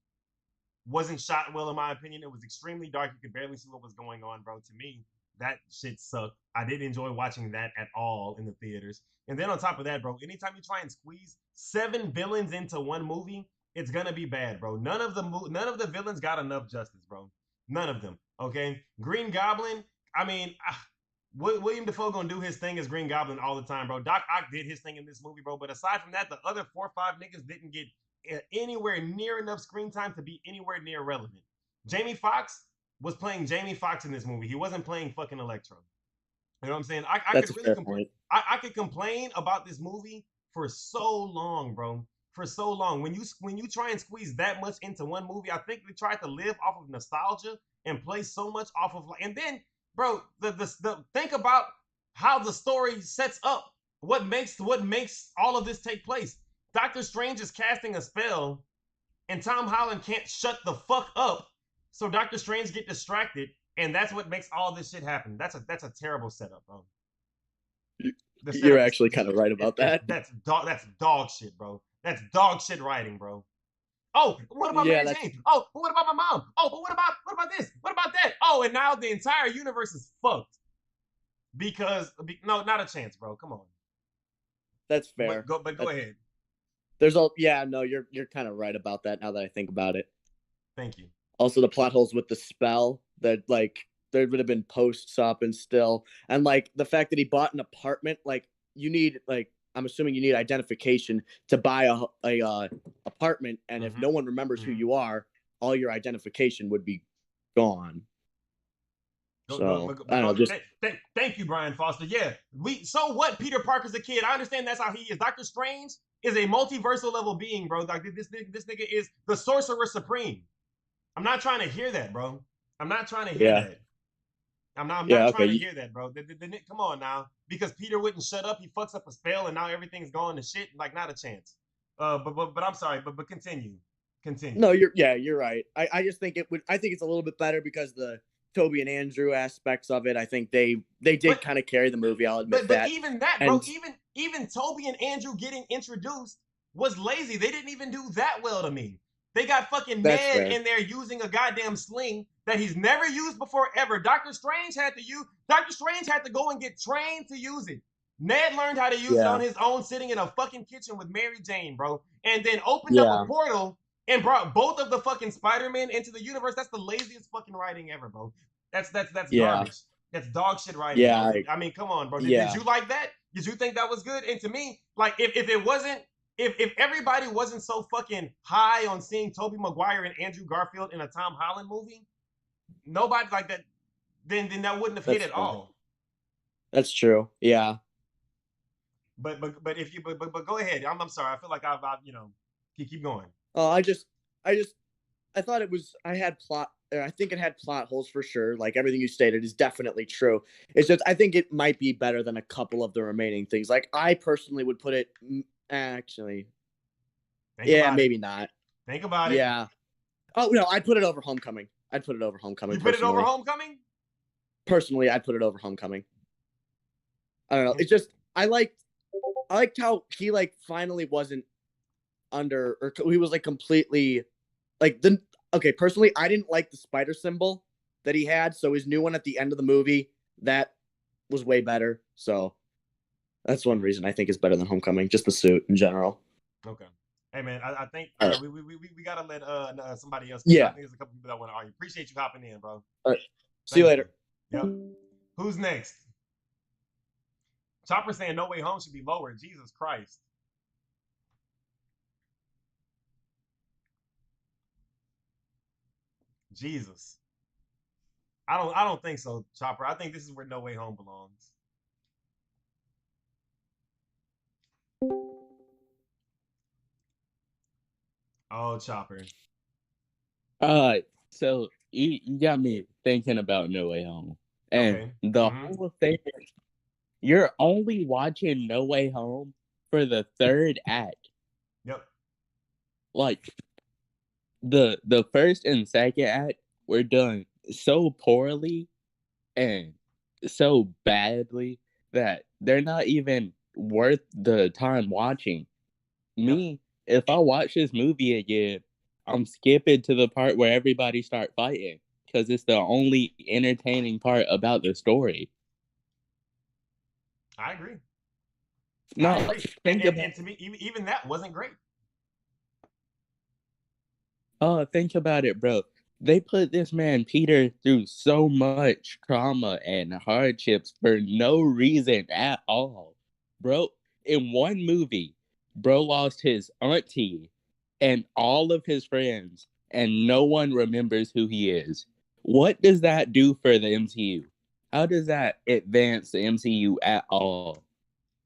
wasn't shot well, in my opinion. It was extremely dark. You could barely see what was going on, bro. To me, that shit sucked. I didn't enjoy watching that at all in the theaters. And then on top of that, bro, anytime you try and squeeze 7 villains into one movie, it's gonna be bad, bro. None of the villains got enough justice, bro. None of them. Okay, Green Goblin. I mean, William Dafoe gonna do his thing as Green Goblin all the time, bro. Doc Ock did his thing in this movie, bro. But aside from that, the other 4 or 5 niggas didn't get anywhere near enough screen time to be anywhere near relevant. Jamie Foxx was playing Jamie Foxx in this movie. He wasn't playing fucking Electro. You know what I'm saying? I could complain about this movie for so long, bro. For so long. When you try and squeeze that much into one movie, I think they tried to live off of nostalgia and play so much off of, and then, bro, the think about how the story sets up what makes all of this take place. Doctor Strange is casting a spell, and Tom Holland can't shut the fuck up, so Doctor Strange get distracted, and that's what makes all this shit happen. That's a terrible setup, bro. You're actually kind of right about that. That's dog shit, bro. That's dog shit writing, bro. Oh, what about Mary Jane? Oh, but what about my mom? Oh, but what about this? What about that? Oh, and now the entire universe is fucked. No, not a chance, bro. Come on. That's fair. Go ahead. You're kind of right about that now that I think about it. Thank you. Also, the plot holes with the spell that there would have been posts up and still, and the fact that he bought an apartment, you need I'm assuming you need identification to buy a apartment, and if no one remembers who you are, all your identification would be gone. Thank you, Brian Foster. Yeah, so what? Peter Parker's a kid. I understand that's how he is. Doctor Strange is a multiversal level being, bro. Like this nigga is the Sorcerer Supreme. I'm not trying to hear that, bro. I'm not trying to hear that. I'm not trying to hear that, bro. Come on now, because Peter wouldn't shut up. He fucks up a spell, and now everything's going to shit. Not a chance. But I'm sorry. But continue. No, you're right. I just think I think it's a little bit better because the Toby and Andrew aspects of it. I think they did kind of carry the movie. I'll admit that. But even that, bro. Even Toby and Andrew getting introduced was lazy. They didn't even do that well to me. They got fucking Ned in there using a goddamn sling that he's never used before ever. Doctor Strange had to go and get trained to use it. Ned learned how to use it on his own, sitting in a fucking kitchen with Mary Jane, bro. And then opened up a portal and brought both of the fucking Spider-Men into the universe. That's the laziest fucking writing ever, bro. That's garbage. That's dog shit writing. Yeah, I mean, come on, bro. Did you like that? Did you think that was good? And to me, if everybody wasn't so fucking high on seeing Tobey Maguire and Andrew Garfield in a Tom Holland movie, nobody like that, then that wouldn't have hit at all. That's true. Yeah. But go ahead. I'm sorry. I feel like I've keep going. Oh, I thought it was. I think it had plot holes for sure. Like everything you stated is definitely true. It's just I think it might be better than a couple of the remaining things. Like I personally would put it. Actually, maybe not. Think about it. Yeah. Oh no, I'd put it over Homecoming. You put it over Homecoming? Personally, I'd put it over Homecoming. I don't know. It's just I liked how he finally wasn't under, or he was completely personally, I didn't like the spider symbol that he had, so his new one at the end of the movie, that was way better. So that's one reason I think is better than Homecoming, just the suit in general. Okay. Hey man, I think we gotta let somebody else. Yeah. I think there's a couple people that want to argue. Appreciate you hopping in, bro. All right. See you later. Yep. Who's next? Chopper saying No Way Home should be lower. Jesus Christ. Jesus. I don't think so, Chopper. I think this is where No Way Home belongs. Oh, Chopper. Uh, so you got me thinking about No Way Home, and Okay. the Mhm. whole thing. You're only watching No Way Home for the third act. Yep. Like the first and second act were done so poorly and so badly that they're not even worth the time watching. Yep. Me, if I watch this movie again, I'm skipping to the part where everybody start fighting because it's the only entertaining part about the story. I agree. No, I agree. And, think and, about and to me, even that wasn't great. think about it, bro. They put this man Peter through so much trauma and hardships for no reason at all. Bro, in one movie, bro lost his auntie and all of his friends, and no one remembers who he is. What does that do for the MCU? How does that advance the MCU at all?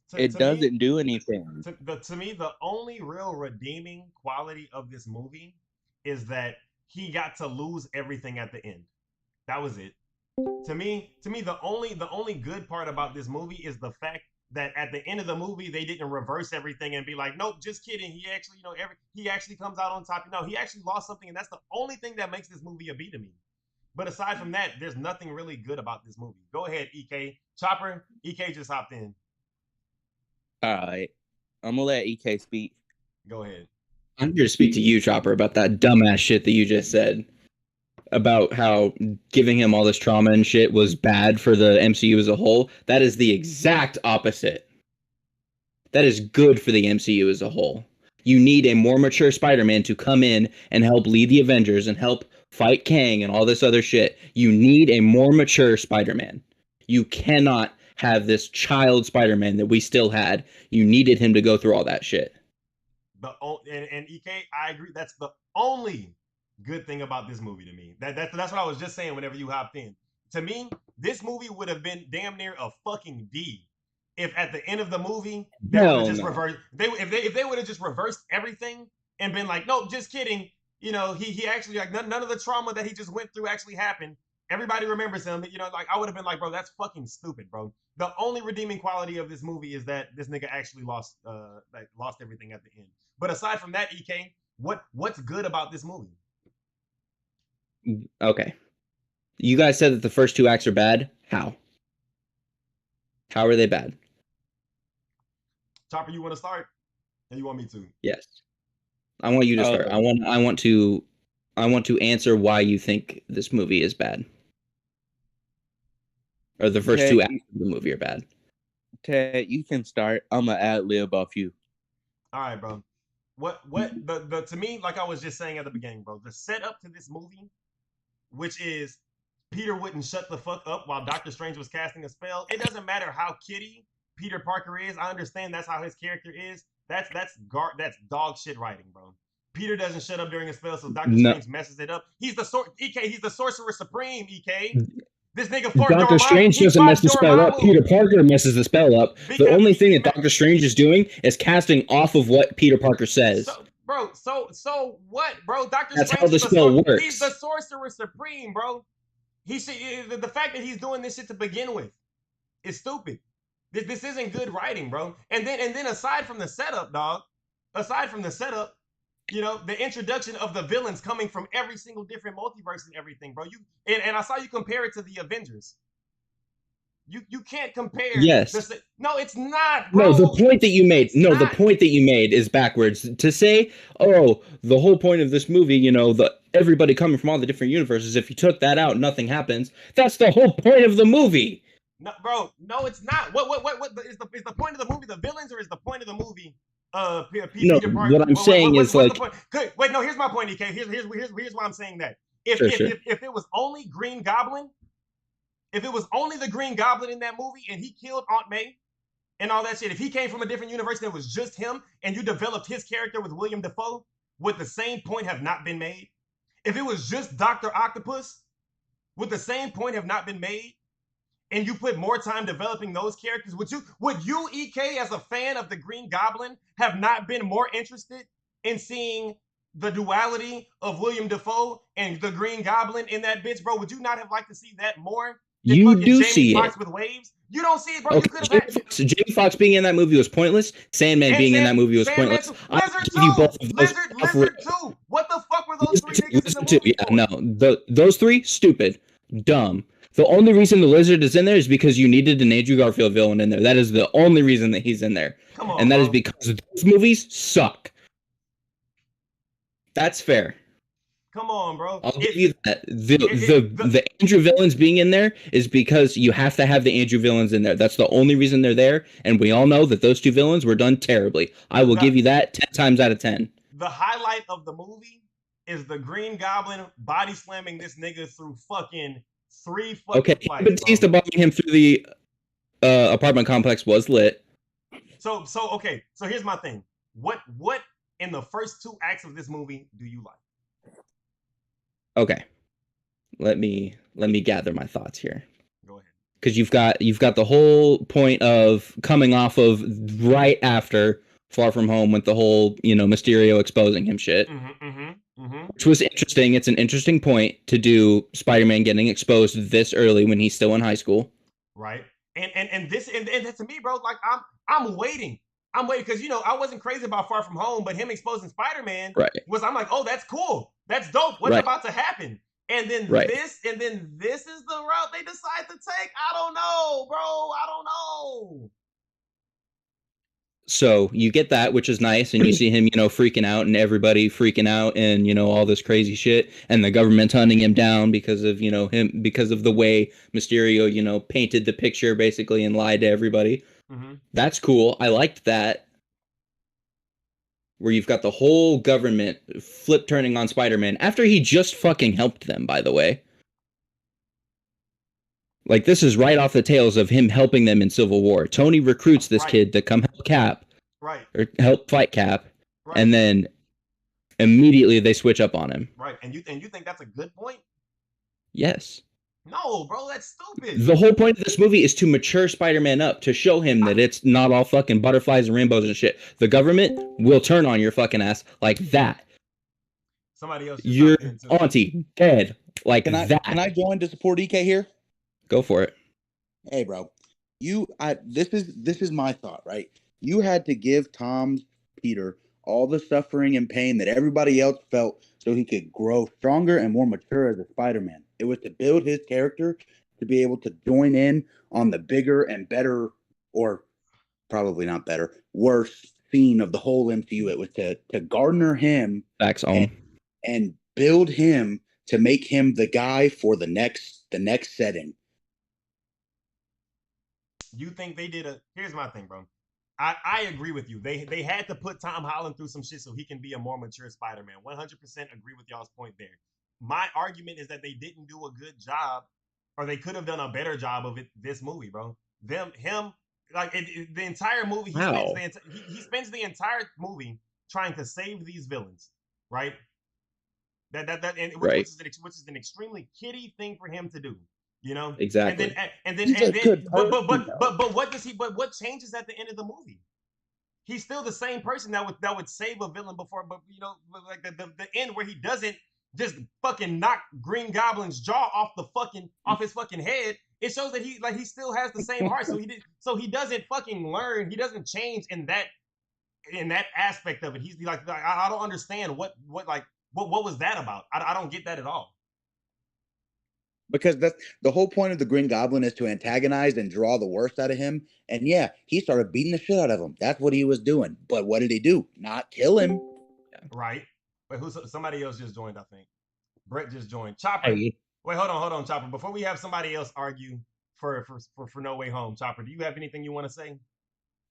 To, It to me, doesn't do anything. to me, the only real redeeming quality of this movie is that he got to lose everything at the end. That was it. To me, the only good part about this movie is the fact that at the end of the movie they didn't reverse everything and be like, nope, just kidding. He actually, he actually comes out on top. No, he actually lost something, and that's the only thing that makes this movie a B to me. But aside from that, there's nothing really good about this movie. Go ahead, EK. Chopper, EK just hopped in. All right. I'm gonna let EK speak. Go ahead. I'm here to speak to you, Chopper, about that dumbass shit that you just said about how giving him all this trauma and shit was bad for the MCU as a whole. That is the exact opposite. That is good for the MCU as a whole. You need a more mature Spider-Man to come in and help lead the Avengers and help fight Kang and all this other shit. You need a more mature Spider-Man. You cannot have this child Spider-Man that we still had. You needed him to go through all that shit. And EK, I agree. That's the only good thing about this movie to me. That's what I was just saying whenever you hopped in. To me, this movie would have been damn near a fucking D if at the end of the movie they would have Hell just no. reversed. If they would have just reversed everything and been like, nope, just kidding. He actually, like, none of the trauma that he just went through actually happened. Everybody remembers him. Like, I would have been like, bro, that's fucking stupid, bro. The only redeeming quality of this movie is that this nigga actually lost everything at the end. But aside from that, EK, what's good about this movie? Okay. You guys said that the first two acts are bad. How? How are they bad? Chopper, you want to start? And you want me to? Yes. I want you to start. I want to answer why you think this movie is bad. Or the first two acts of the movie are bad. Ted, you can start. I'm gonna ad lib off you. All right, bro. The to me, like I was just saying at the beginning, bro, the setup to this movie, which is Peter wouldn't shut the fuck up while Doctor Strange was casting a spell. It doesn't matter how kitty Peter Parker is. I understand that's how his character is. That's dog shit writing, bro. Peter doesn't shut up during a spell, so Doctor Strange messes it up. He's the He's the Sorcerer Supreme. EK. This nigga fought Doctor Dormammu. Strange He doesn't fought mess the spell up. Dormammu. Peter Parker messes the spell up. The Because only thing that Doctor Strange is doing is casting off of what Peter Parker says. So what, bro? Doctor That's Strange how the is spell works. He's the Sorcerer Supreme, bro. He should, the fact that he's doing this shit to begin with is stupid. This isn't good writing, bro. And then aside from the setup, dog, the introduction of the villains coming from every single different multiverse and everything, bro. And I saw you compare it to the Avengers. You can't compare. Yes. No, it's not, bro. No, the point that you made. The point that you made is backwards. To say, oh, the whole point of this movie, everybody coming from all the different universes. If you took that out, nothing happens. That's the whole point of the movie. No, bro. No, it's not. What is the point of the movie? The villains, or is the point of the movie? Peter Parker. What I'm saying is like. Good. Wait, no. Here's my point, EK. Here's why I'm saying that. If it was only Green Goblin. If it was only the Green Goblin in that movie and he killed Aunt May and all that shit, if he came from a different universe and it was just him and you developed his character with William Dafoe, would the same point have not been made? if it was just Dr. Octopus, would the same point have not been made? And you put more time developing those characters, would you, EK, as a fan of the Green Goblin, have not been more interested in seeing the duality of William Dafoe and the Green Goblin in that bitch, bro? Would you not have liked to see that more than You fucking do Jamie see Foxx it. with waves? You don't see it, bro. Okay, You could have had Jamie Foxx being in that movie was pointless. Sandman being in that movie was Sandman pointless. 2, I Lizard give you 2, both of those. Lizard 2. What the fuck were those three niggas in the movie Yeah, for? no, those three, stupid, dumb. The only reason the Lizard is in there is because you needed an Andrew Garfield villain in there. That is the only reason that he's in there. Come on, and that bro. is because those movies suck. That's fair. Come on, bro. I'll give you that. The Andrew villains being in there is because you have to have the Andrew villains in there. That's the only reason they're there, and we all know that those two villains were done terribly. I will give you that 10 times out of 10. The highlight of the movie is the Green Goblin body slamming this nigga through fucking 3 fucking flights. Batista bombing him through the apartment complex was lit. So okay. So here's my thing. What in the first 2 acts of this movie do you like? Okay, let me gather my thoughts here. Go ahead. Because you've got the whole point of coming off of right after Far From Home with the whole Mysterio exposing him shit, which was interesting. It's an interesting point to do Spider-Man getting exposed this early when he's still in high school. Right. And this and to me, bro, like I'm waiting. I'm waiting because I wasn't crazy about Far From Home, but him exposing Spider-Man was, I'm like, oh, that's cool. That's dope. What's about to happen? And then this is the route they decide to take. I don't know, bro. I don't know. So you get that, which is nice, and you see him, freaking out, and everybody freaking out, and all this crazy shit, and the government's hunting him down because of him, because of the way Mysterio, painted the picture basically and lied to everybody. Mm-hmm. That's cool. I liked that. Where you've got the whole government flip turning on Spider-Man after he just fucking helped them, by the way. Like, this is right off the tails of him helping them in Civil War. Tony recruits this kid to come help Cap. Right. Or help fight Cap. Right. And then immediately they switch up on him. Right. And you think that's a good point? Yes. No, bro, that's stupid. The whole point of this movie is to mature Spider-Man up, to show him that it's not all fucking butterflies and rainbows and shit. The government will turn on your fucking ass like that. Somebody else. Your auntie dead like that. Can I join to support EK here? Go for it. Hey, bro. This is my thought, right? You had to give Tom Peter all the suffering and pain that everybody else felt so he could grow stronger and more mature as a Spider-Man. It was to build his character to be able to join in on the bigger and better, or probably not better, worse scene of the whole MCU. It was to garner him and build him to make him the guy for the next setting. You think they did here's my thing, bro. I agree with you. They had to put Tom Holland through some shit so he can be a more mature Spider-Man. 100% agree with y'all's point there. My argument is that they didn't do a good job, or they could have done a better job of it this movie, bro. The entire movie, he spends the entire movie trying to save these villains, right? Which is an extremely kiddie thing for him to do. Exactly. But what does he? But what changes at the end of the movie? He's still the same person that would save a villain before. But like the end where he doesn't just fucking knock Green Goblin's jaw off his fucking head. It shows that he still has the same heart. So he doesn't fucking learn. He doesn't change in that aspect of it. He's like I don't understand what was that about. I don't get that at all. Because that's the whole point of the Green Goblin, is to antagonize and draw the worst out of him. And yeah, he started beating the shit out of him. That's what he was doing. But what did he do? Not kill him. Right. Wait, somebody else just joined, I think. Brett just joined. Chopper. Hey. Wait, hold on, Chopper. Before we have somebody else argue for No Way Home, Chopper, do you have anything you want to say?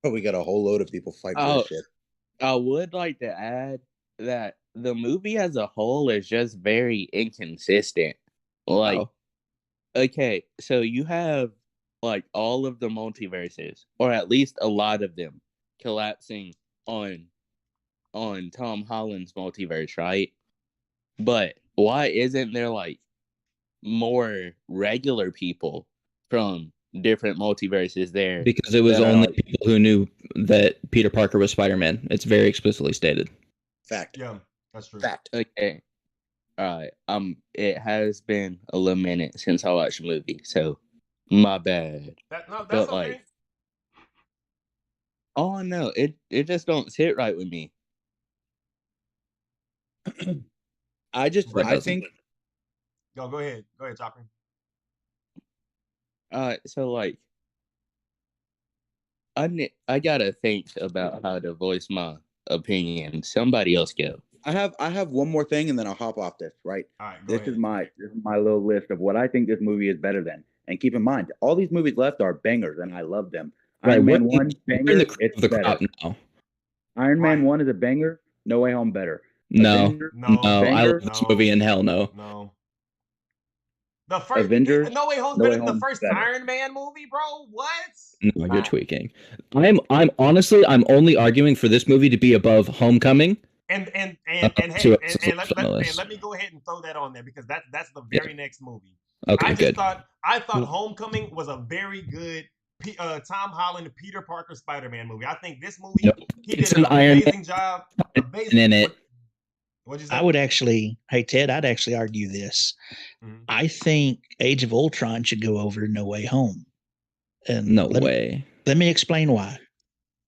Oh, we got a whole load of people fighting for this shit. I would like to add that the movie as a whole is just very inconsistent. Okay, so you have like all of the multiverses, or at least a lot of them, collapsing on Tom Holland's multiverse, right? But why isn't there like more regular people from different multiverses there? Because it was that are, only like, people who knew that Peter Parker was Spider-Man. It's very explicitly stated. Fact. Yeah, that's true. Fact. okay. All right. It has been a little minute since I watched the movie, so my bad. That's But okay. like, oh no, it just don't sit right with me. I think Go ahead, Chopper. So like, I gotta think about how to voice my opinion. Somebody else go. I have one more thing, and then I'll hop off this. Right. All right, This is my little list of what I think this movie is better than. And keep in mind, all these movies left are bangers, and I love them. Right, Iron Man we're 1 banger. in the cream It's of the better. crop now. Iron Man Right. 1 is a banger. No Way Home better. No, Avengers, no, I banger. love this movie, and hell no. No. The first Avengers, No Way Home's No better Way than the Home's first better. Iron Man movie, bro. What? No, you're tweaking. I'm honestly, I'm only arguing for this movie to be above Homecoming. And to let me go ahead and throw that on there because that's the very next movie. Okay, good. I thought Homecoming was a very good Tom Holland Peter Parker Spider-Man movie. I think this movie he It's did an an Iron amazing job. in it. What'd you say? I would actually, hey Ted, I'd actually argue this. Mhm. I think Age of Ultron should go over No Way Home. And No way. Let me explain why.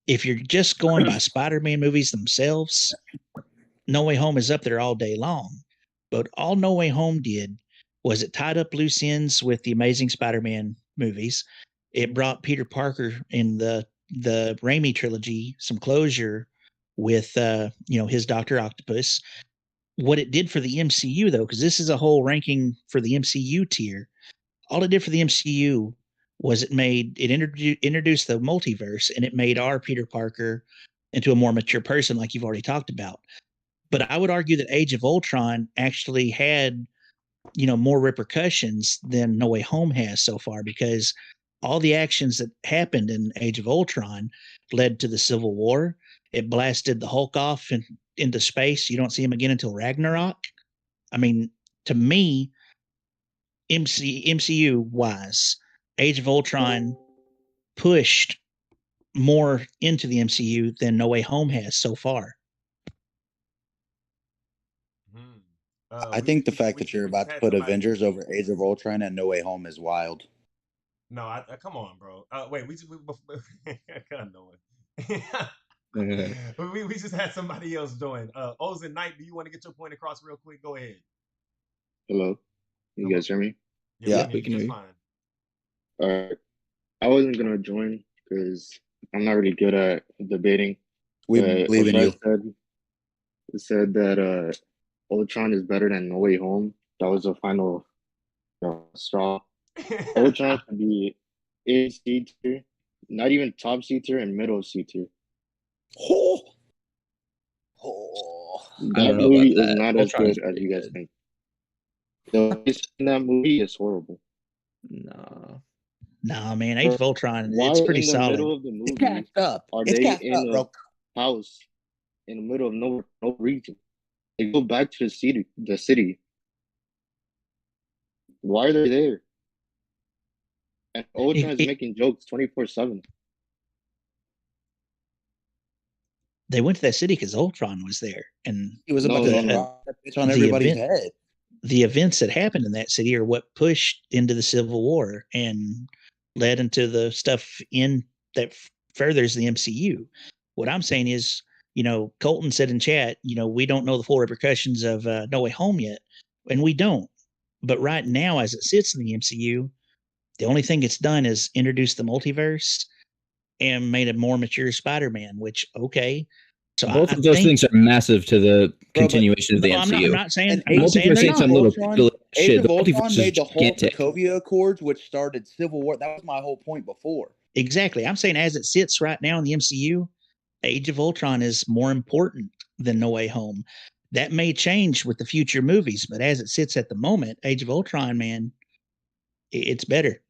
If you're just going by Spider-Man movies themselves, No Way Home is up there all day long. But all No Way Home did was it tied up loose ends with the Amazing Spider-Man movies. It brought Peter Parker in the Raimi trilogy some closure with his Dr. Octopus. What it did for the MCU though, because this is a whole ranking for the MCU tier, all it did for the MCU was it introduced the multiverse, and it made our Peter Parker into a more mature person, like you've already talked about. But I would argue that Age of Ultron actually had, more repercussions than No Way Home has so far, because all the actions that happened in Age of Ultron led to the Civil War. It blasted the Hulk off into space. You don't see him again until Ragnarok. I mean, to me, MCU wise, Age of Ultron pushed more into the MCU than No Way Home has so far. I think the fact that you're about to put Avengers over Age of Ultron and No Way Home is wild. No, come on, bro. Wait, we just had somebody else join. Ozen Knight, do you want to get your point across real quick? Go ahead. Hello, you guys hear me? Yeah, we can hear you just fine. I wasn't gonna join because I'm not really good at debating. We believe in you. Said that Ultron is better than No Way Home. That was the final straw. Ultron can be A C tier, not even top C tier, and middle C tier. That movie is not as good as you guys think. The voice in that movie is horrible. Nah, man, Age of Ultron, it's pretty solid. Middle of the movie, it's gassed up. Are it's they gassed in up, a bro. house in the middle of no region? They go back to the city. Why are they there? And Ultron is making jokes 24/7. They went to that city because Ultron was there, and he was about to drop that bitch on everybody's head. The events that happened in that city are what pushed into the Civil War and led into the stuff in that furthers the MCU. What I'm saying is, Colton said in chat, we don't know the full repercussions of No Way Home yet, and we don't. But right now, as it sits in the MCU, the only thing it's done is introduce the multiverse and made a more mature Spider-Man, which, okay. So both of those things are massive to the continuation of the MCU. I'm not saying some little shit. The Ultron made the whole Sokovia Accords, which started Civil War. That was my whole point before. Exactly. I'm saying as it sits right now in the MCU, Age of Ultron is more important than No Way Home. That may change with the future movies, but as it sits at the moment, Age of Ultron, man, it's better.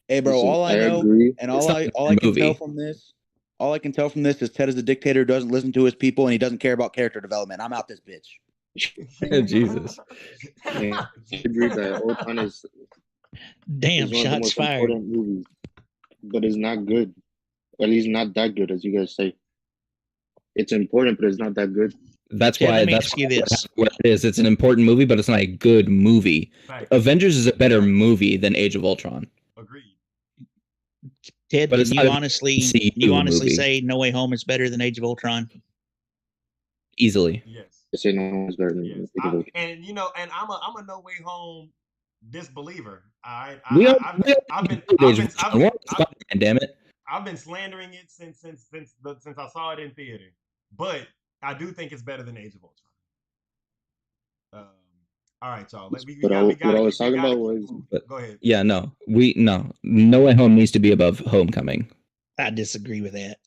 Hey, bro, all I know, and all I can tell from this, is Ted is a dictator who doesn't listen to his people and he doesn't care about character development. I'm out this bitch. Jesus. And I agree that Ultron is Damn, one of the shots most fired. important movies, but it's not good. At least not that good, as you guys say. It's important, but it's not that good. That's Ted, why. let me That's ask you this. what it is. It's an important movie, but it's not a good movie. Facts. Avengers is a better movie than Age of Ultron. Agreed. Ted, But can it's you not a honestly MCU movie. say No Way Home is better than Age of Ultron? Easily. Yes. I say no one's better than Yes. Age of Ultron. And you know, and I'm a No Way Home disbeliever. We all I've been Spider-Man, damn it. I've been slandering it since I saw it in theater, but I do think it's better than Age of Ultron. All right, y'all. What I was talking about was. Go ahead. Yeah, no. No Way Home needs to be above Homecoming. I disagree with that.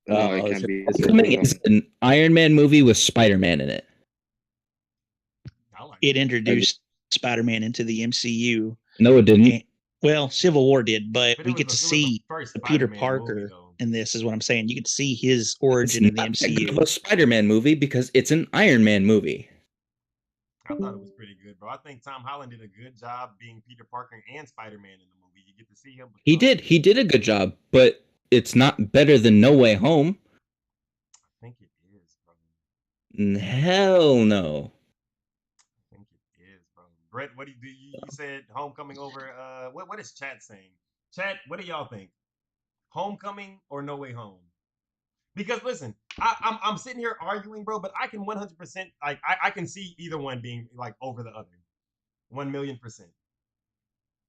No, it can't be. Homecoming is an Iron Man movie with Spider-Man in it. It introduced Spider-Man into the MCU. No, it didn't. And, well, Civil War did, but we get to see first the Peter Spider-Man Parker movie, though. in this, is what I'm saying. You get to see his origin in the It's not that good of MCU. a Spider-Man movie because it's an Iron Man movie. I thought it was pretty good, bro. I think Tom Holland did a good job being Peter Parker and Spider-Man in the movie. You get to see him. He did a good job, but it's not better than No Way Home. I think it is, bro. Hell no. I think it is, bro. Brett, what do you said Homecoming over what is chat saying? Chat, what do y'all think? Homecoming or No Way Home? Because listen, I'm sitting here arguing, bro, but I can 100% like I can see either one being like over the other, 1,000,000%.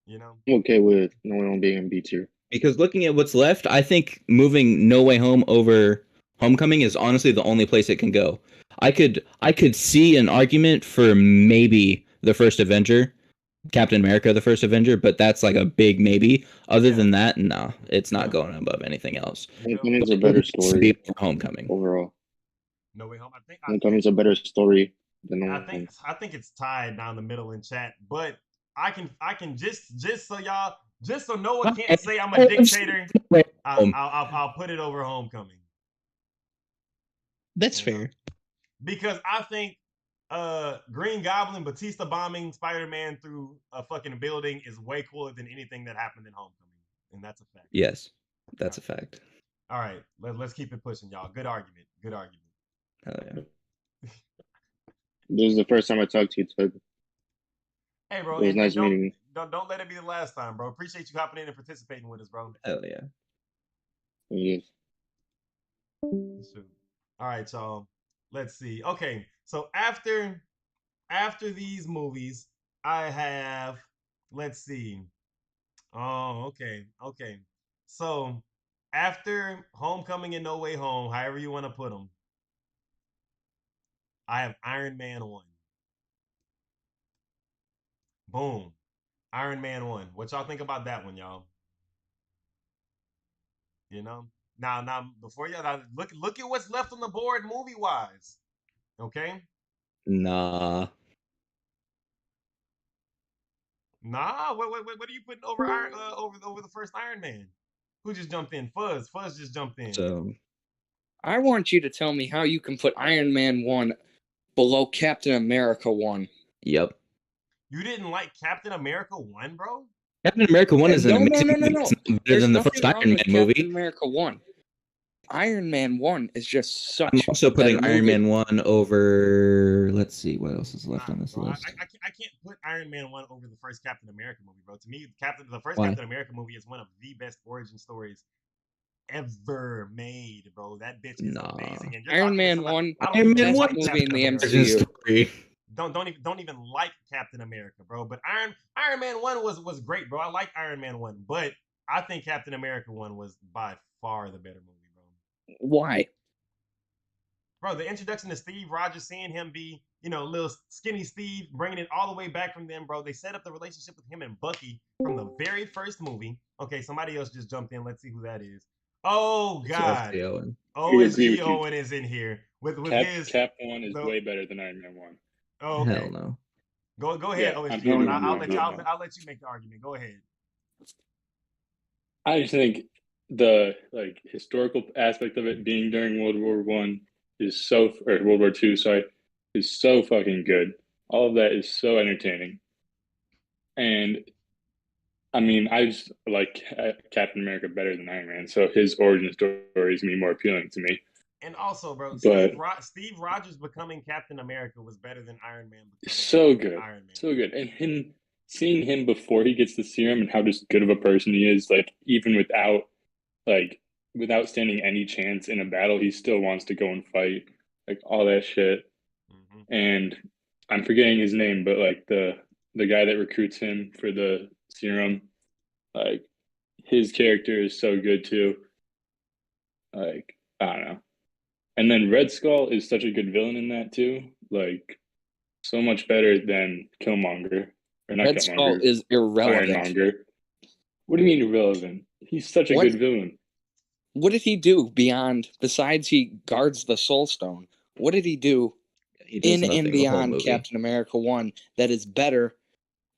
You know, I'm okay with No Way Home being in B tier. Because looking at what's left, I think moving No Way Home over Homecoming is honestly the only place it can go. I could see an argument for maybe the first Avenger, Captain America, the first Avenger, but that's like a big maybe. Other than that, no, it's not going above anything else. Homecoming's a better story Homecoming overall. No Way Home. Homecoming's a better story than No Way Home. I think it's tied down the middle in chat, but I can just so no one can't say I'm a dictator. I'll put it over Homecoming. That's fair. Because I think Green Goblin Batista bombing Spider-Man through a fucking building is way cooler than anything that happened in Homecoming, and that's a fact. Yes, that's a fact. All right, let's keep it pushing, y'all. Good argument. Hell yeah. This is the first time I talked to you, Ted. Hey, bro. It was nice meeting you. Don't let it be the last time, bro. Appreciate you hopping in and participating with us, bro. Hell yeah. Yes. All right, y'all. Let's see. Okay, so after these movies, I have. Let's see. Oh, okay. So after Homecoming and No Way Home, however you want to put them, I have Iron Man 1. Boom. Iron Man 1. What y'all think about that one, y'all? You know? Now before y'all look at what's left on the board movie-wise. Okay? Nah. What are you putting over over the first Iron Man? Who just jumped in? Fuzz just jumped in. So I want you to tell me how you can put Iron Man 1 below Captain America 1. Yep. You didn't like Captain America 1, bro? Captain America 1 is an amazing movie. No. It's not better There's than the nothing first wrong Iron with Man Captain movie. America 1. Iron Man 1 is just such. I'm also putting better Iron movie. Man 1 over. Let's see what else is left on this Bro, list. I can't put Iron Man 1 over the first Captain America movie, bro. To me, the first Why? Captain America movie is one of the best origin stories ever made, bro. That bitch is amazing. And Iron Man 1, Iron Man best 1 movie in the origin MCU. story. Don't even like Captain America, bro. But Iron Man 1 was great, bro. I like Iron Man 1, but I think Captain America 1 was by far the better movie, bro. Why? Bro, the introduction to Steve Rogers, seeing him be, little skinny Steve, bringing it all the way back from them, bro. They set up the relationship with him and Bucky from the very first movie. Okay, somebody else just jumped in. Let's see who that is. Oh, God. OSG Owen is in here with his... Cap 1 is way better than Iron Man 1. Oh, okay. Hell no. Go ahead, Yeah, OSG Owen. I'll let you make the argument. Go ahead. I just think the historical aspect of it being during World War II, sorry, is so fucking good. All of that is so entertaining. And I mean, I just like Captain America better than Iron Man, so his origin story is more appealing to me. And also, bro, But Steve Rogers becoming Captain America was better than Iron Man becoming so good, Iron Man. so good. And seeing him before he gets the serum and how just good of a person he is, like even without standing any chance in a battle, he still wants to go and fight, like all that shit. Mm-hmm. And I'm forgetting his name, but like the guy that recruits him for the serum, like his character is so good too. Like I don't know. And then Red Skull is such a good villain in that too. Like so much better than Killmonger or not Red Killmonger. Skull is irrelevant. Ironmonger. What do you mean irrelevant? He's such a good villain. What did he do besides he guards the Soul Stone? What did he do in and beyond Captain America 1 that is better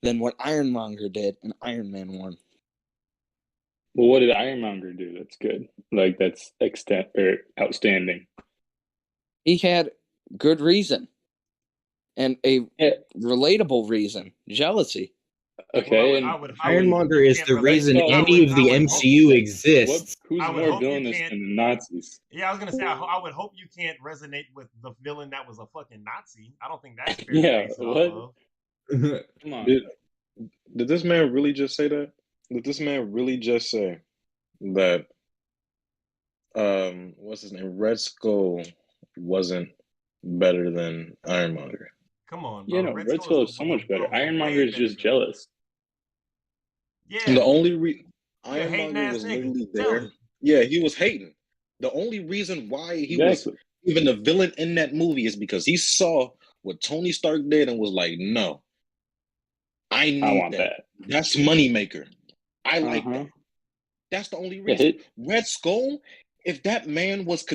than what Ironmonger did in Iron Man 1? Well, what did Ironmonger do that's good? Like that's outstanding. He had good reason and a relatable reason. Jealousy. Okay, Ironmonger is the reason any of the MCU exists. Who's more villainous than the Nazis? Yeah, I was gonna say I would hope you can't resonate with the villain that was a fucking Nazi. I don't think that's fair. Yeah, what? Come on. Did this man really just say that? Did this man really just say that? What's his name? Red Skull wasn't better than Ironmonger. Come on, bro. Yeah, no, Red Skull is so much better. Ironmonger is just jealous. Yeah. And the only Ironmonger was literally there. Yeah, he was hating. The only reason why he was even the villain in that movie is because he saw what Tony Stark did and was like, "No, I want that. That's moneymaker. I like that." That's the only reason. Red Skull, if that man was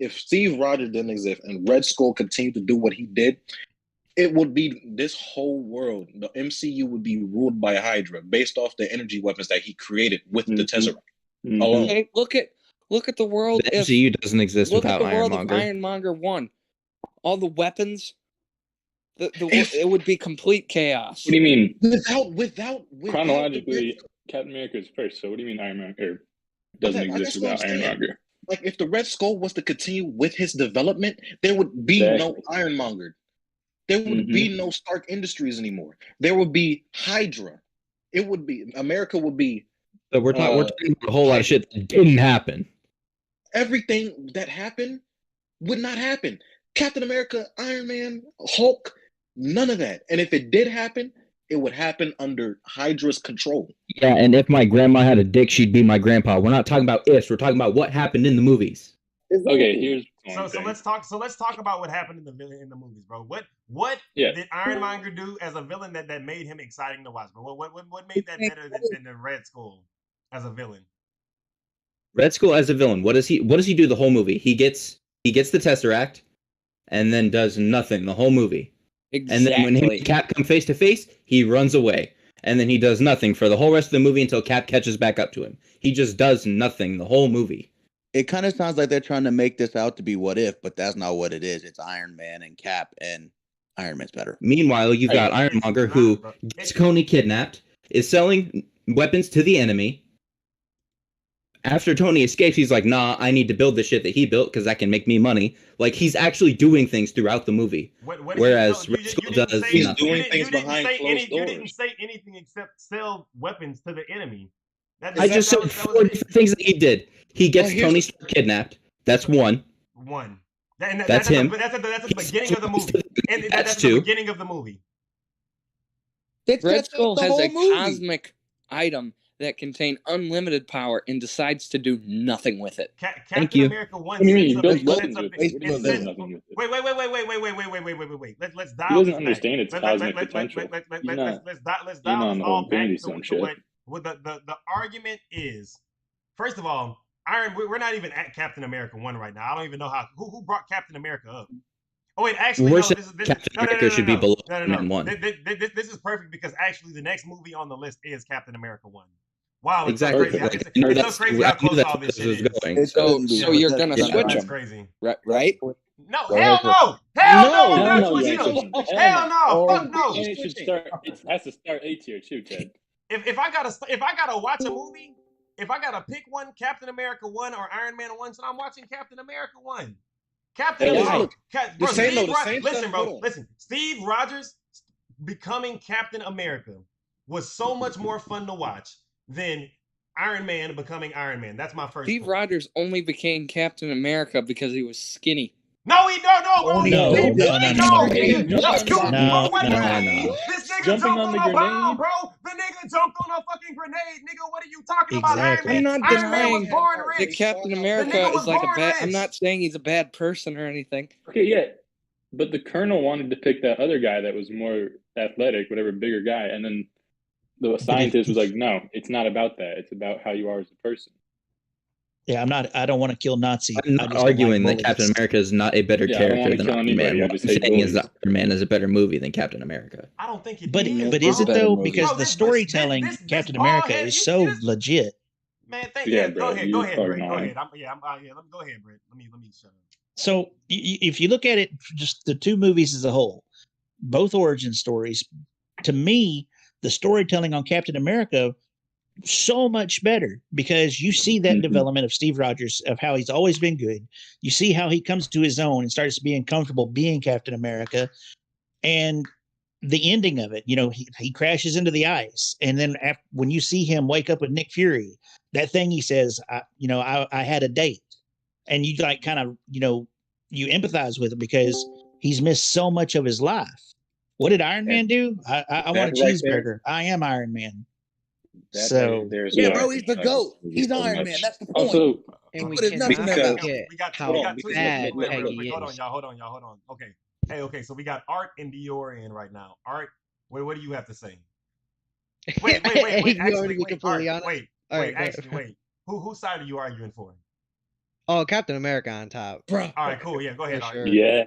if Steve Rogers didn't exist and Red Skull continued to do what he did, it would be this whole world. The MCU would be ruled by Hydra based off the energy weapons that he created with the Tesseract alone. Okay, look at the world. The MCU doesn't exist without Ironmonger. Ironmonger 1. All the weapons, it would be complete chaos. What do you mean? Without chronologically, Captain America is first. So what do you mean Ironmonger doesn't exist without Ironmonger? Like if the Red Skull was to continue with his development, there would be no Ironmonger. There would be no Stark Industries anymore. There would be Hydra. It would be America would be. So we're talking about a whole lot of shit that didn't happen. Everything that happened would not happen. Captain America, Iron Man, Hulk, none of that. And if it did happen, it would happen under Hydra's control. Yeah, and if my grandma had a dick, she'd be my grandpa. We're not talking about ifs. We're talking about what happened in the movies. Okay, here's so let's talk about what happened in the movies, bro. What did Ironmonger do as a villain that made him exciting to watch, bro? What made that better than the Red Skull as a villain? Red Skull as a villain. What does he do the whole movie? He gets the Tesseract and then does nothing the whole movie. Exactly. And then when him and Cap come face to face, he runs away. And then he does nothing for the whole rest of the movie until Cap catches back up to him. He just does nothing the whole movie. It kind of sounds like they're trying to make this out to be What If, but that's not what it is. It's Iron Man and Cap, and Iron Man's better. Meanwhile, you've got Ironmonger who gets Tony kidnapped, is selling weapons to the enemy. After Tony escapes, he's like, nah, I need to build the shit that he built because that can make me money. Like, he's actually doing things throughout the movie. Whereas Red Skull does nothing. He's doing things behind closed doors. You didn't say anything except sell weapons to the enemy. I just said 4 different things that he did. He gets Tony Stark kidnapped. That's one. That's him. That's at the beginning of the movie. And that's two. the beginning of the movie. Red Skull has a cosmic item that contain unlimited power and decides to do nothing with it. Thank you. America 1 What do you mean? He does Wait. Let's dial. He doesn't understand its cosmic potential. Let's dial this all back to what the argument is. First of all, we're not even at Captain America 1 right now. I don't even know who brought Captain America up. Oh wait, actually, Captain America should be below Iron Man 1. This is perfect because actually the next movie on the list is Captain America 1. Wow, it's exactly. So crazy. It's so crazy how close all this shit is. So you're gonna switch them, crazy. Right? No, Go hell ahead. no! Hell no! No. I'm not Hell no, switching you them. shouldn't. Hell no! Oh, Fuck no! And it should start. It has to start A tier too, Ted. If I gotta watch a movie, if I gotta pick one, Captain America 1 or Iron Man 1, so I'm watching Captain America 1. Captain Hey, America, look, the bro. same- no, Steve the Rogers. same Listen, stuff- bro. hold on. Listen. Steve Rogers becoming Captain America was so much more fun to watch than Iron Man becoming Iron Man. That's my first. Steve point. Rogers only became Captain America because he was skinny. No, he don't. No, bro. No, He no, didn't. no, He no, don't, no. nigga. No, What do you no, mean? no. This nigga Jumping jumped on on the a bomb, grenade? bro. The nigga jumped on a fucking grenade, nigga. What are you talking about, Exactly. I'm Iron not Man? Iron Man was denying born that rich. Captain The America nigga was is like a born bad. I'm rich. not saying he's a bad person or anything. Okay, yeah, but the Colonel wanted to pick that other guy that was more athletic, whatever, bigger guy, and then the scientist was like, "No, it's not about that. It's about how you are as a person." Yeah, I don't want to kill Nazi. I'm not arguing that Captain America is not a better Yeah, I don't character wanna than kill Iron anybody, Man. I What just I'm hate saying is bullies. that Iron Man is a better movie than Captain America. I don't think it But is. but bro. is it better though? movie. Because Bro, the this storytelling, Captain America bald-head- is so legit. Man, Yeah, go bro, ahead, you go ahead, are Brett. Go annoying. ahead. Let me go ahead, Brett. Let me shut up. So if you look at it, just the two movies as a whole, both origin stories, to me, the storytelling on Captain America so much better because you see that Mhm. development of Steve Rogers of how he's always been good. You see how he comes to his own and starts being comfortable being Captain America, and the ending of it, he crashes into the ice, and then when you see him wake up with Nick Fury, that thing he says, I had a date, and you like kind of you empathize with him because he's missed so much of his life. What did Iron Man do? I want a that right cheeseburger. I am Iron Man. That So right there is Yeah, why bro, I he's the like GOAT. this movie He's so Iron much. Man. That's the point. Also, And we But it's cannot nothing about forget we got how two bad wait, Peggy quick. Hold is. on, y'all. Okay. Hey, okay, so we got Art and Dior in right now. Art, what do you have to say? Wait. You want me to Actually, be wait. completely Art, honest? All right, go ahead. wait. Whose side are you arguing for? Oh, Captain America on top. Bro. All right, cool. Yeah, go ahead, For Art. sure. yeah,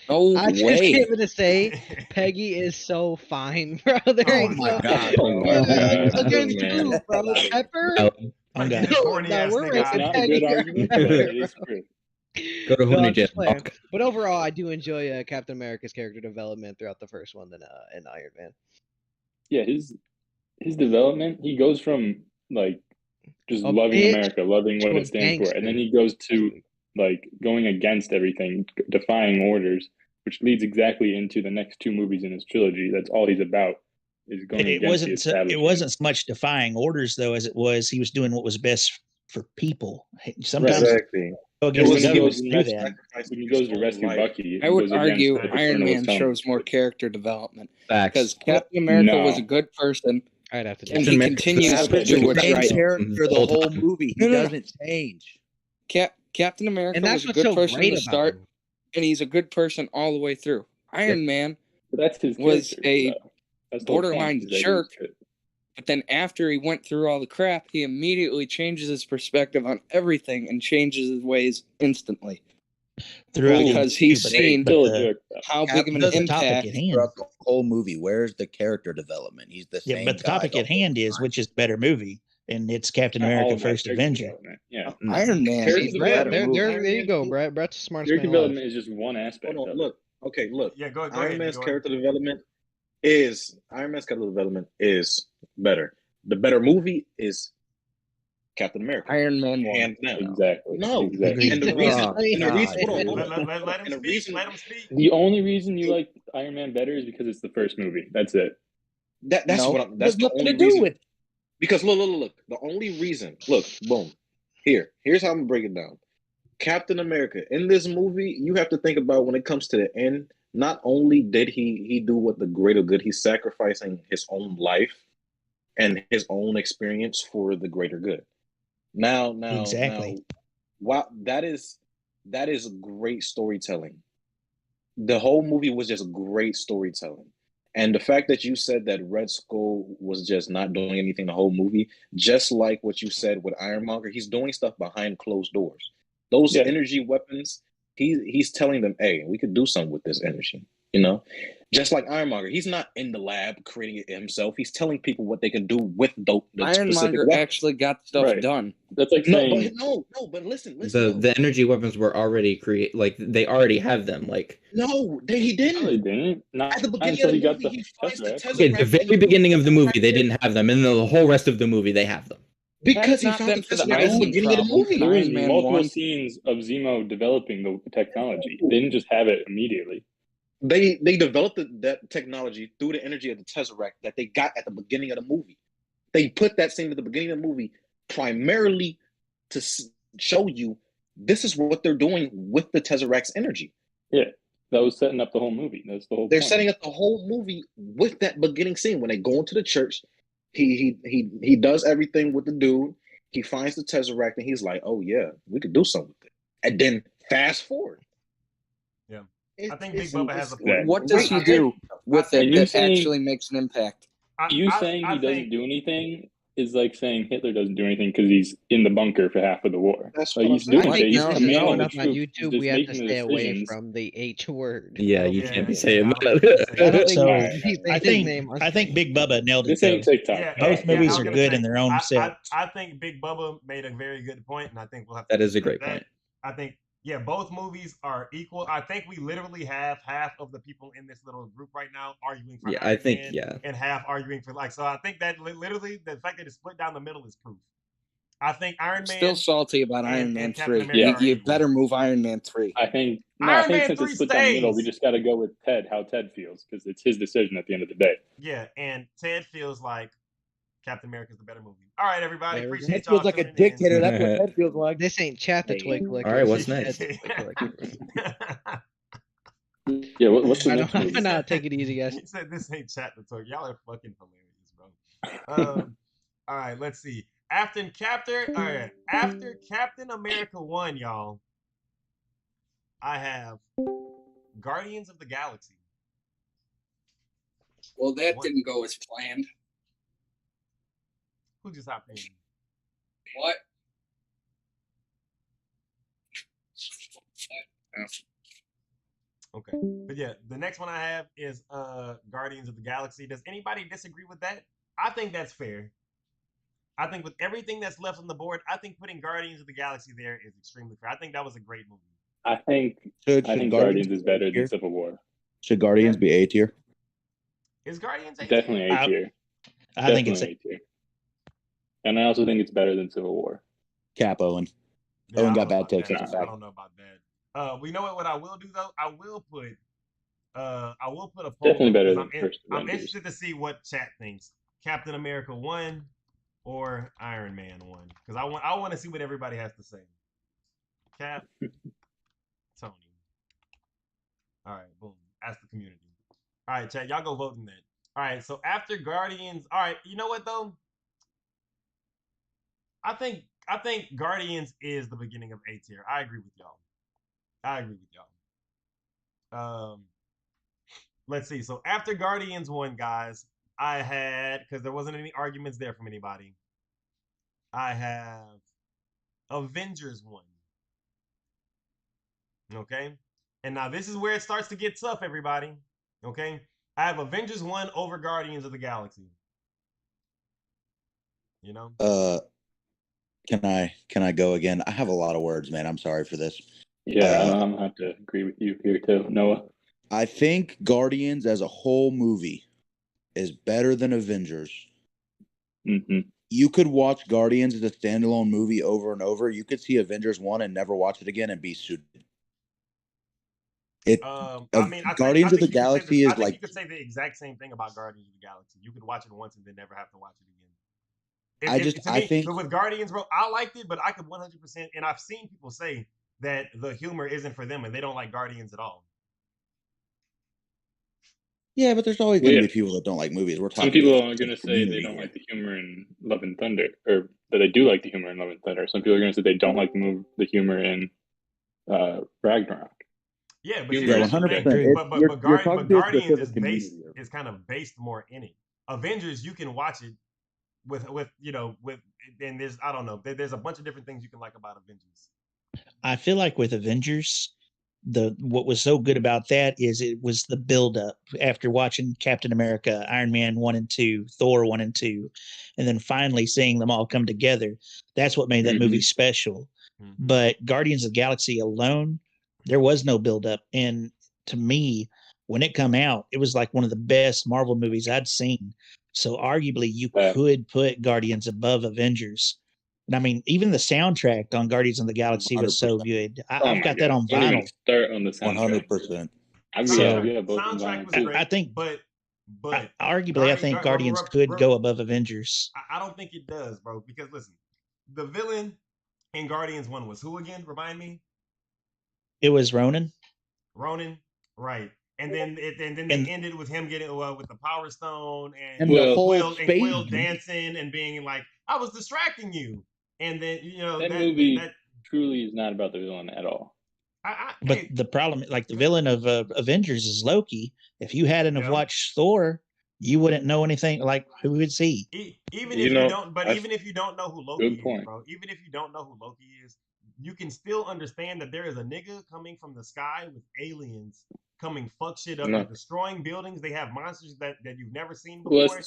No I just way. came to say Peggy is so fine, bro. There Oh ain't my no God. Oh my God, against man. who, bro? Pepper? Oh Like, God. this corny No, ass we're nigga. it's ranking not a Peggy good right argument, but there, it is true. Go to No, Horny I'm just Jet. playing. Hawk. But overall, I do enjoy Captain America's character development throughout the first one than in Iron Man. Yeah, his development, he goes from like just A loving bitch America, loving what to a it stands for, and then gangster. he goes to like going against everything, defying orders, which leads exactly into the next two movies in his trilogy. That's all he's about, is going It against the wasn't establishment. it wasn't so much defying orders though as it was he was doing what was best for people. Sometimes Exactly. go It against was the he he government was goes to and do rescue- that. when he goes to rescue life. Bucky, I he would goes against argue what the Iron Colonel was Man telling him. shows more character development Facts. because Captain America was No. a good person I'd have to and do he Captain America continues is to Average do the what's same right. character the whole whole time. movie. He No, no, no. doesn't change. Captain America And that's was a what's good so person great to about start, him. and he's a good person all the way through. Iron Man But that's his was character, a though. That's the whole point, borderline is that he's jerk, good. but then after he went through all the crap, he immediately changes his perspective on everything and changes his ways instantly Throughout the because he's but- seen but Still a the- jerk, though. how Cap big of an doesn't the topic impact. at hand. Throughout the whole movie, where's the character development? He's the Yeah, same but the guy topic the at whole hand is time. which is the better movie, and it's Captain Not all America: of that First character Avenger. development. Yeah. Iron Man Character is Brett, better. there you go, Brett. Brett's the smartest Character man alive. development is just one aspect Hold on, of it. look. Okay, look. Yeah, go Iron ahead, Man's Dior. character development is better. The better movie is Captain America. Iron Man 1. Hands down. Exactly. No. Exactly. And the Oh, reason, God. hold on. Let him And the speak. reason Let him speak. The only reason you like Iron Man better is because it's the first movie. That's it. that's No, what I'm, that's there's the nothing only to do reason. with it. Because look. The only reason, look, boom. Here's how I'm gonna break it down. Captain America in this movie, you have to think about when it comes to the end. Not only did he do what the greater good, he's sacrificing his own life and his own experience for the greater good. Now, Exactly. wow, that is great storytelling. The whole movie was just great storytelling. And the fact that you said that Red Skull was just not doing anything the whole movie, just like what you said with Ironmonger, he's doing stuff behind closed doors. Those energy weapons, he's telling them, hey, we could do something with this energy. Just like Ironmonger, he's not in the lab creating it himself. He's telling people what they can do with the specific Ironmonger weapons. actually got stuff done. That's like saying but listen. The energy weapons were already they already have them. Like No, he didn't. No, he didn't. Not At the beginning until of the he got movie, the he finds the Tesseract. Tesseract. okay, the very beginning of the movie they didn't have them, and then the whole rest of the movie they have them. Because he Not found the been for the Tesseract at the Iron beginning of the problem. movie. There was Iron Man multiple 1. scenes of Zemo developing the technology. They didn't just have it immediately. They developed that technology through the energy of the Tesseract that they got at the beginning of the movie. They put that scene at the beginning of the movie primarily to show you this is what they're doing with the Tesseract's energy. Yeah, that was setting up the whole movie. That's the whole They're point. setting up the whole movie with that beginning scene. When they go into the church, he does everything with the dude. He finds the Tesseract and he's like, "Oh yeah, we could do something with it." And then fast forward. Yeah, I think Big Bubba has a Yeah. point. What does he do with And it you that saying- actually makes an impact? You saying he doesn't do anything is like saying Hitler doesn't do anything because he's in the bunker for half of the war. That's like what he's I'm doing saying. I shit. think He's this is commanding showing the up on troops. He's YouTube. just We have to making the stay away decisions. from the H word. Yeah, you Yeah, can't be yeah, saying I that. don't think I don't think So, you should say I his think name on I think screen. Big Bubba nailed it. This ain't Though. TikTok. Yeah, Both yeah, movies I was are gonna good say, in their own selves. I think Big Bubba made a very good point, and I think we'll have to That is a respect great point. I think, yeah, both movies are equal. I think we literally have half of the people in this little group right now arguing for Yeah, Iron I think Man and half arguing for so I think that literally the fact that it's split down the middle is proof. I think Iron Man Still salty about Iron Man and Captain 3. America are You equal. better move Iron Man 3. I think Iron Man since 3 it's split down the middle, we stays. just got to go with Ted. How Ted feels because it's his decision at the end of the day. Yeah, and Ted feels like Captain America's the better movie. All right, everybody, There we go. appreciate That y'all feels like a tuning in. dictator. That's what that feels like. This ain't chat the twig lickers. All right, what's This is next? Ted the twig lickers. Yeah, what's the I next don't movie? know. Take it easy, guys. He said this ain't chat the talk. Y'all are fucking hilarious, bro. All right, let's see. After Captain America 1, y'all, I have Guardians of the Galaxy. Well, that didn't go as planned. Who just hopped in? What? Okay. But yeah, the next one I have is Guardians of the Galaxy. Does anybody disagree with that? I think that's fair. I think with everything that's left on the board, I think putting Guardians of the Galaxy there is extremely fair. I think that was a great movie. I think Guardians is better than Civil War. Should Guardians be A tier? Is Guardians A Definitely A tier. I think it's A tier. And I also think it's better than Civil War. Cap Owen. Yeah, Owen I got don't know bad takes. about That's a that. I fact. don't know about that. We know what I will do though. I will put a poll. Definitely better than I'm first I'm Avengers. interested to see what chat thinks. Captain America 1 or Iron Man 1, because I want to see what everybody has to say. Cap, Tony. All right, boom. Ask the community. All right, chat. Y'all go vote in that. All right. So after Guardians, all right. You know what though? I think Guardians is the beginning of A tier. I agree with y'all. Let's see. So after Guardians 1, guys, I had, because there wasn't any arguments there from anybody, I have Avengers 1. Okay? And now this is where it starts to get tough, everybody. Okay? I have Avengers 1 over Guardians of the Galaxy. You know? Can I go again? I have a lot of words, man. I'm sorry for this. Yeah, I'm gonna have to agree with you here too, Noah. I think Guardians as a whole movie is better than Avengers. Mm-hmm. You could watch Guardians as a standalone movie over and over. You could see Avengers 1 and never watch it again and be suited. Guardians of the Galaxy is like, you could say the exact same thing about Guardians of the Galaxy. You could watch it once and then never have to watch it again. I think with Guardians, bro, I liked it, but I could 100%, and I've seen people say that the humor isn't for them and they don't like Guardians at all. Yeah, but there's always going to be people that don't like movies. We're talking. Some people are going to say they don't like the humor in Love and Thunder, or that they do like the humor in Love and Thunder. Some people are going to say they don't like the humor in Ragnarok. Yeah, but 100%. But Guardians is kind of based more in it. Avengers, you can watch it with and there's, I don't know, there's a bunch of different things you can like about Avengers. I feel like with Avengers, what was so good about that is it was the buildup after watching Captain America, Iron Man 1 and 2, Thor 1 and 2, and then finally seeing them all come together. That's what made that movie special. But Guardians of the Galaxy alone, there was no buildup. And to me, when it come out, it was like one of the best Marvel movies I'd seen. So arguably you could put Guardians above Avengers. And I mean, even the soundtrack on Guardians of the Galaxy was so 100%. good. I've got that on Don't even vinyl. start on the soundtrack. 100%. Soundtrack was great. I think, but arguably, I think Guardians could go above Avengers. I don't think it does, bro. Because listen, the villain in Guardians 1 was who again? Remind me. It was Ronan. Ronan, right? And then they ended with him getting with the Power Stone and the whole Quill dancing and being like, "I was distracting you." And then that movie truly is not about the villain at all. But the problem, like the villain of Avengers, is Loki. If you hadn't have watched Thor, you wouldn't know anything. Like, who is he? Even if you don't know who Loki is, bro. Even if you don't know who Loki is, you can still understand that there is a nigga coming from the sky with aliens coming fuck shit up and destroying buildings. They have monsters that you've never seen before.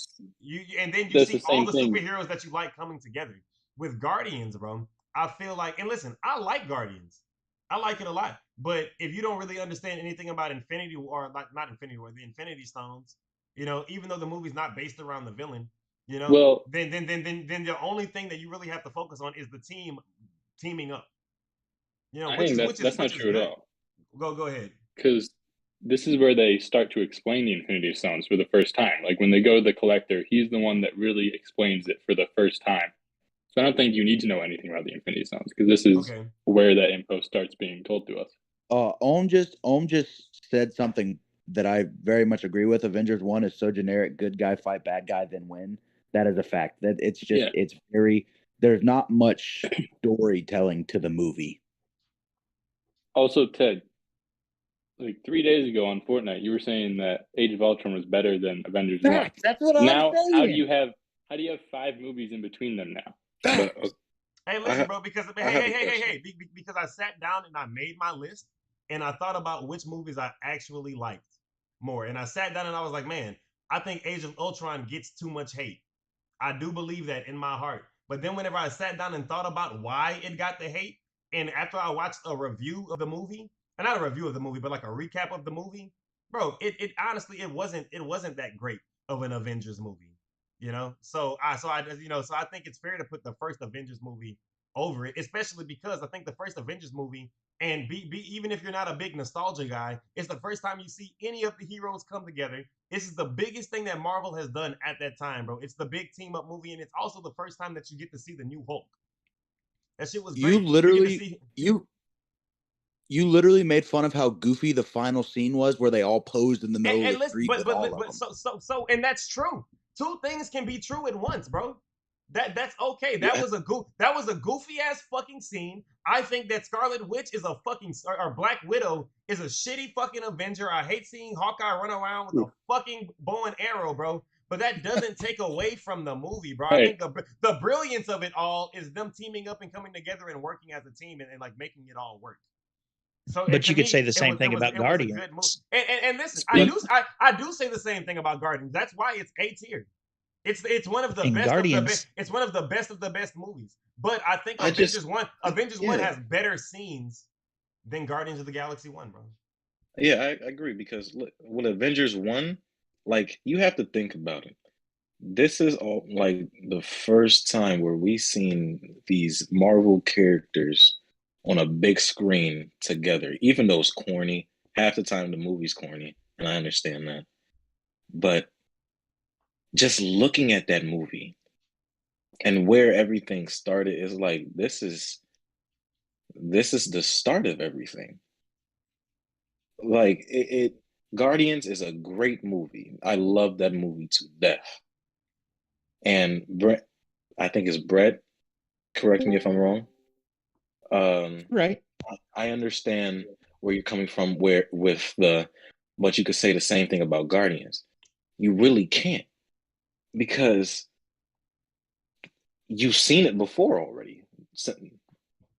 And then you see all the superheroes that you like coming together. With Guardians, bro, I feel like, and listen, I like Guardians. I like it a lot. But if you don't really understand anything about Infinity War, like not Infinity War, the Infinity Stones, even though the movie's not based around the villain, then the only thing that you really have to focus on is the teaming up. I think that's not true at all. Go ahead. Because this is where they start to explain the Infinity Stones for the first time. Like when they go to the Collector, he's the one that really explains it for the first time. So I don't think you need to know anything about the Infinity Stones because this is where that info starts being told to us. Ohm just said something that I very much agree with. Avengers 1 is so generic, good guy fight bad guy, then win. That is a fact. That it's just it's very, there's not much storytelling to the movie. Also, Ted, like 3 days ago on Fortnite, you were saying that Age of Ultron was better than Avengers 1. That's what I'm saying. How do you have 5 movies in between them now? Hey, listen, bro. Because because I sat down and I made my list and I thought about which movies I actually liked more, and I sat down and I was like, man, I think Age of Ultron gets too much hate. I do believe that in my heart. But then whenever I sat down and thought about why it got the hate, and after I watched a review of the movie, and not a review of the movie, but like a recap of the movie, bro, it honestly it wasn't that great of an Avengers movie, So I think it's fair to put the first Avengers movie over it, especially because I think the first Avengers movie, and even if you're not a big nostalgia guy, it's the first time you see any of the heroes come together. This is the biggest thing that Marvel has done at that time, bro. It's the big team up movie, and it's also the first time that you get to see the new Hulk. That shit was great. You literally made fun of how goofy the final scene was, where they all posed in the middle of the street with all of them. And that's true. Two things can be true at once, bro. That's okay. That was a goofy ass fucking scene. I think that Scarlet Witch is a fucking, or Black Widow is a shitty fucking Avenger. I hate seeing Hawkeye run around with a fucking bow and arrow, bro. But that doesn't take away from the movie, bro. I think the brilliance of it all is them teaming up and coming together and working as a team and like making it all work. So, but you could say the same thing about Guardians. And listen, I do say the same thing about Guardians. That's why it's A tier. It's one of the best. It's one of the best of the best movies. But I think Avengers 1 has better scenes than Guardians of the Galaxy 1, bro. Yeah, I agree, because look, with Avengers 1, like, you have to think about it. This is all like the first time where we seen these Marvel characters on a big screen together, even though it's corny. Half the time the movie's corny, and I understand that. But just looking at that movie and where everything started is like, this is the start of everything. Like Guardians is a great movie. I love that movie to death. And Brett, I think it's Brett, correct me if I'm wrong. Right. I understand where you're coming from but you could say the same thing about Guardians. You really can't, because you've seen it before already,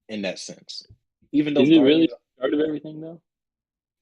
in that sense. Even though is it really the start of everything though?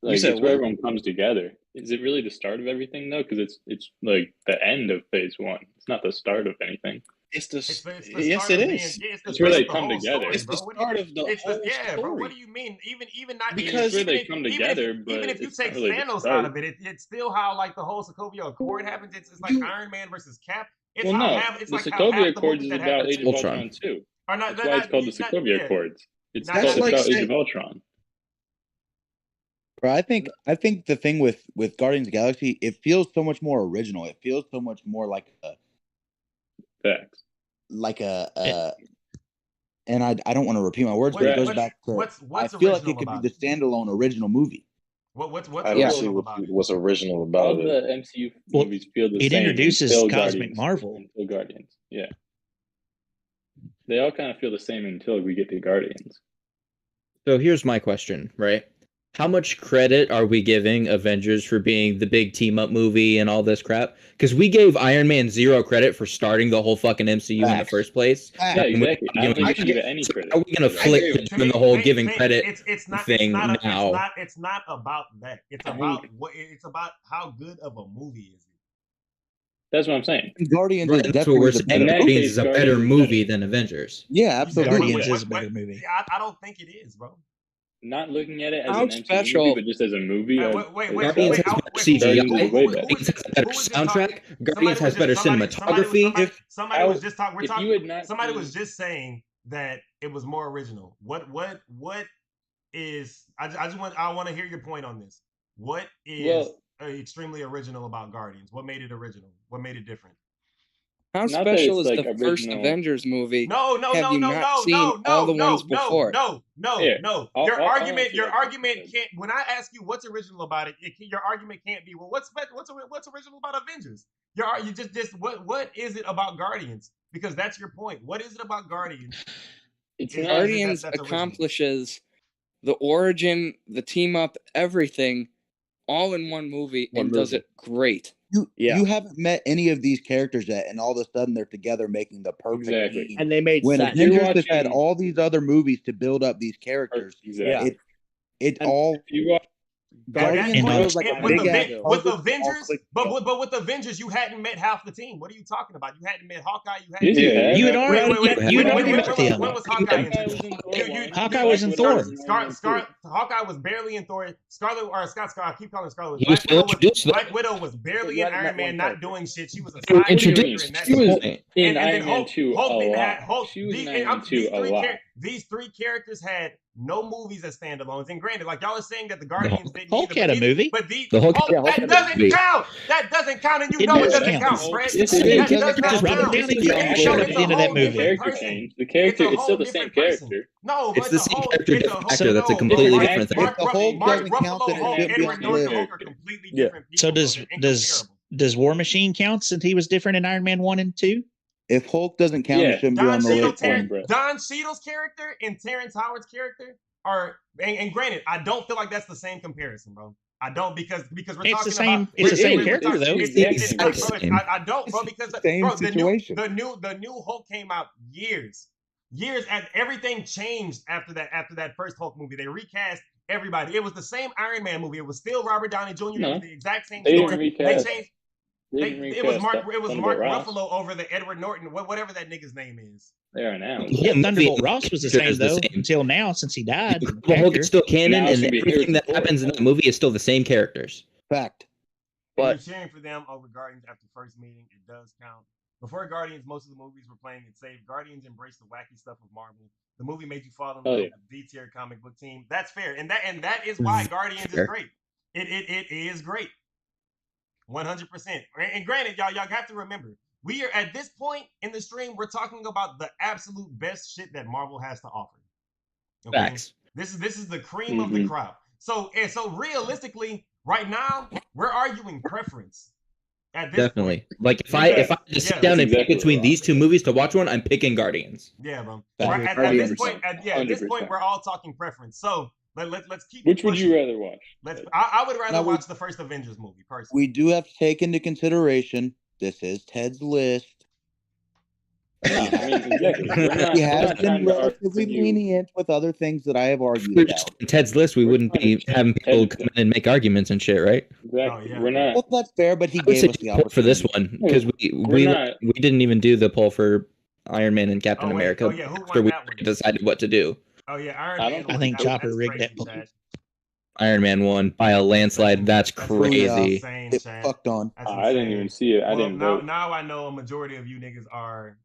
Like, said it's where what? everyone comes together. Is it really the start of everything though? Because it's like the end of phase one. It's not the start of anything. It's the yes, start it of is. being. It's the It's where start they of the come whole together. story, It's the bro. What do start you? of the It's whole yeah, bro. What story. do you mean? Even not I mean, even it's where even they if come even together, if but even if you it's not take really the Thanos start. out of it, it's still how like the whole Sokovia Accord happens. It's like You Iron Man versus Cap. It's Well, how no, half. It's the like how Sokovia half the Accords movies is that about happen Age of Ultron. Ultron too. are That's why it's called the Sokovia yeah. Accords. It's Not- That's about like Age saying- of Ultron. Bro, I think the thing with Guardians of the Galaxy, it feels so much more original. It feels so much more like Facts. and I don't want to repeat my words, but it goes back to what's I feel like original it could be about the standalone original movie. What's I don't see original about it? what's original All about it. the MCU Well, movies feel the it same introduces until Cosmic Guardians. Marvel. Until Guardians, yeah. They all kind of feel the same until we get to Guardians. So here's my question, right? How much credit are we giving Avengers for being the big team up movie and all this crap? Because we gave Iron Man 0 credit for starting the whole fucking MCU in the Facts. first place. Yeah, exactly. I don't think we should give it any So credit. are we gonna flip the whole giving credit It's not thing now? It's not about that. It's about how good of a movie is it. That's what I'm saying. Guardians Right, is that's what we're definitely the saying. better. Guardians is a better movie than Avengers. Yeah, absolutely. Guardians is a better movie. I don't think it is, bro. Not looking at it as How an MCU special- movie, but just as a movie. Guardians has better CGI. Guardians is way better. Guardians has a better soundtrack. Guardians has better cinematography. Somebody was just talking. if you had not Somebody seen- was just saying that it was more original. What is? I want to hear your point on this. What is extremely original about Guardians? What made it original? What made it different? How Not that special is it's, like, the first original. Avengers movie? No. Have you not seen all the ones before? No. Yeah. Your I'll argument answer that question. can't. When I ask you what's original about it, your argument can't be well. What's original about Avengers? You just what is it about Guardians? Because that's your point. What is it about Guardians? Guardians that's original? accomplishes the origin, the team up, everything, all in one movie, and does it great. You haven't met any of these characters yet, and all of a sudden they're together making the perfect Exactly. team. And they made When sense. Avengers has had all these other movies to build up these characters, Exactly. it And all If you watch Guardians And feels like a big ass with puzzle all Avengers, clicked but together. with Avengers, you hadn't met half the team. What are you talking about? You hadn't met Hawkeye. You Yes, hadn't. you had. You had already When met them. was Hawkeye in Hawkeye was Thor? in Thor one. Hawkeye was in Thor. Hawkeye was barely in Thor. Scott. I keep calling Scarlet. He was still introduced, though. Black Widow was barely You in hadn't Iron met Man, one not character. doing shit. She was a They were side character introduced. in that. She was shit. in And Iron then Man Hulk 2 didn't a have lot. Hulk. She was in Iron Man 2 a lot. These three characters had no movies as standalones. And granted, like y'all are saying that the Guardians didn't Hulk either, had a movie. But the The Hulk- Hulk, that doesn't count. That doesn't count, and you It know it does doesn't count. count, Fred. Yes, That it does does. not Because Robert count. Downey It's Jr. a showed at whole the end of that different movie. person. The character It's a is still whole the same different person. character. No, but It's the same Hulk, character, it's different Hulk. actor. That's a No, completely Mark- different thing. Mark If the Hulk Mark doesn't count, Ruffalo, then it Hulk, should be Edward on Norton, the Hulk are list. completely Yeah. different people. So bro. They're incomparable. does War Machine count since he was different in Iron Man 1 and 2? If Hulk doesn't count, Yeah. it shouldn't be on the list. Don Cheadle's character and Terrence Howard's character are, and granted, I don't feel like that's the same comparison, bro. I don't because we're It's talking the same. about It's the same we're character talking- though. it's not, It's bro, the same. I don't, bro, because Same bro, situation. the new Hulk came out years, and everything changed after that first Hulk movie. They recast everybody. It was the same Iron Man movie. It was still Robert Downey Jr. It No. was the exact same They didn't story. recast. They changed. They didn't It was recast Mark Thunderbolt Ross. Ruffalo over the Edward Norton, whatever that nigga's name is. They are now. Yeah, Thunderbolt Ross was the Character same is the though same. until now since he died. The Hulk is still canon, Now it's and gonna be everything that Harrison Ford. happens in that movie is still the same characters. Fact. But But- you're cheering for them over Guardians after first meeting. It does count. Before Guardians, most of the movies were playing it safe. Guardians embraced the wacky stuff of Marvel. The movie made you fall in love with the D-tier comic book team. That's fair, and that is why Guardians Fair. is great. It is great, 100%. And granted, y'all have to remember, we are at this point in the stream. We're talking about the absolute best shit that Marvel has to offer. Okay? Facts. This is the cream of the crop. So realistically, right now we're arguing preference. At this Definitely. point. Like if I had to sit down and pick exactly between what these two movies to watch one, I'm picking Guardians. Yeah, bro. Facts. At this point, at this 100%. point, we're all talking preference. So let's keep. Which it would pushing. you rather watch? I would rather Now, watch the first Avengers movie personally. We do have to take into consideration this is Ted's list. No, I mean exactly. He has not been trying to relatively argue. lenient with other things that I have argued We're about. just on Ted's list. We We're wouldn't trying to be change having people Ted- come in and make arguments and shit, right? Exactly. yeah. We're not. Well, that's fair, but he I would gave say us the poll for this opportunity. one because We're not. we didn't even do the poll for Iron Man and Captain Oh, wait. America Oh, yeah, who after won we that one? decided what to do. Oh yeah, Iron I Man. don't won I think that one. Chopper That's rigged crazy, that poll. Chad. Iron Man won by a landslide. That's crazy. Insane, Get Chad. fucked on. That's I didn't insane. even see it. I Well, didn't vote. now I know a majority of you niggas are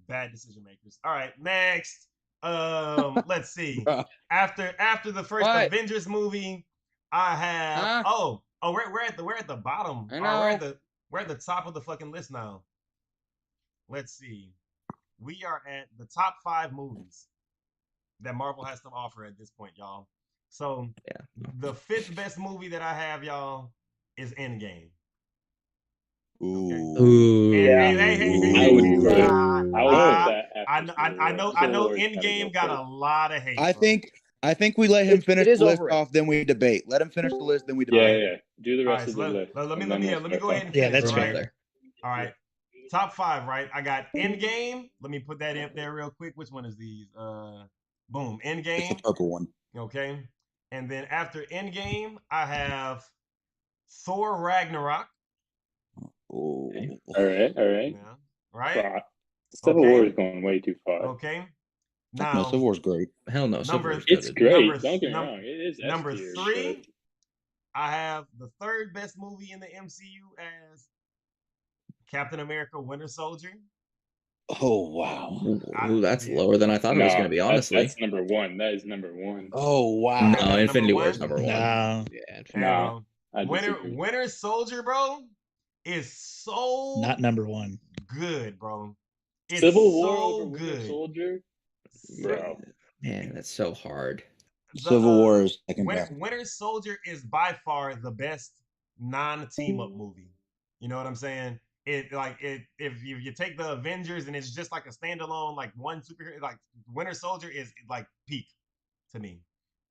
bad decision makers. All right, next. Let's see. After the first What? Avengers movie, I have Huh? we're at the bottom. I Or know. we're at the top of the fucking list now. Let's see. We are at the top 5 movies that Marvel has to offer at this point, y'all. So the 5th best movie that I have, y'all, is Endgame. Ooh. Hey, I would put I that after I know Civil War gotta Endgame go got first. a lot of hate. I think we let him finish it is the list overrated. off, then we debate. Let him finish the list, then we Yeah, debate. yeah. Do the All rest right, of so the list. let me and then we'll let me go ahead and Yeah, finish. that's All right? fair. All right. Top 5, right? I got Endgame. Let me put that up there real quick. Which one is these? Boom. It's the Endgame. purple one. Okay. And then after Endgame, I have Thor Ragnarok. Oh. All right. Yeah. Right? Civil Okay. War is going way too far. Okay. No, Now, Civil War's great. Hell no, Civil number War's It's good. great. Don't get me wrong. It is number S tier, 3, I have the 3rd best movie in the MCU as Captain America Winter Soldier. Oh wow. Ooh, that's lower than I thought it was going to be, honestly. That's number 1. That is number 1. Oh wow. No, That's Infinity number War is 1? number 1. No, Hey, No, bro. I disagree. Winter Soldier, bro, is so not number 1. good, bro. It's Civil War so over Winter good. Soldier, bro. Man, that's so hard. Civil War is second best. Winter Soldier is by far the best non-team up movie. You know what I'm saying? If you take the Avengers and it's just like a standalone, like one superhero, like Winter Soldier is like peak to me.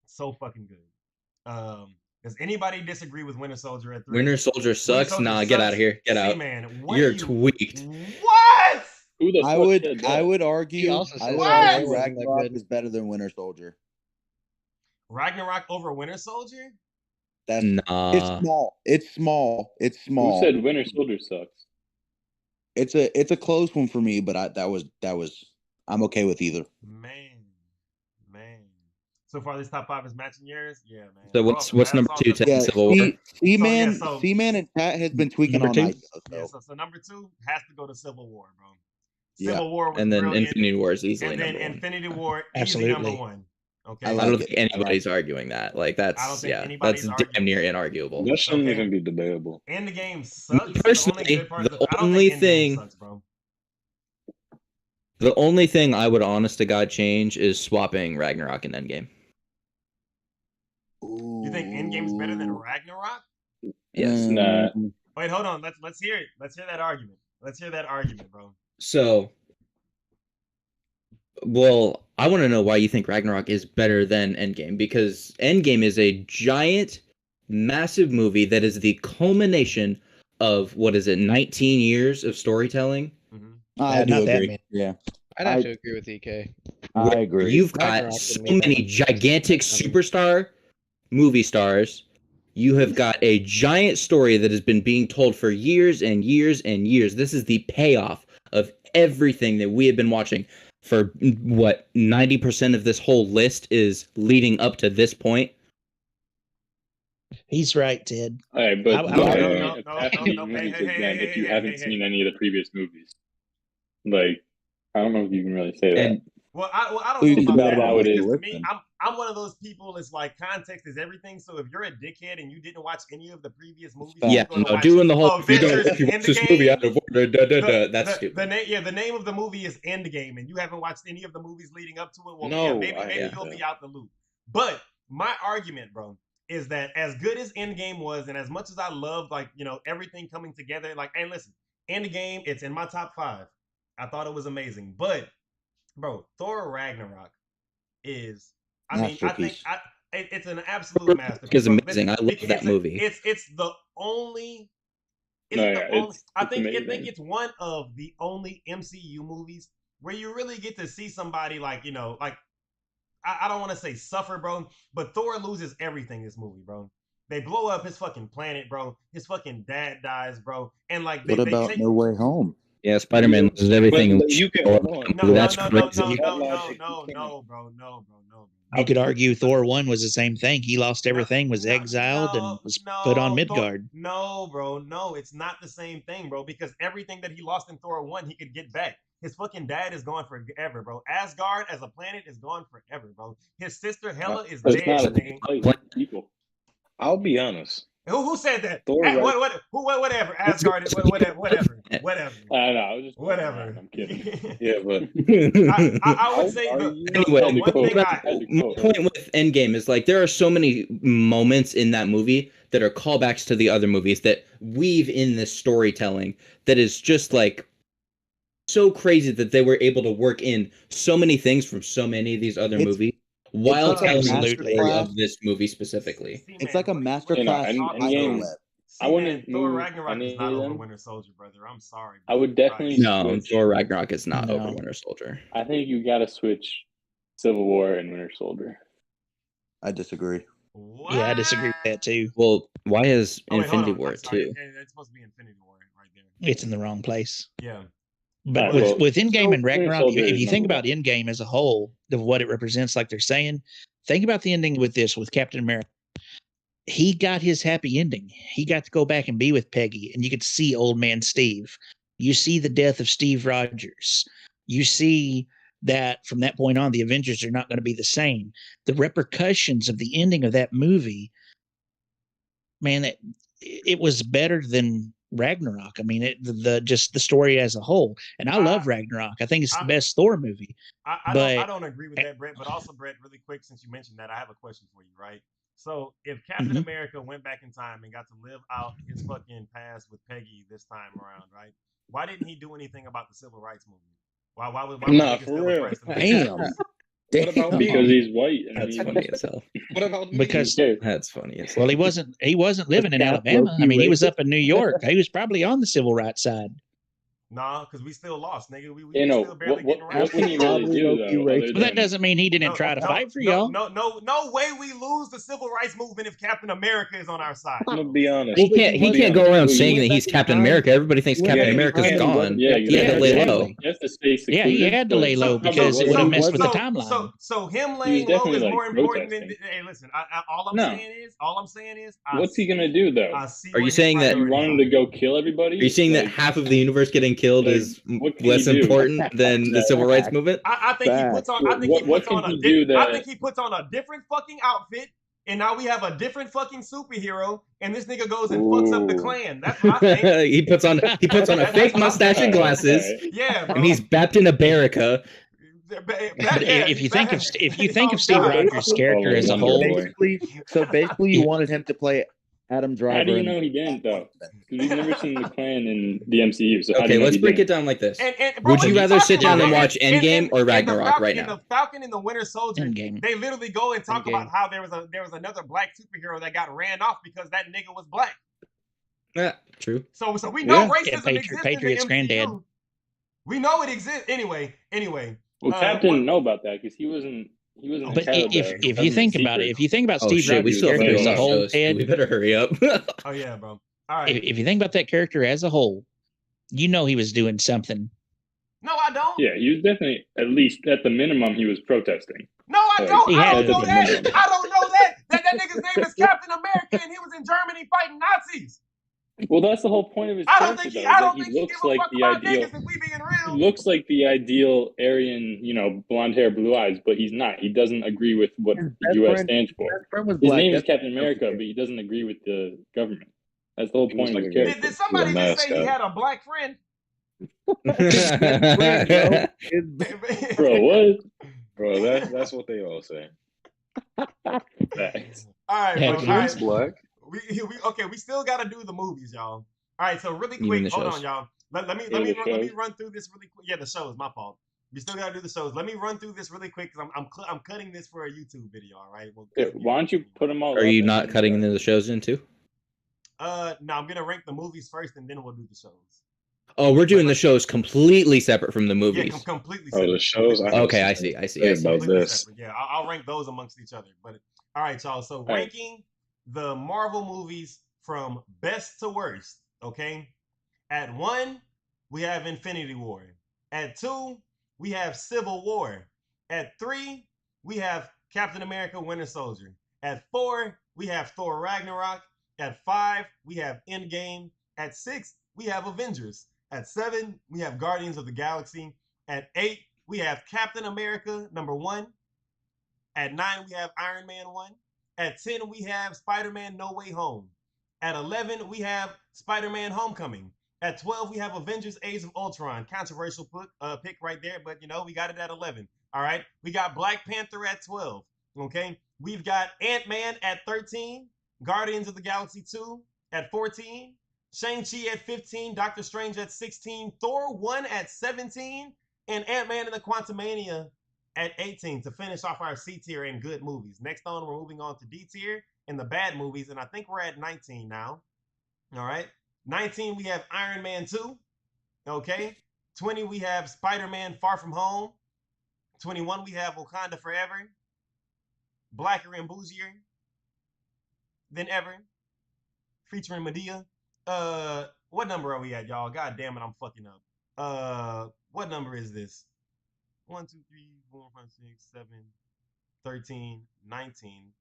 So fucking good. Does anybody disagree with Winter Soldier at 3? Winter Soldier sucks. Soldier nah, sucks. get out of here. Get out. Man, You're tweaked. What? Who the fuck said that? I would argue. He also I said would What? argue Wasn't that Ragnarok good. is better than Winter Soldier. Ragnarok over Winter Soldier? That's Nah. It's small. It's small. It's small. Who said Winter Soldier sucks? It's a close one for me, but that was I'm okay with either. Man. So far, this top 5 is matching yours. Yeah, man. So what's number 2? Yeah, Civil War. Seaman and Pat has been tweaking Number all 2? night. So number 2 has to go to Civil War, bro. Yeah. Civil War was And then brilliant. Infinity War is easily and then number 1. Infinity War, Absolutely. easy number 1. Okay. I I like don't it. think anybody's arguing that. Like that's I don't think that's anybody's damn near inarguable. That shouldn't Okay. even be debatable. Endgame sucks. Personally, I don't only think Endgame thing- sucks, bro. The only thing I would honest to God change is swapping Ragnarok and Endgame. You think Endgame's better than Ragnarok? Yes. Nah. Wait, hold on. Let's hear it. Let's hear that argument. Bro. So, well, I want to know why you think Ragnarok is better than Endgame, because Endgame is a giant, massive movie that is the culmination of 19 years of storytelling. I do not that agree. many. Yeah, I'd have to agree with EK. I agree. You've got Ragnarok so wouldn't be many gigantic superstar movie stars. You have got a giant story that has been being told for years and years and years. This is the payoff of everything that we have been watching for 90% of this whole list is leading up to this point. He's right, Ted. All right, but I- don't I- have no, to no, be no, unique hey, again if you hey, haven't hey, seen any of the previous movies. Like, I don't know if you can really say that. And Well, I Who you don't know think about about that. how it Because is. to me, I'm one of those people. It's like context is everything. So if you're a dickhead and you didn't watch any of the previous movies, yeah, you're gonna watch doing the whole Avengers if you watch this Endgame, movie out of order, that's stupid. The name of the movie is Endgame, and you haven't watched any of the movies leading up to it. Well, No, yeah, maybe you'll be out the loop. But my argument, bro, is that as good as Endgame was, and as much as I loved, like, everything coming together, like, and listen, Endgame, it's in my top 5. I thought it was amazing, but bro, Thor Ragnarok is, I think it's an absolute masterpiece. It's amazing. I love that movie. It's the only Is No, it the yeah, only? I it's think amazing. it's one of the only MCU movies where you really get to see somebody like like I don't want to say suffer, bro, but Thor loses everything in this movie, bro. They blow up his fucking planet, bro. His fucking dad dies, bro, and like What they about take. No Way Home? Yeah, Spider-Man loses everything. But you can hold on. No, no, That's no, no, crazy. no, That no, no, logic, no, you can't. no, bro, no, bro, no. You could argue Thor 1 was the same thing. He lost everything, was No, exiled, no, and was put on no, Midgard. no, bro, no. It's not the same thing, bro. Because everything that he lost in Thor 1, he could get back. His fucking dad is gone forever, bro. Asgard as a planet is gone forever, bro. His sister Hela is It's dead, not a nigga. place, people. I'll be honest. Who said that? Thor, right? Whatever. Asgard is whatever. I know. I was just Whatever. I'm kidding. Yeah, but I would say Anyway, the one thing my point with Endgame is like there are so many moments in that movie that are callbacks to the other movies that weave in this storytelling that is just like so crazy that they were able to work in so many things from so many of these other movies while like a telling the absolutely. story of this movie specifically. It's like a masterclass You know, and spider Endgame, web. I wouldn't Thor move Ragnarok is any not of over them. Winter Soldier, brother. I'm sorry. I would definitely No, switch. Thor Ragnarok is not No. over Winter Soldier. I think you got to switch Civil War and Winter Soldier. I disagree. What? Yeah, I disagree with that too. Well, why is Oh, wait, hold Infinity on. War I'm sorry. too? It's supposed to be Infinity War right there. It's in the wrong place. Yeah. But Alright, well, with Endgame and Winter Ragnarok, Soldier if is you think number about Endgame as a whole, of what it represents, like they're saying, think about the ending with this, with Captain America. He got his happy ending. He got to go back and be with Peggy, and you could see old man Steve. You see the death of Steve Rogers. You see that from that point on, the Avengers are not going to be the same. The repercussions of the ending of that movie, man, it was better than Ragnarok. I mean, just the story as a whole. And I love Ragnarok. I think it's the best Thor movie. I don't agree with that, Brett. But also, Brett, really quick, since you mentioned that, I have a question for you, right? So, if Captain America went back in time and got to live out his fucking past with Peggy this time around, right? Why didn't he do anything about the civil rights movement? Why was Nah, he for still real. oppressed? Damn. What about me? Because he's white. And That's funny as hell. What about me? Because That's funny as hell. well, he wasn't living in Alabama. I mean, he was up in New York. He was probably on the civil rights side. Nah, because we still lost, nigga. We You know, still barely what getting around. can he really do, though? Other But that than, doesn't mean he didn't try to fight for y'all. No way we lose the civil rights movement if Captain America is on our side. I'm gonna be honest. He can't go around saying that he's Captain America. Everybody thinks Yeah, Captain he America's can't. gone. Yeah, He had to lay exactly. low. He has to stay Yeah, he secluded, had to but lay low how because about it would have what- messed with the So timeline. him He laying was low definitely, is like, more important than. protesting. Hey, listen. All I'm No. saying is. What's he gonna do, though? I see Are where you his saying that- You priorities want him are. to go kill everybody? Are you saying that Like, half of the universe getting killed like, is what can less he do? important than the civil rights movement? I think he puts on. I think What- he what puts on can a. he do I that- think he puts on a different fucking outfit, and now we have a different fucking superhero, and this nigga goes and fucks up the Ooh. Klan. That's what I think. he puts on a fake mustache and glasses, Alright. Yeah, bro. and he's bapped in America. If you think of Steve God. Rogers' character as a Wonder whole, Boy. So basically, you wanted him to play Adam Driver. How do you in know he didn't, though? Because we've never seen the Klan in the MCU. So how do Okay, you know let's he break it didn't? down like this. Bro, Would what you are rather talking sit down about? and watch Endgame or Ragnarok right In now? the Falcon and the Winter Soldier, Endgame. they literally go and talk Endgame. about how there was another black superhero that got ran off because that nigga was black. Yeah, true. So we know Yeah. racism exists Patriots in the MCU. granddad. We know it exists. Anyway. Well, Cap didn't know about that because he wasn't. He wasn't. But entitled to if you government think about it, secrets. if you think about Oh Steve shit, we Rogers' still have character to as do a more whole, shows. Ted, We better hurry up. Oh yeah, bro. All right. if you think about that character as a whole, you know he was doing something. No, I don't. Yeah, he was definitely, at least at the minimum, he was protesting. No, I Like, don't. He I had don't to know be that. minimum. I don't know that. That nigga's name is Captain America, and he was in Germany fighting Nazis. Well, that's the whole point of his I don't character, think he. though. I is don't that think he he looks give a like fuck the about ideal. niggas if we being He real. looks like the ideal Aryan, blonde hair, blue eyes, but he's not. He doesn't agree with what the U.S. stands for. His name is Captain America, but he doesn't agree with the government. That's the whole He was point of his like a- character. Did somebody He was a just say he mascot. had a black friend? Bro, what? Bro, that's what they all say. Facts. All right, Yeah, bro. he All He's right. black. Okay. We still got to do the movies, y'all. All right. So really You mean quick, the hold shows? on, y'all. Let me the shows? run through this really quick. Yeah, the shows. My fault. We still got to do the shows. Let me run through this really quick because I'm cutting this for a YouTube video. All right. Well, Yeah, why don't you put them all Are up you and not then, cutting into the shows in too? No, I'm gonna rank the movies first, and then we'll do the shows. Oh, we're doing the shows completely separate from the movies. Yeah, completely Oh, separate. the shows. I have Okay, I something see. to say about Completely this. separate. Yeah, I'll rank those amongst each other. But all right, y'all. So ranking the Marvel movies from best to worst. Okay, at 1 we have Infinity War. At 2 we have Civil War. At 3 we have Captain America: Winter Soldier. At 4 we have Thor Ragnarok. At 5 we have Endgame. At 6 we have Avengers. At 7 we have Guardians of the Galaxy. At 8 we have Captain America #1. At 9 we have Iron Man 1. At 10 we have Spider-Man No Way Home. At 11 we have Spider-Man Homecoming. At 12 we have Avengers Age of Ultron. Controversial pick right there, but we got it at 11. All right. We got Black Panther at 12. Okay. We've got Ant-Man at 13. Guardians of the Galaxy 2 at 14. Shang-Chi at 15. Doctor Strange at 16. Thor 1 at 17. And Ant-Man and the Quantumania at 18 to finish off our C tier and good movies. Next on, we're moving on to D tier and the bad movies, and I think we're at 19 now. All right. 19, we have Iron Man 2. Okay. 20, we have Spider-Man Far From Home. 21, we have Wakanda Forever. Blacker and Bougier Than Ever, featuring Medea. What number are we at, y'all? God damn it, I'm fucking up. What number is this? 1, 2, 3, 4, 5, 6, 7, 13, 19,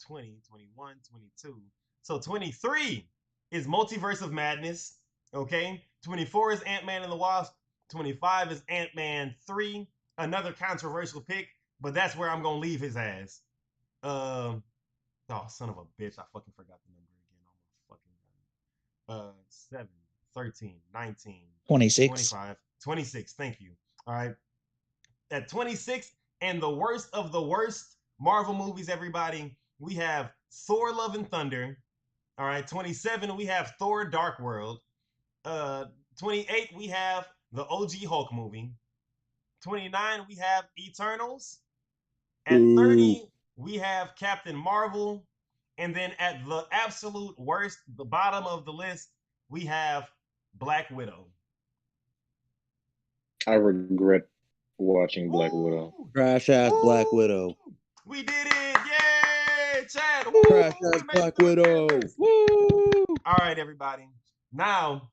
20, 21, 22. So 23 is Multiverse of Madness. Okay. 24 is Ant-Man and the Wasp. 25 is Ant-Man 3. Another controversial pick, but that's where I'm going to leave his ass. Oh, son of a bitch. I fucking forgot the number again. Almost fucking 7, 13, 19, 26. 25, 26. Thank you. All right. At 26, and the worst of the worst Marvel movies, everybody, we have Thor: Love and Thunder. All right. 27, we have Thor: Dark World. 28, we have the OG Hulk movie. 29, we have Eternals. At 30, we have Captain Marvel. And then at the absolute worst, the bottom of the list, we have Black Widow. I regret watching Black Widow. Trash ass Black Widow. We did it! Yay! Chad! Trash ass Black Widow. Woo! All right, everybody. Now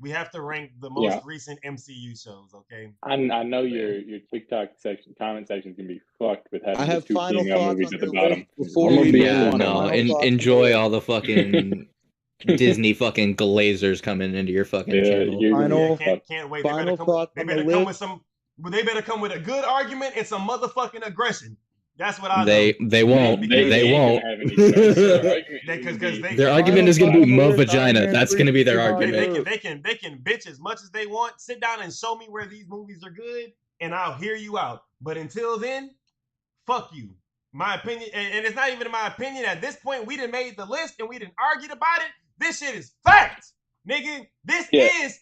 we have to rank the most recent MCU shows. Okay. I know your TikTok section, comment section is gonna be fucked with having I the have 2 final female thoughts movies on at the your bottom. list before we move on. Enjoy all the fucking Disney fucking glazers coming into your fucking channel. Can't wait. Final thoughts They on better the come list. They better come with a good argument and some motherfucking aggression. That's what I know. They won't. They won't. Their argument is gonna be mo vagina. That's gonna be their argument. They can bitch as much as they want. Sit down and show me where these movies are good, and I'll hear you out. But until then, fuck you. My opinion, and it's not even my opinion. At this point, we done made the list and we done argued about it. This shit is fact, nigga. This is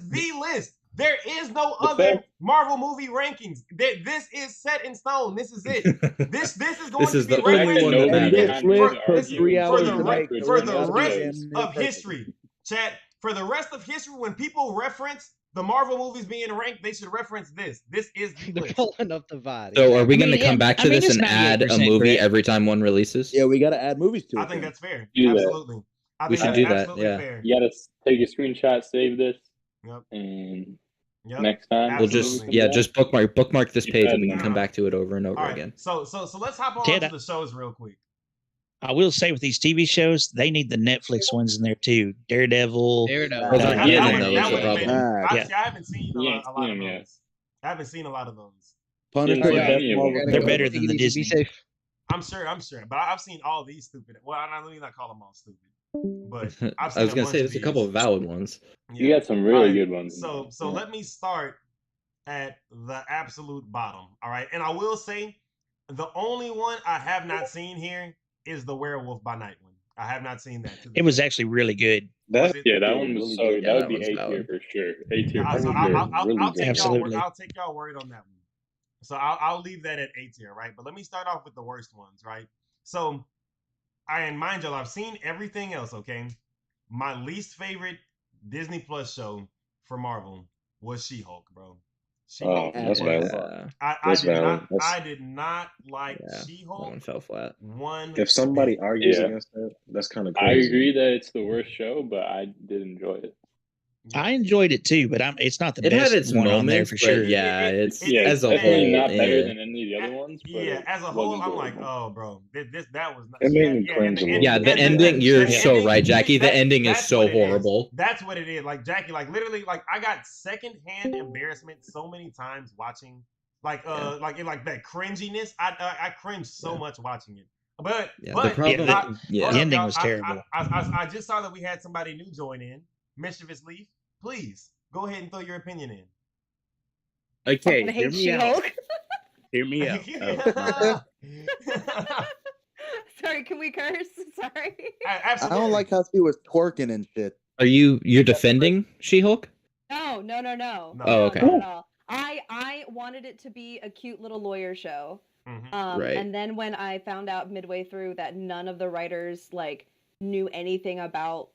the list. There is no other Marvel movie rankings. This is set in stone. This is it. This is going to be this list took 3 hours to make. For the rest of history. Chat, for the rest of history, when people reference the Marvel movies being ranked, they should reference this. This is the list. Pulling up the body. So are we going to come back to this and add a movie every time one releases? Yeah, we got to add movies to it. I think that's fair. Do that. Absolutely. We should do that. Yeah. Fair. You gotta take a screenshot, save this, Yep. and Yep. next time we'll just bookmark this page and we can come back to it over and over again. So let's hop on to the shows real quick. I will say with these TV shows, they need the Netflix ones in there too. Daredevil. I haven't seen a lot of those. I haven't seen a lot of those. Punisher, they're better than the Disney. I'm sure, but I've seen all these stupid. Well, let me not call them all stupid. But I've seen I was gonna say there's a couple of valid ones. You got some really good ones. So let me start at the absolute bottom. All right, and I will say the only one I have not seen here is the Werewolf by Night one. I have not seen that. It was actually really good. That one was so good. That would be A tier for sure. A tier. I'll take y'all word on that one. So I'll leave that at A tier, right? But let me start off with the worst ones, right? So, and mind y'all, I've seen everything else, okay? my least favorite Disney Plus show for Marvel was She-Hulk, bro. She-Hulk That's was. valid. I That's did valid. not. That's, I did not like Yeah, that She-Hulk one fell flat. one if somebody bit. argues Yeah. against that, that's kind of I crazy. agree that it's the worst show, but I did enjoy it. I enjoyed it too, but it's not the It best had its one on there moments, for but sure. yeah, it's Yeah, as a definitely whole. not better eh. than any of the other ones. But Yeah, as a whole, I'm like, enjoyable. oh, bro, that was not. It She made had, me yeah, cringe a little Yeah, bit. the ending. You're the so ending, right, Jackie. The ending is that's so what it is. horrible. That's what it is. Like Jackie, like literally, like I got secondhand embarrassment so many times watching, like that cringiness. I cringed so much watching it. But Yeah, but the problem. hold The up, ending y'all. was terrible. I just saw that we had somebody new join in. Mischievous Leaf, please go ahead and throw your opinion in. Okay, I hear hate me out. She-Hulk. Hear me out. Sorry, can we curse? Sorry. I don't like how she was twerking and shit. You're defending She-Hulk? No. Oh, okay. Not at all. I wanted it to be a cute little lawyer show. Right. And then when I found out midway through that none of the writers like knew anything about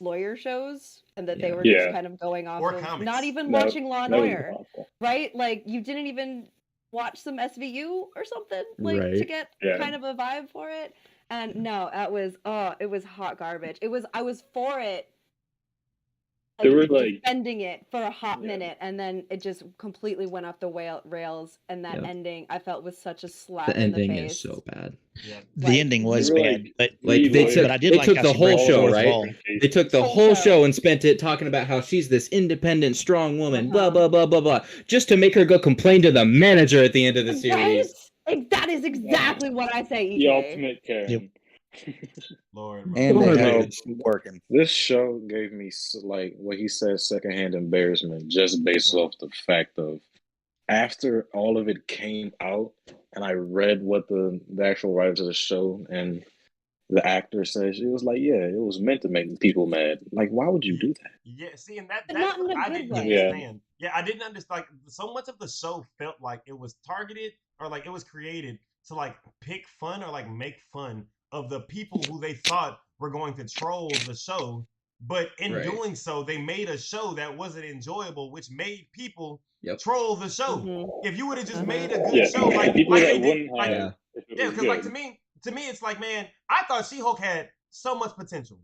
lawyer shows and that they were just kind of going off Or of comics. not even That- watching Law and that was Order, awful. right? Like you didn't even watch some SVU or something like to Right. get Yeah. kind of a vibe for it. And no, it was hot garbage. I was for it. There were, like- defending it for a hot minute, and then it just completely went off the rails. And that ending, I felt was such a slap The in the ending face. is so bad. The ending was They were, bad, but Like they took, but I did they like took how the she whole broke show, fourth right? wall. They took the Whole whole show. show and spent it talking about how she's this independent, strong woman, blah blah blah blah blah, just to make her go complain to the manager at the end of the series. Right? That is exactly what I say. The EJ. ultimate Karen. Lord, bro. And they Lord, had no. it working. This show gave me like what he said, secondhand embarrassment, just based off the fact of after all of it came out, and I read what the actual writers of the show and the actor says. It was like, yeah, it was meant to make people mad. Like, why would you do that? Yeah, see, and that's not in a I good didn't way. understand. Yeah, I didn't understand. Like, so much of the show felt like it was targeted or like it was created to like pick fun or like make fun of the people who they thought were going to troll the show. But in Right. doing so, they made a show that wasn't enjoyable, which made people Yep. troll the show. Mhm. If you would have just Mhm. made a good Yeah, show, like people like that they did, wouldn't like have. If it yeah, was because like good. to me, it's like, man, I thought She-Hulk had so much potential.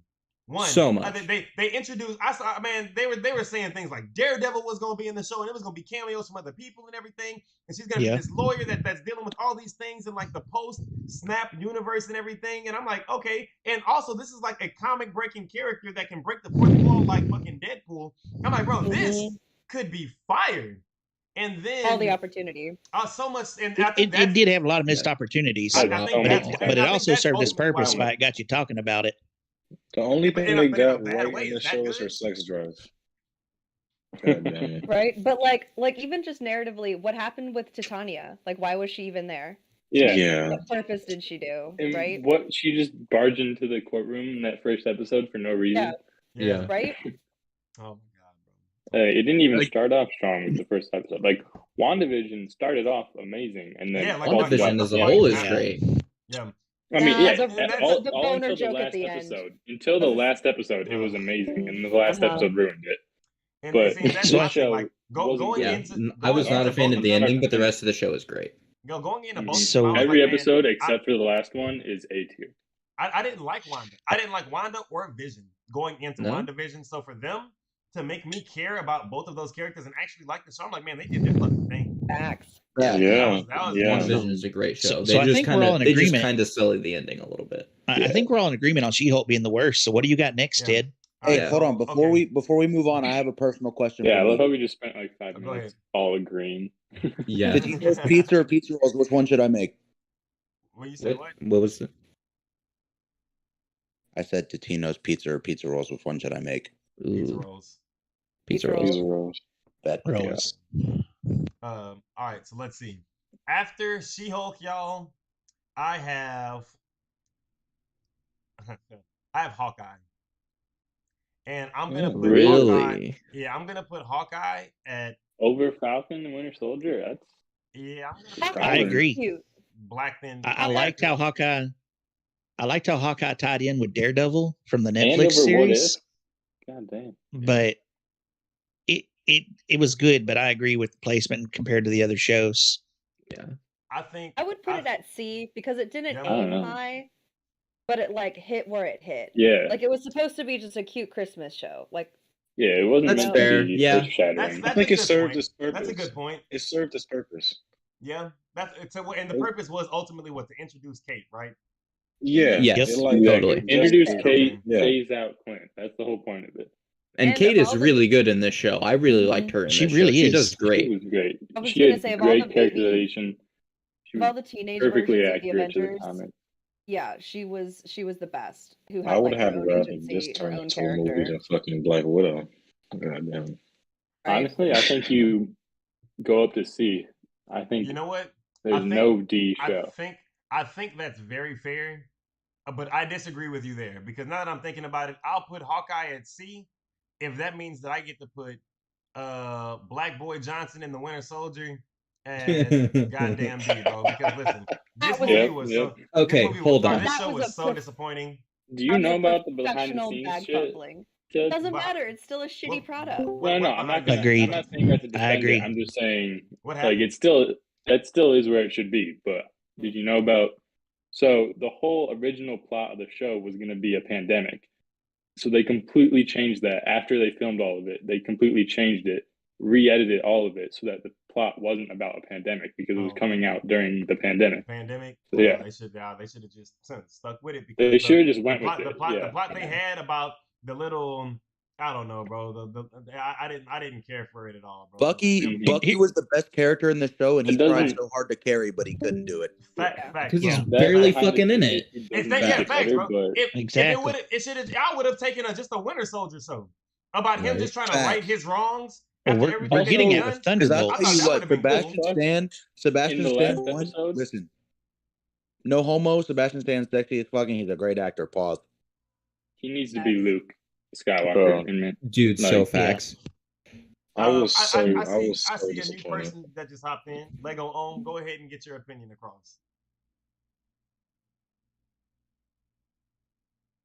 One, So much. They introduced. I saw, man. They were saying things like Daredevil was going to be in the show, and it was going to be cameos from other people and everything. And she's going to be this lawyer that's dealing with all these things in like the post Snap universe and everything. And I'm like, okay. And also, this is like a comic breaking character that can break the fourth wall like fucking Deadpool. I'm like, bro, this could be fired. And then All the opportunity. so much, and I think It did have a lot of missed opportunities, I think but that's- it and I think also that's served its ultimately why purpose by it got you talking about it. The only But thing in a- they but in a got bad right way, in the is that show is good? her sex drive. God damn it. Right? But like even just narratively, what happened with Titania? Like why was she even there? Yeah. Yeah. What purpose did she do? And Right? what she just barged into the courtroom in that first episode for no reason. Yeah. Right? Oh my god, bro. It didn't even Like- start off strong with the first episode. Like WandaVision started off amazing, and then Yeah, like WandaVision as a whole is great. Yeah. I mean, Yeah, yeah, the all boner until the joke at last the end. episode. Until the last episode, it was amazing, and the last Uh-huh. episode ruined it. And But see, that's this my thing, show like going Yeah, into I was going not a into fan both of the them, ending, but the rest of the show is great. going into both So- of them, I was Every like, man, episode except for the last one is A tier. I didn't like Wanda. I didn't like Wanda or Vision going into No? WandaVision. So for them to make me care about both of those characters and actually like the show, I'm like, man, they did their fucking thing. Facts. Yeah. That was WandaVision is a great show. So I think we're all in They just agreement. kind of sully the ending a little bit. I think we're all in agreement on She-Hulk being the worst. So what do you got next, Yeah. Ted? Hey, Yeah. hold on. Before we move on, I have a personal question. Yeah, I for love you. how we just spent like 5 Go minutes all agreeing. Yeah. Totino's pizza or pizza rolls? Which one should I make? When you say what? What was it? I said Totino's pizza or pizza rolls. Which one should I make? Pizza Ooh, rolls. pizza Pizza rolls. Pizza rolls. Bet. Rolls. All right, so let's see. After She-Hulk, y'all, I have Hawkeye. And I'm gonna put Hawkeye. Really? Yeah, I'm gonna put Hawkeye at Over Falcon and Winter Soldier. That's yeah. I'm gonna put I Hawkeye agree. Cute. Black then. I liked how Hawkeye. I liked how Hawkeye tied in with Daredevil from the and Netflix over What If. series. God damn. But it was good, but I agree with the placement compared to the other shows. Yeah. I would put it at C because it didn't I don't aim know. high, but it like hit where it hit. Yeah. Like it was supposed to be just a cute Christmas show. Like Yeah, it wasn't That's meant fair. to be Yeah. earth-shattering. I think a it good served point. its purpose. That's a good point. It served its purpose. Yeah, and the purpose was ultimately what, to introduce Kate, right? Yeah. Yes, It, like, totally. Introduce Just- Kate, Yeah. phase out Clint. That's the whole point of it. And And Kate of is all the- really good in this show. I really liked her in She this really show. She is. does She great. was great. I was She gonna had say, of all great the baby- characterization. She Of all was the teenage perfectly versions of the accurate to the Avengers, comic. yeah, she was the best. Who I had would like have her own rather agency, this her turn own into a movie character. than fucking Black Widow. God damn. Right? Honestly, I think you go up to C. I think You know what? there's no D show. I think that's very fair, but I disagree with you there, because now that I'm thinking about it, I'll put Hawkeye at C if that means that I get to put Black Boy Johnson in the Winter Soldier as goddamn D, bro. Because listen, this movie was okay. Hold on. This That show was was a so prof- disappointing. Do you That know was about the behind the professional scenes bag shit? fumbling. Ted? Doesn't matter. It's still a shitty product. No, I'm not gonna. Agreed. I'm not saying that to I defend agree. it. I'm just saying, What like, happened? that still is where it should be. But did you know about? So the whole original plot of the show was going to be a pandemic. So they completely changed that after they filmed all of it. They completely changed it, re-edited all of it so that the plot wasn't about a pandemic because it was coming out during the pandemic. So, yeah, they should have just stuck with it, because they should have just went with the it. plot they had about the little, I don't know, bro. I didn't care for it at all, bro. Bucky was the best character in the show, and he tried so hard to carry, but he couldn't do it. Fact, Because he's barely fucking in it. Facts, bro. Exactly. I would have taken just a Winter Soldier show about him just trying to right his wrongs. Well, we're getting it with Thunderbolts. I'll tell you what, Sebastian Stan won. episodes? Listen, no homo. Sebastian Stan's sexy as fucking. He's a great actor. Pause. He needs to be Luke Skywalker. Dude, so facts. I was so I see a new disappointed. person that just hopped in. Lego Ohm, go ahead and get your opinion across.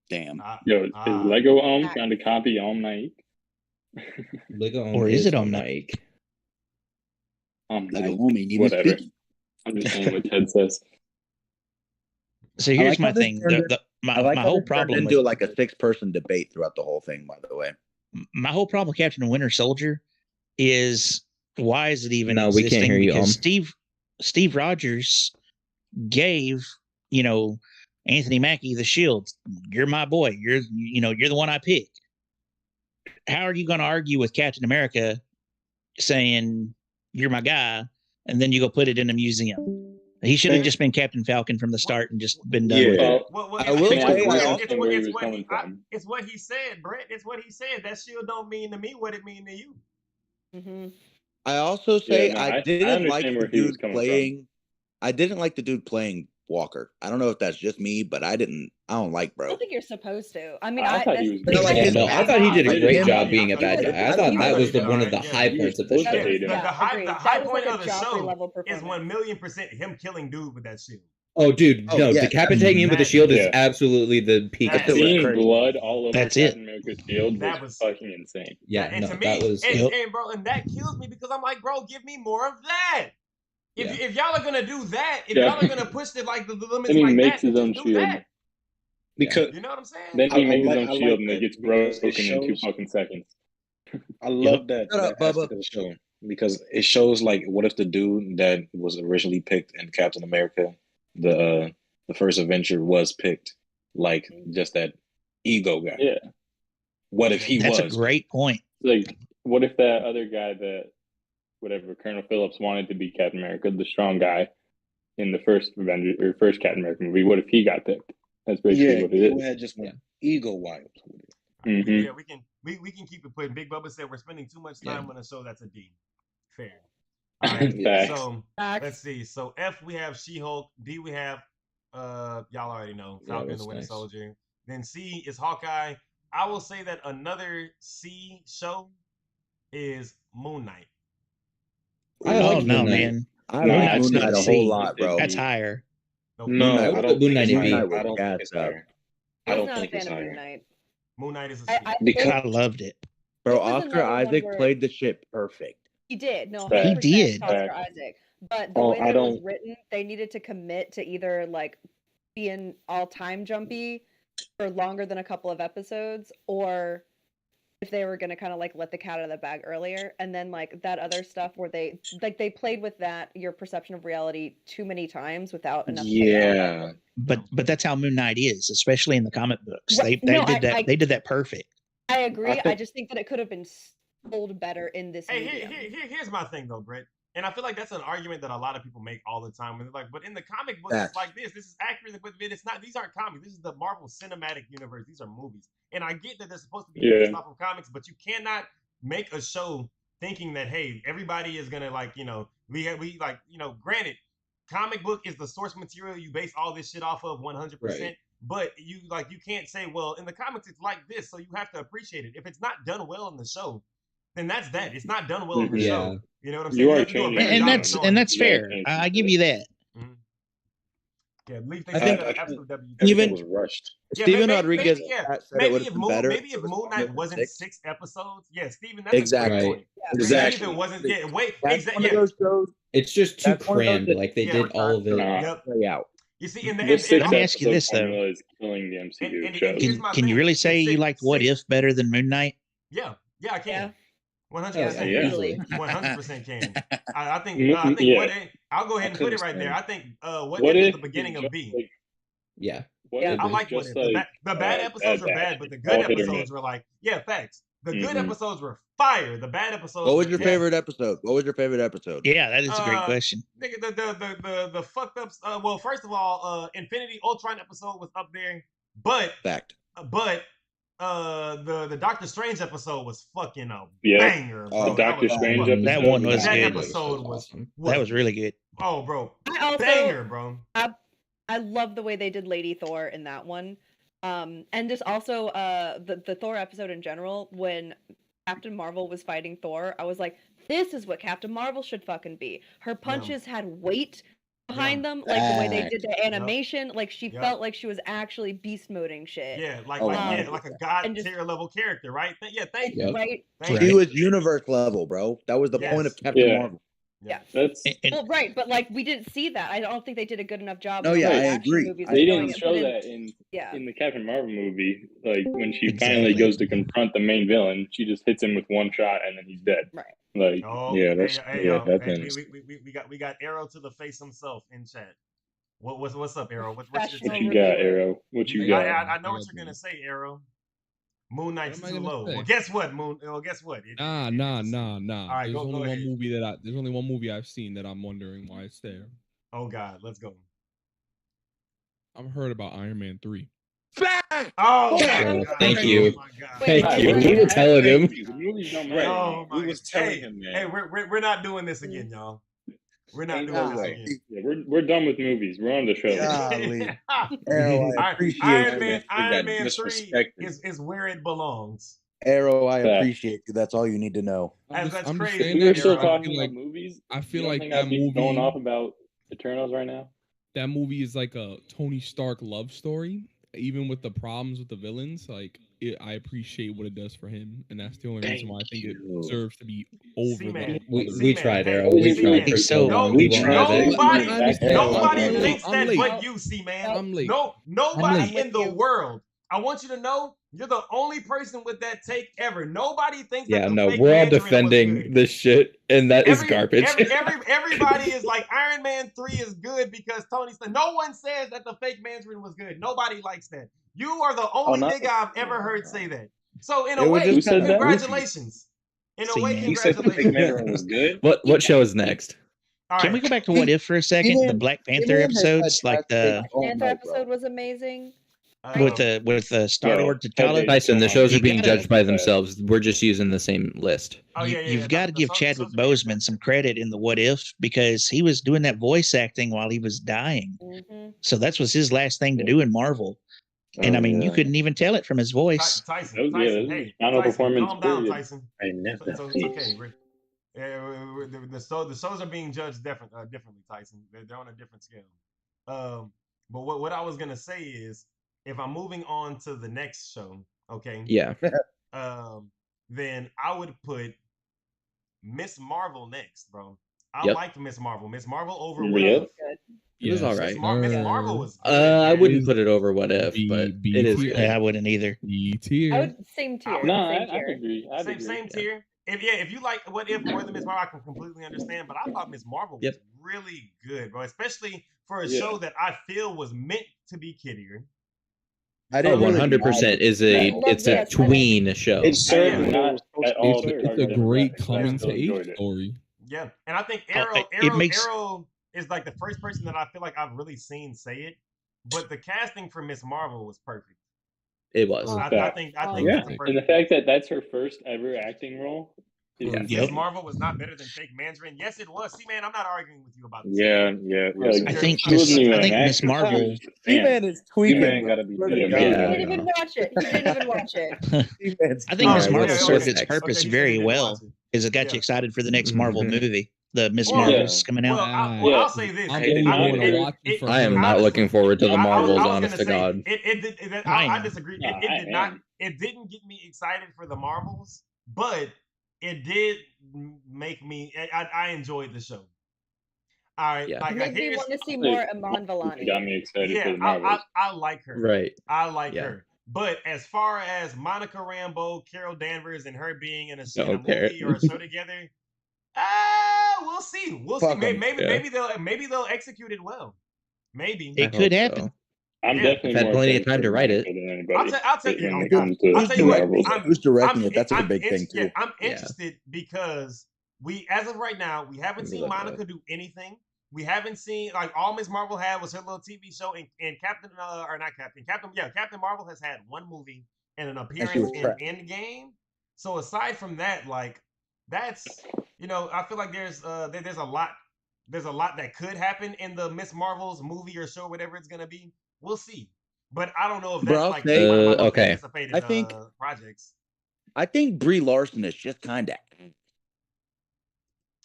Damn. Yo, is Lego Ohm trying to copy Om Naik? Lego Ohm Or is it Om Naik? Lego Ohm ain't even Whatever. speaking. I'm just saying what Ted says. So here's my thing. My whole problem into like a 6-person debate throughout the whole thing. By the way, my whole problem with Captain Winter Soldier is why is it even No, we can't existing? hear you, Because Steve Rogers gave Anthony Mackie the shield. You're my boy. You're the one I picked. How are you going to argue with Captain America saying you're my guy, and then you go put it in a museum? He should have just been Captain Falcon from the start and just been done with it. I will say, it's what he said, Brett. It's what he said. That shield don't mean to me what it mean to you. Mm-hmm. I also say I didn't like understand the where he was dude coming playing. I didn't like the dude playing Walker. I don't know if that's just me, but I don't like I bro. don't think you're supposed to. I mean, I thought he was I thought he did a great job being a bad guy. I thought that was one of the high points of the show. The high point of the show is performance. 1,000,000% him killing dude with that shield. Oh, dude, no, decapitating him with the shield is absolutely the peak. of the Seeing show. blood all over That's Captain America's shield was fucking insane. Yeah, and no, to me, that was. and that kills me, because I'm like, bro, give me more of that. If y'all are gonna do that, if y'all are gonna push the limits Then he like makes that, his own just shield. do that. Because you know what I'm saying? Then he makes his own I shield like and that, it gets because it broken in 2 shows- fucking seconds. I love that Shut up, aspect Bubba. of the show, because it shows, like, what if the dude that was originally picked in Captain America, the first Avenger, was picked, like, just that ego guy. Yeah. What if he That's was? a great point. Like, what if that other guy Colonel Phillips wanted to be Captain America, the strong guy in the first Avenger or first Captain America movie? What if he got picked? That's basically what it is. had just went ego wild with it. Mm-hmm. Yeah, we can keep it putting. Big Bubba said we're spending too much time on a show that's a D. Fair. All right. Facts. So let's see. So F we have She-Hulk. D we have y'all already know, Falcon and the Winter Soldier. Then C is Hawkeye. I will say that another C show is Moon Knight. I like no, Moon Knight. man. I like Knight's Moon not Knight a C. whole lot, bro. That's higher. No, I don't Moon think Knight it's would be. higher. I don't think it's higher. I I was don't not a think it's fan of Moon higher. Knight. Moon Knight is a I because think I loved it. Bro, it was Oscar another one Isaac where played the shit perfect. he did. No, He 100% did. Oscar Isaac. But the Oh, way I that it was don't. written, they needed to commit to either like being all time jumpy for longer than a couple of episodes, or if they were gonna kind of like let the cat out of the bag earlier, and then like that other stuff where they played with that your perception of reality too many times without enough payoff. Yeah. But that's how Moon Knight is, especially in the comic books. Right. They No, did that. I They did that perfect. I agree. I think just think that it could have been told better in this Hey, medium. here's my thing though, Brett. And I feel like that's an argument that a lot of people make all the time when they're like, but in the comic books, it's Facts. like this. This is accurate, but it's not. These aren't comics. This is the Marvel Cinematic Universe. These are movies. And I get that they're supposed to be based off of comics, but you cannot make a show thinking that, hey, everybody is gonna like, we like, granted, comic book is the source material you base all this shit off of 100%. Right. But you can't say, well, in the comics it's like this, so you have to appreciate it. If it's not done well in the show, then that's that. It's not done well in the Yeah. show. You know what I'm saying? You are have to do a better changing job And of that's knowing and it. that's You gotta fair. change I some give shit. you that. Mhm. Yeah, Leaf I thinks think that's an I absolute W. everything even was rushed. Yeah, Steven maybe, Rodriguez yeah, said it would maybe have if been better. maybe if Moon Knight wasn't 6 episodes, yeah, Steven, that's a great Exactly. Right. point. Yeah. Maybe if it Exactly. wasn't, yeah, wait, That's one of yeah, those shows. It's just too That's one of those crammed. that Like they yeah, did all of it. Nah. yep. play out. You see, in the This six Let me ask you episode this though: formula is killing the MCU and shows. here's my Can you thing. really say you liked What If better than Moon Knight? Yeah, I can. Yeah. 100%. Yeah. Easily. 100% can. I think Yeah. what if, I'll go ahead I and put it couldn't right there. stand I think what What if is if the beginning is of just B. like Yeah. what Yeah. if I is like what just if. like The bad episodes were bad, but the good all hit or miss. episodes were like, yeah, facts. The good Mhm. episodes were fire. The bad episodes What was were your just, favorite episode? What was your favorite episode? Yeah, that is a great question. nigga, the fucked ups. Well, first of all, Infinity Ultron episode was up there, but Fact. the Doctor Strange episode was fucking a Yeah. banger, bro. Oh, The Doctor That was Strange fucking- That episode one was that good. episode was awesome. That was really good. oh, bro, I also banger, bro. I love the way they did Lady Thor in that one. And just also the Thor episode in general, when Captain Marvel was fighting Thor, I was like, this is what Captain Marvel should fucking be. Her punches had weight behind them, like the way they did the animation, like she felt like she was actually beast moding shit. Yeah, like Oh, like a god and just- tier level character, right? Yeah, thank you. Yep. Right? Thank She you. was universe level, bro. That was the Yes. point of Captain Yeah. Marvel. Yeah. That's And- Well, right, but like we didn't see that. I don't think they did a good enough job. No, of yeah, the I action agree. movies They of they showing didn't it, show but that in yeah. the Captain Marvel movie. Like when she Exactly. finally goes to confront the main villain, she just hits him with one shot and then he's dead. Right. Like Oh, yeah, that's hey, yeah, y'all. that's Hey, insane. we got Arrow to the face himself in chat. What's up, Arrow? What's Professional What you reviewer. got, Arrow? What you got? I know what you're gonna say, Arrow. Moon Knight's What am I too gonna low. say? Well, guess what, Moon? Well, guess what? Nah. All right, There's go only one ahead. movie there's only one movie I've seen that I'm wondering why it's there. Oh God, let's go. I've heard about Iron Man 3. Oh, Yeah. my God. Thank you. Oh, my God. Thank you. We were telling him. The movies don't Oh, matter. my We was God. telling Hey, him, man. hey, we're not doing this again, y'all. We're not Ain't doing no this way. again. Yeah, we're done with movies. We're on the show. Golly. Arrow, I appreciate Iron you. Man, We Iron got Man 3 disrespected. is where it belongs. Arrow, I Fact. appreciate you. That's all you need to know. That's I'm just crazy. saying We were that, still I feel talking like- about movies. I feel You don't like think that I'd be going movie- off about Eternals right now. That movie is like a Tony Stark love story. Even with the problems with the villains, I appreciate what it does for him, and that's the only reason why I think it you. deserves to be over C-Man. the. We C-Man, tried, hey, Arrow. We C-Man. tried for so No, long. we We won't tried. have it. Nobody, I understand. nobody I'm thinks late. that I'm late. but you, C-Man. I'm late. Nobody I'm late. in the world. I want you to know you're the only person with that take ever. Nobody thinks Yeah, that the no, fake we're all Mandarin was defending good. this shit, and that is garbage. Everybody is like Iron Man 3 is good because Tony said. No one says that the fake Mandarin was good. Nobody likes that. You are the only not- nigga I've ever heard say that. So in a It was way, just kinda goofy. congratulations. In a way, C-Man. He said the fake congratulations. Mandarin was good. What show is next? All Can we right. go back to What If for a second? Even- The Black Panther even has episodes, had like the all Panther night, bro. episode was amazing. with the Star Yo, Lord hey, T'Challa. Dave. Tyson, the shows You are being gotta- judged by themselves. We're just using the same list. Oh, yeah, You've yeah. got to give Chadwick Boseman some credit in the What If, because he was doing that voice acting while he was dying. Mm-hmm. So that was his last thing to do in Marvel. And I mean, you couldn't even tell it from his voice. Tyson, That was- hey, final Tyson, performance calm down, period. Tyson. I never. So it's okay. The shows are being judged differently, Tyson. They're on a different scale. But what I was gonna say is, if I'm moving on to the next show, okay, Yeah. then I would put Miss Marvel next, bro. I Yep. liked Miss Marvel. Miss Marvel over Yep. What If. It was all Yes, right. Miss sir. Marvel was good. I man. wouldn't put it over What If, B but B it is tier. good. I wouldn't either. B I tier. would same tier. No, same I'd tier. agree. I'd agree. Same tier. If you like What If more than Miss Marvel, I can completely understand. But I thought Miss Marvel was really good, bro. Especially for a show that I feel was meant to be kiddier. I didn't really 100% is it's a tween show. It's certainly not at all. It's a great coming to age story. Yeah, and I think it Arrow makes- is like the first person that I feel like I've really seen say it. But the casting for Miss Marvel was perfect. It was. I think yeah, it's the and the fact that that's her first ever acting role. Is Miss Marvel was not better than fake Mandarin. Yes, it was. See, man, I'm not arguing with you about this. Yeah. I think Miss Marvel. C-Man is tweaking. C-Man gotta be He didn't even watch it. He didn't even watch it. I think Miss Marvel okay, served okay. its purpose Okay, he very didn't well watch it. because it got you excited for the next Marvel movie. The Miss Well, Marvel's coming out. I'll say this. I'm only going to watch it for I am not looking forward to the Marvels, honest to God. I disagree. It did not. It didn't get me excited for the Marvels, but it did make me. I enjoyed the show. All right, Yeah. It made me want to see more Iman Vellani. Got me excited yeah, for the Marvels. I like her. Right. I like Yeah. her. But as far as Monica Rambeau, Carol Danvers, and her being in a Oh, movie or a show together, we'll see. We'll see. Fuck 'em. Maybe they'll execute it well. Maybe It could happen. So. I'm definitely I've had more plenty of excited time to for write Monica it. than anybody I'll take it. when it comes to I'll tell you what. Marvels. Who's directing it? That's a big thing too. Yeah, I'm interested because as of right now, we haven't seen Monica do anything. We haven't seen all Miss Marvel had was her little TV show, and Captain Marvel has had one movie and an appearance in Endgame. So aside from that, that's I feel like there's a lot that could happen in the Miss Marvel's movie or show, whatever it's gonna be. We'll see, but I don't know if that's one of my most anticipated projects. I think Brie Larson is just kind of.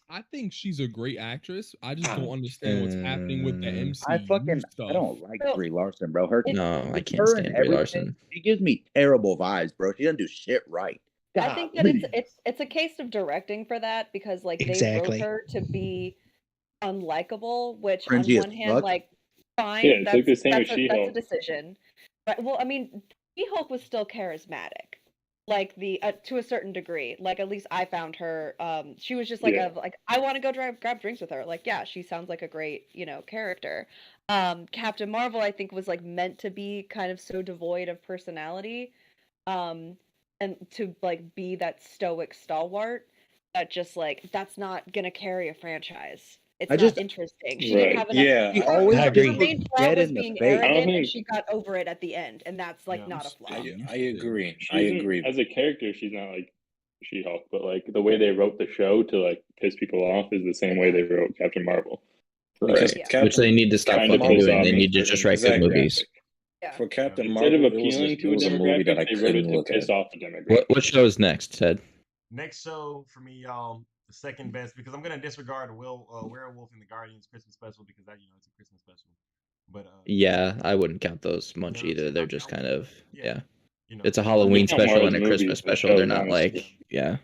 I think she's a great actress. I just don't understand what's happening with the MCU stuff. I don't like Brie Larson, bro. I can't stand Brie Larson. She gives me terrible vibes, bro. She doesn't do shit right. I think that it's a case of directing for that because they wrote her to be unlikable, which Cringy on one hand, fine, Yeah, it's like the same with that's a She-Hulk. decision. But well, I mean, She-Hulk was still charismatic, to a certain degree. At least I found her. She was just I want to go grab drinks with her. Yeah, she sounds like a great character. Captain Marvel, I think, was meant to be kind of so devoid of personality, and to be that stoic stalwart that just that's not gonna carry a franchise. It's not interesting. She didn't have enough. Yeah, she always her agree. main flaw Dead was in the being face. arrogant, and she got over it at the end, and that's not a flaw. I agree. As a character, she's not like She-Hulk, but the way they wrote the show to piss people off is the same way they wrote Captain Marvel. Right. Which they need to stop fucking doing. They need to just write good movies. For Captain Instead Marvel, of appealing to a demographic, they wrote it to piss off a demographic. What show is next, Ted? Next show for me, y'all, the second best, because I'm gonna disregard Werewolf and the Guardians Christmas special because that it's a Christmas special. But yeah, I wouldn't count those much either. They're just kind of it's a Halloween special and a Christmas special. They're not Yeah.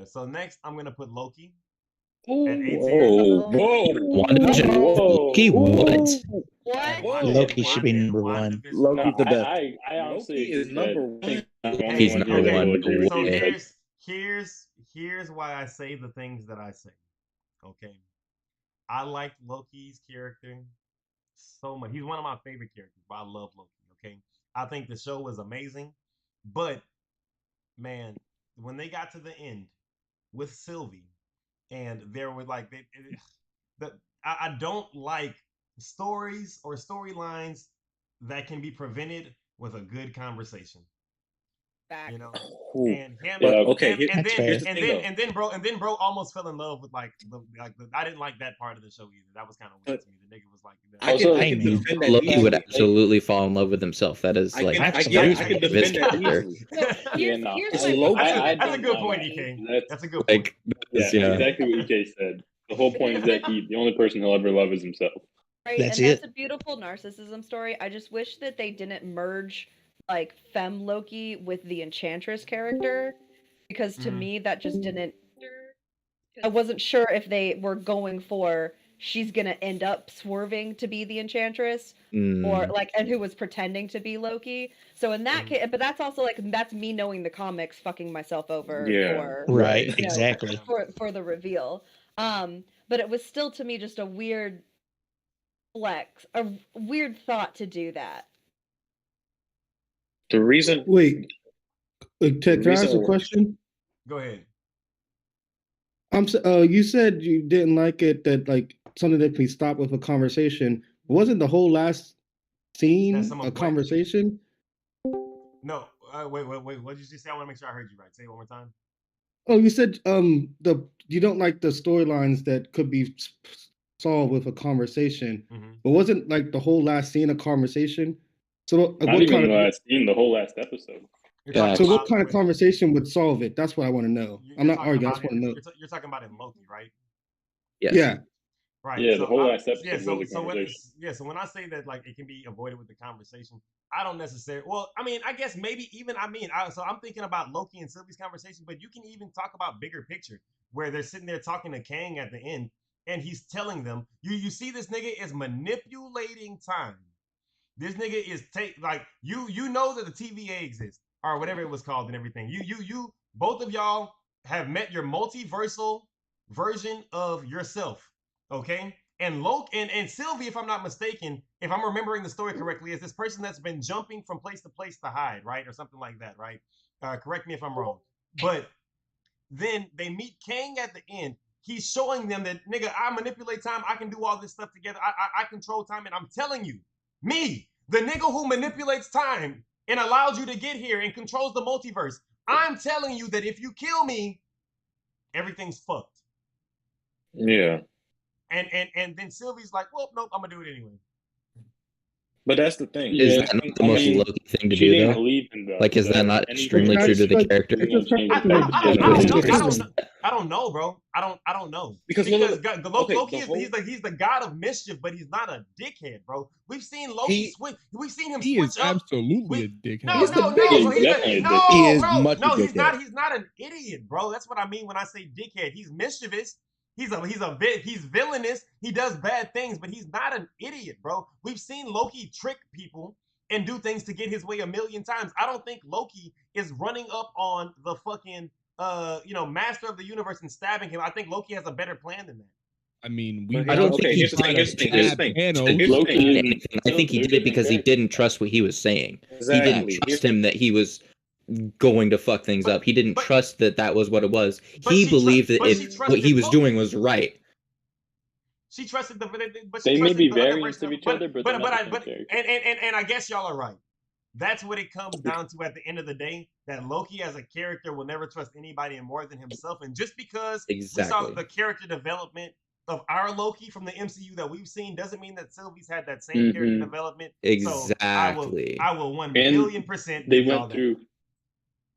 So next, I'm gonna put Loki. Whoa! WandaVision. Loki, what? Loki should be number one. Loki's the best. I honestly is number one. He's number one. So here's why I say the things that I say. Okay, I like Loki's character so much. He's one of my favorite characters, but I love Loki. Okay, I think the show was amazing, but man, when they got to the end with Sylvie, and there were I don't like stories or storylines that can be prevented with a good conversation. Back. And him, and then bro almost fell in love with I didn't like that part of the show either. That was kind of weird to me. The nigga was like, I can defend that Loki would easily. absolutely fall in love with himself. That is I can his defend that easily. That's a good point, EK. That's a good point. Exactly what EK said. The whole point is that the only person he'll ever love is himself. Right, that's a beautiful narcissism story. I just wish that they didn't merge like femme Loki with the Enchantress character, because to me that just didn't. I wasn't sure if they were going for she's gonna end up swerving to be the Enchantress, or like, and who was pretending to be Loki. So in that case, but that's also like that's me knowing the comics, fucking myself over for Right, you know, exactly. for the reveal. But it was still to me just a weird flex, a weird thought to do that. The reason. Wait, Ted, can I ask a reason- question? Go ahead. You said you didn't like it that like something that we stop with a conversation. Wasn't the whole last scene some of a what? conversation? No, wait. What did you just say? I want to make sure I heard you right. Say it one more time. Oh, you said you don't like the storylines that could be solved with a conversation, but wasn't like the whole last scene a conversation? So Not what even kind the of last scene, the whole last episode. so what kind of conversation would solve it? That's what I want to know. I'm not arguing. I just want to know. You're talking about in Loki, right? Yes. Yeah. Right. Yeah, so the whole I- last episode yeah, so, was a so when, conversation. yeah, so when I say that like it can be avoided with the conversation, I don't necessarily. Well, I mean, I guess maybe even so I'm thinking about Loki and Sylvie's conversation, but you can even talk about bigger picture where they're sitting there talking to Kang at the end, and he's telling them, you see this nigga is manipulating time. This nigga is you know that the TVA exists or whatever it was called and everything. You both of y'all have met your multiversal version of yourself. Okay? And and Sylvie, if I'm not mistaken, if I'm remembering the story correctly, is this person that's been jumping from place to hide, right? Or something like that, right? Correct me if I'm wrong. But then they meet Kang at the end. He's showing them that, nigga, I manipulate time. I can do all this stuff together. I control time. And I'm telling you, me, the nigga who manipulates time and allows you to get here and controls the multiverse, I'm telling you that if you kill me, everything's fucked. Yeah. And then Sylvie's like, well, nope, I'm gonna do it anyway. But that's the thing. Is that not the most Loki thing to do, though? Like, is that not extremely true to the character? I don't know, bro. I don't know because Loki he's the god of mischief, but he's not a dickhead, bro. We've seen Loki switch. We've seen him He switch is up. absolutely a dickhead. No, bro. He's not an idiot, bro. That's what I mean when I say dickhead. He's mischievous. He's villainous. He does bad things, but he's not an idiot, bro. We've seen Loki trick people and do things to get his way a million times. I don't think Loki is running up on the fucking master of the universe and stabbing him. I think Loki has a better plan than that. I mean, I don't think he tried to stab anything. I think he did it because he didn't trust what he was saying. Exactly. He didn't trust him that he was going to fuck things up. He didn't trust that was what it was. He believed that what he was doing was right. She trusted they may be variants of each other, but and I guess y'all are right. That's what it comes down to at the end of the day. That Loki as a character will never trust anybody more than himself. And just because we saw the character development of our Loki from the MCU that we've seen doesn't mean that Sylvie's had that same character development. Exactly. So I will 1,000,000,000% they went through.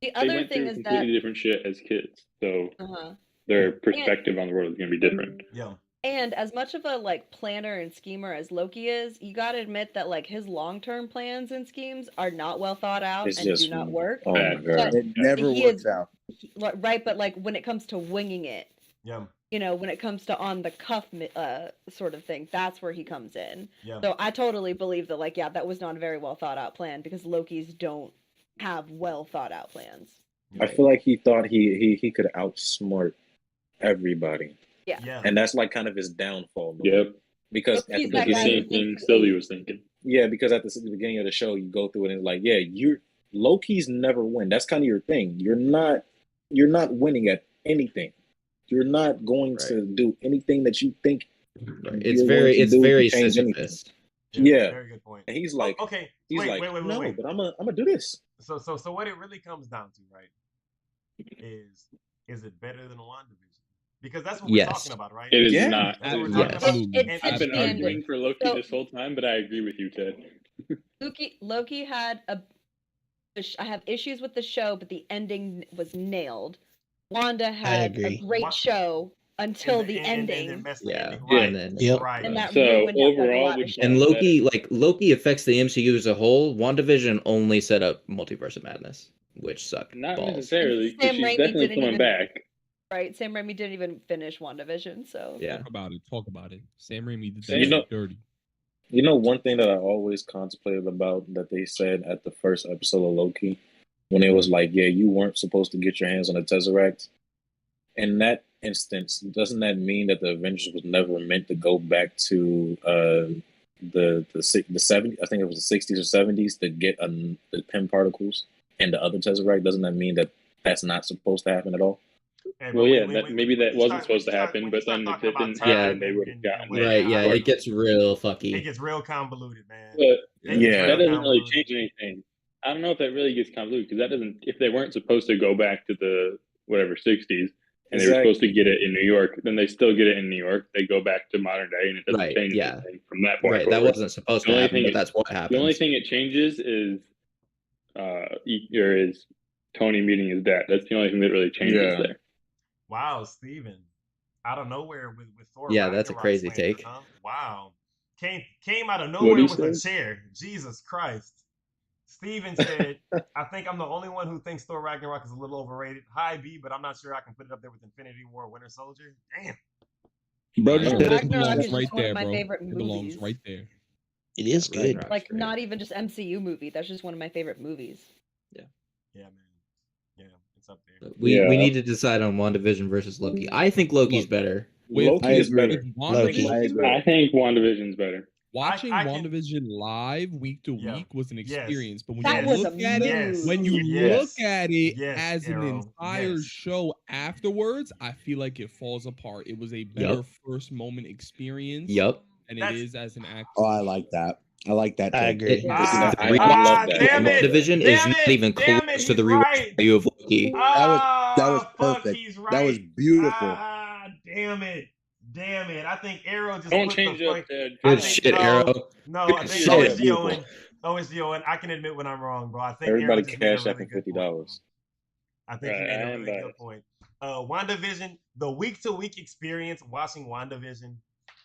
The other thing is completely different shit as kids, so their perspective on the world is going to be different. Yeah. And as much of a like planner and schemer as Loki is, you got to admit that like his long-term plans and schemes are not well thought out and do not work. Oh my god, it never works out. Right, but like when it comes to winging it, yeah, when it comes to on the cuff sort of thing, that's where he comes in. Yeah. So I totally believe that that was not a very well thought out plan because Lokis don't have well thought out plans. I feel like he thought he could outsmart everybody. Yeah. And that's like kind of his downfall. Yep. Because at the same thing Sylvie was thinking. Yeah, because at the beginning of the show, you go through it and it's like, yeah, Loki's never win. That's kind of your thing. You're not winning at anything. You're not going to do anything that you think. It's very Sisyphus. Yeah. Very good point. And he's like, okay, he's wait, no, but I'm gonna do this. So what it really comes down to, right, is it better than WandaVision? Because that's what we're talking about, right? It is not. Yes. I've been arguing for Loki this whole time, but I agree with you, Ted. Loki had I have issues with the show, but the ending was nailed. Wanda had a great show, until the and then ending. mess the Yeah. ending. Right. And then Yep. Right. And that So ruined like, a overall, lot of which shit. and one's Loki, like Loki affects the MCU as a whole. WandaVision only set up Multiverse of Madness, which sucked Not balls. necessarily, because Sam she's Raimi definitely didn't coming even back. right. Sam Raimi didn't even finish WandaVision, so Yeah. Talk about it. Talk about it. Sam Raimi did You that know- shit dirty. You know, one thing that I always contemplated about that they said at the first episode of Loki, when it was like, yeah, you weren't supposed to get your hands on the Tesseract. In that instance, doesn't that mean that the Avengers was never meant to go back to the 70s? I think it was the 60s or 70s to get the Pym particles and the other Tesseract. Doesn't that mean that that's not supposed to happen at all? Hey, Well, but yeah, when maybe you that wasn't start- supposed to when you happen, start but then if talking it about didn't time happen, they and- would have and gotten whatever, Right. Yeah. I- It gets real It fucky. gets real convoluted, man. But It gets Yeah. that real doesn't really convoluted. change anything. I don't know if that really gets convoluted because that doesn't. If they weren't supposed to go back to the whatever 60s and they were supposed to get it in New York, then they still get it in New York. They go back to modern day, and it doesn't Right, change yeah. anything from that point Right. forward. That wasn't supposed The to only happen, thing but it- that's what The only happens. thing it changes is Tony meeting his dad. That's the only thing that really changes Yeah. there. Wow, Steven. Out of nowhere with Thor. Yeah, that's a Ragnarok crazy slanders, take. Huh? Wow. Came out of What'd nowhere he with a say? chair. Jesus Christ. Steven said, I think I'm the only one who thinks Thor Ragnarok is a little overrated. Hi, B, but I'm not sure I can put it up there with Infinity War Winter Soldier. Damn. Bro, Nah, just Thor did it it. Ragnarok belongs is right just one there, of my bro. favorite It belongs movies. right there. It is good. Ragnarok's Like great. not even just MCU movie. That's just one of my favorite movies. Yeah, man. Yeah, it's up there. We Yeah. need to decide on WandaVision versus Loki. I think Loki's Look, better. With, Loki is with better. WandaVision, I agree. I think WandaVision's better. watching I can- WandaVision live week to Yeah. week was an Yes. experience. But when That you was look at it, Yes. when you Yes. look at it Yes, as an Arrow. entire Yes. show afterwards, I feel like it falls apart. It was a better first moment experience Yup. than it That's- is as an actor. Oh, I like that. I like that. I take. agree. It, Ah, the rewatch love that. damn it. WandaVision is Damn not it. even Damn close it, to the he's rewatch right. value of Loki. That was fuck, perfect. he's right. That was beautiful. Damn it. Damn it. I think Arrow just Don't put change the up, fuck- Dad. I Good think- shit, no, Arrow. No, Good I think shit. OSG Owen. OSG Owen. I can admit when I'm wrong, bro. I think Everybody Arrow just made a cash really apping good point. $50. I think he Right, made I a am really good biased. point. WandaVision, the week to week experience watching WandaVision,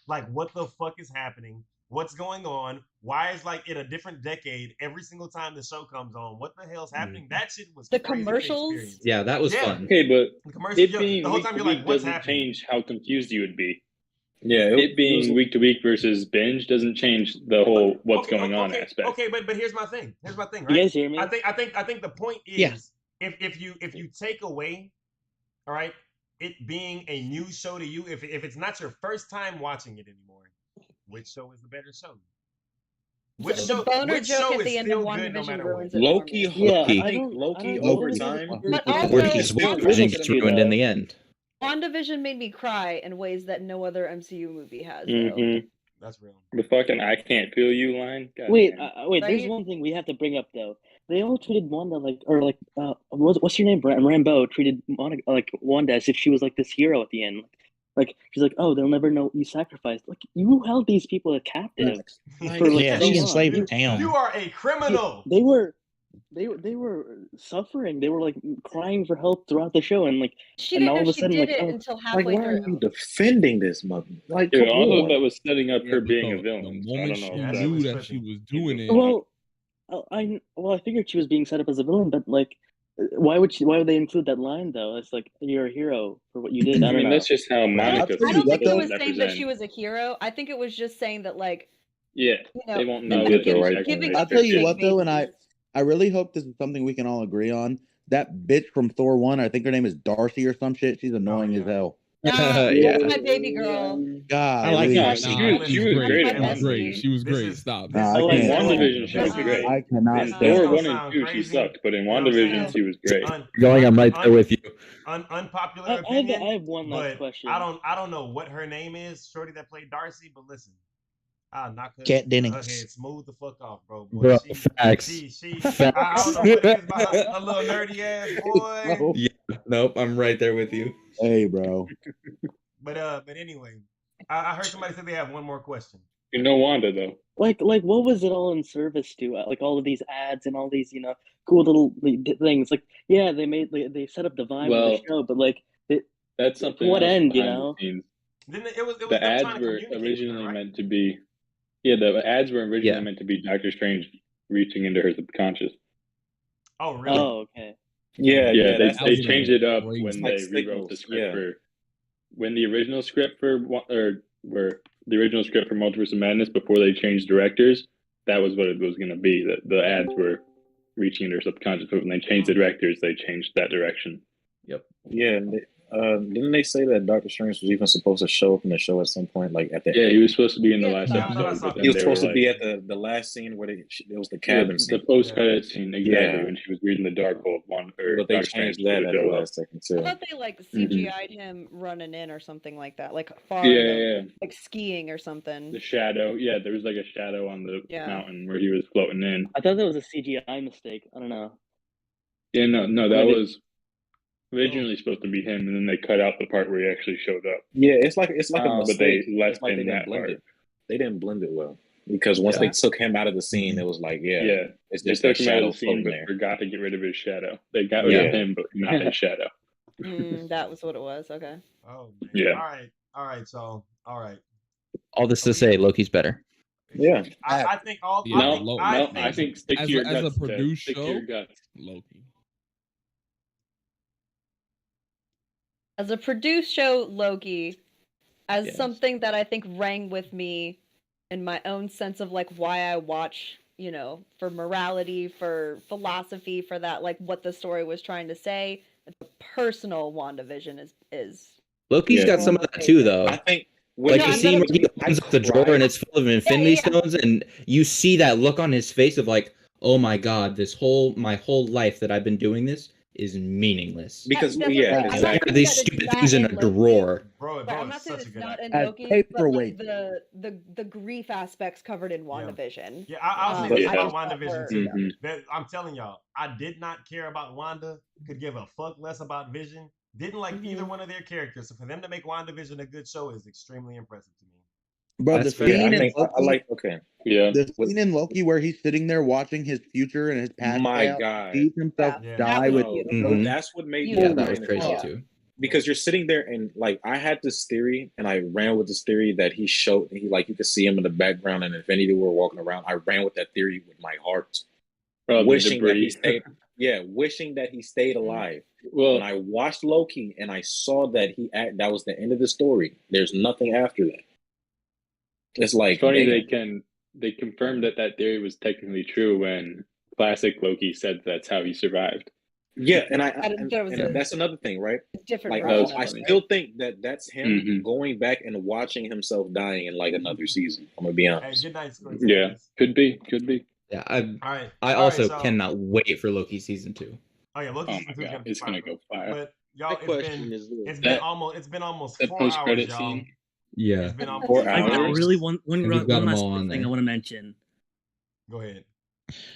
like what the fuck is happening? What's going on? Why is like in a different decade every single time the show comes on? What the hell's happening? That shit was The crazy to commercials? experience. Yeah, that was Yeah. fun. Okay, but The commercials, it yo, being the whole week time to you're like, week what's doesn't happening? change how confused you would be. Yeah, It being week to week versus binge doesn't change the whole what's going on aspect. Okay, but here's my thing. Here's my thing, You right? guys hear me? I think the point is Yeah. if you take away, all right, it being a new show to you, if it's not your first time watching it anymore, which show is the better show? Which The show? boner Which joke show at is the end of still good no WandaVision matter ruins what? it for Loki, me. Yeah, I I think don't- Loki I don't over think time. But also, Loki's WandaVision gets ruined in the end. WandaVision made me cry in ways that no other MCU movie has. Though. Mm-hmm. That's real. The fucking "I can't feel you" line. God Wait, damn. wait. There's Right? one thing we have to bring up though. They all treated Wanda what's her name? Rambeau treated Wanda as if she was like this hero at the end. Like she's like, oh, they'll never know you sacrificed. Like you held these people as captive for like Yeah, so she long. enslaved town. You are a criminal. They were suffering. They were like crying for help throughout the show, and like She and didn't all know of a she sudden did like it oh, until Like, halfway why are through. you defending this mother? Like, Dude, come all of on. that was setting up her being a The villain. So I moment don't she know. if that that knew was that she trippy. was doing it, well, I figured she was being set up as a villain, but like, why would they include that line though? It's like you're a hero for what you did. I I don't mean, know. that's just how Monica. tell I you don't what, think it though- was that saying that present. she was a hero. I think it was just saying that like Yeah, you know they won't the- know did that the she's right actually giving a I'll up tell her you fake what though, and babies. I really hope this is something we can all agree on. That bitch from Thor 1, I think her name is Darcy or some shit. She's annoying as hell. Nah, Yeah. that's my baby girl. God, I like really. Yeah, Darcy. she was That's great my in She was great. bestie. She was This great. is- Stop. Nah, I I like can't. WandaVision. She was This is- great. I cannot In This stand Thor gonna 1 and sound 2, she crazy. sucked, but in You know what I'm saying? WandaVision, she was great. Going, I'm right there with you. Unpopular I have opinion. one last but question. I don't know what her name is, Shorty that played Darcy, but listen, I'll knock her, Kat her Dennings. head smooth the fuck off, bro. Boy, Bro, she, facts. She, Facts. I don't know what it is about her little nerdy ass boy. Yeah, nope, I'm right there with you. Hey, bro. But anyway, I heard somebody say they have one more question. You know Wanda though. Like what was it all in service to? Like all of these ads and all these cool little things. Like yeah, they set up the vibe of Well- the show, but like That's something what else end, you behind know? the scenes. Then it was The them ads trying to were communicate with originally her, right? meant to be. Yeah, the ads were originally Yeah. meant to be Doctor Strange reaching into her subconscious. Oh, really? Oh, okay. Yeah, that's they the changed it up crazy. when like they rewrote the signals, script yeah. for when the original script for the original script for Multiverse of Madness before they changed directors. That was what it was going to be. That the ads were reaching into her subconscious, but when they changed the directors, they changed that direction. Yep. Yeah, didn't they say that Doctor Strange was even supposed to show up in the show at some point? Like at the Yeah, he was supposed to be in the Yeah, last yeah. episode, but then he was they were supposed to like, be at the last scene where it was the yeah, cabin the scene. post credit scene, exactly Yeah. when she was reading the Darkhold one, or But they Doctor Strange changed that was at gonna the show up. last second I too. thought they like Mhm. CGI'd him running in or something like that, like far Yeah, in the yeah. like skiing or something. The shadow, yeah, there was like a shadow on the Yeah. mountain where he was floating in. I thought that was a CGI mistake. I don't know. Yeah, no, that When did- was originally supposed to be him, and then they cut out the part where he actually showed up. Yeah, it's like a but mistake. they left It's like they in didn't that blend part. it. They didn't blend it well because once they took him out of the scene, it was like, Yeah, it's they just took that him out shadow of the scene, floating but there. forgot to get rid of his shadow. They got rid of him, but not his shadow. That was what it was. Okay. Oh man. Yeah. All right. So all right. All this to say, Loki's better. Yeah. I think all. No, I think stick as to your a guts. Ted. produced Stick to show, your guts. Loki. As a produced show, Loki, as Yes. something that I think rang with me in my own sense of like why I watch, you know, for morality, for philosophy, for that, like what the story was trying to say. The personal WandaVision is Loki's got some of that too, though. I think like No, the I'm scene not where he opens up the drawer and it's full of Infinity Stones, and you see that look on his face of like, oh my god, my whole life that I've been doing this is meaningless. Because That's yeah, what I'm exactly. not These saying that stupid it's things not in a Loki. drawer. Bro, I'm not saying it's not in As Loki, but like paperweight. the grief aspects covered in WandaVision. Yeah, I'll say this I about just thought WandaVision were- too. That, I'm telling y'all, I did not care about Wanda. Could give a fuck less about Vision. Didn't like either one of their characters. So for them to make WandaVision a good show is extremely impressive to me. Bro, the That's fair. scene I in think Loki, I like okay. Yeah. the scene in Loki where he's sitting there watching his future and his past My play out, God. sees himself Yeah. die That was with beautiful. Mhm. That's what made Yeah, me that was mine as crazy well. too. Because you're sitting there and like I had this theory and I ran with this theory that he like you could see him in the background in Infinity War walking around. I ran with that theory with my heart. Probably wishing that he debris. stayed wishing that he stayed alive. Well, When I watched Loki and I saw that that was the end of the story. There's nothing after that. It's like it's funny damn. they confirmed that theory was technically true when classic Loki said that's how he survived. Yeah, and There was a that's another thing, right? different Like version I of it. still think that's him Mhm. going back and watching himself dying in like another season. I'm gonna be Hey, honest. good night, Squid. Yeah, could be. Yeah, All right. I All also right, so- cannot wait for Loki season 2. Oh yeah, Loki Oh season my 2 is god, gonna be it's gonna fire. go fire. But y'all, My question is it's that- been almost that 4 post hours, credit y'all. scene. Yeah. It's been almost 4 4 I got hours. really one And we've got 'em last all on thing I there. want to mention. Go ahead.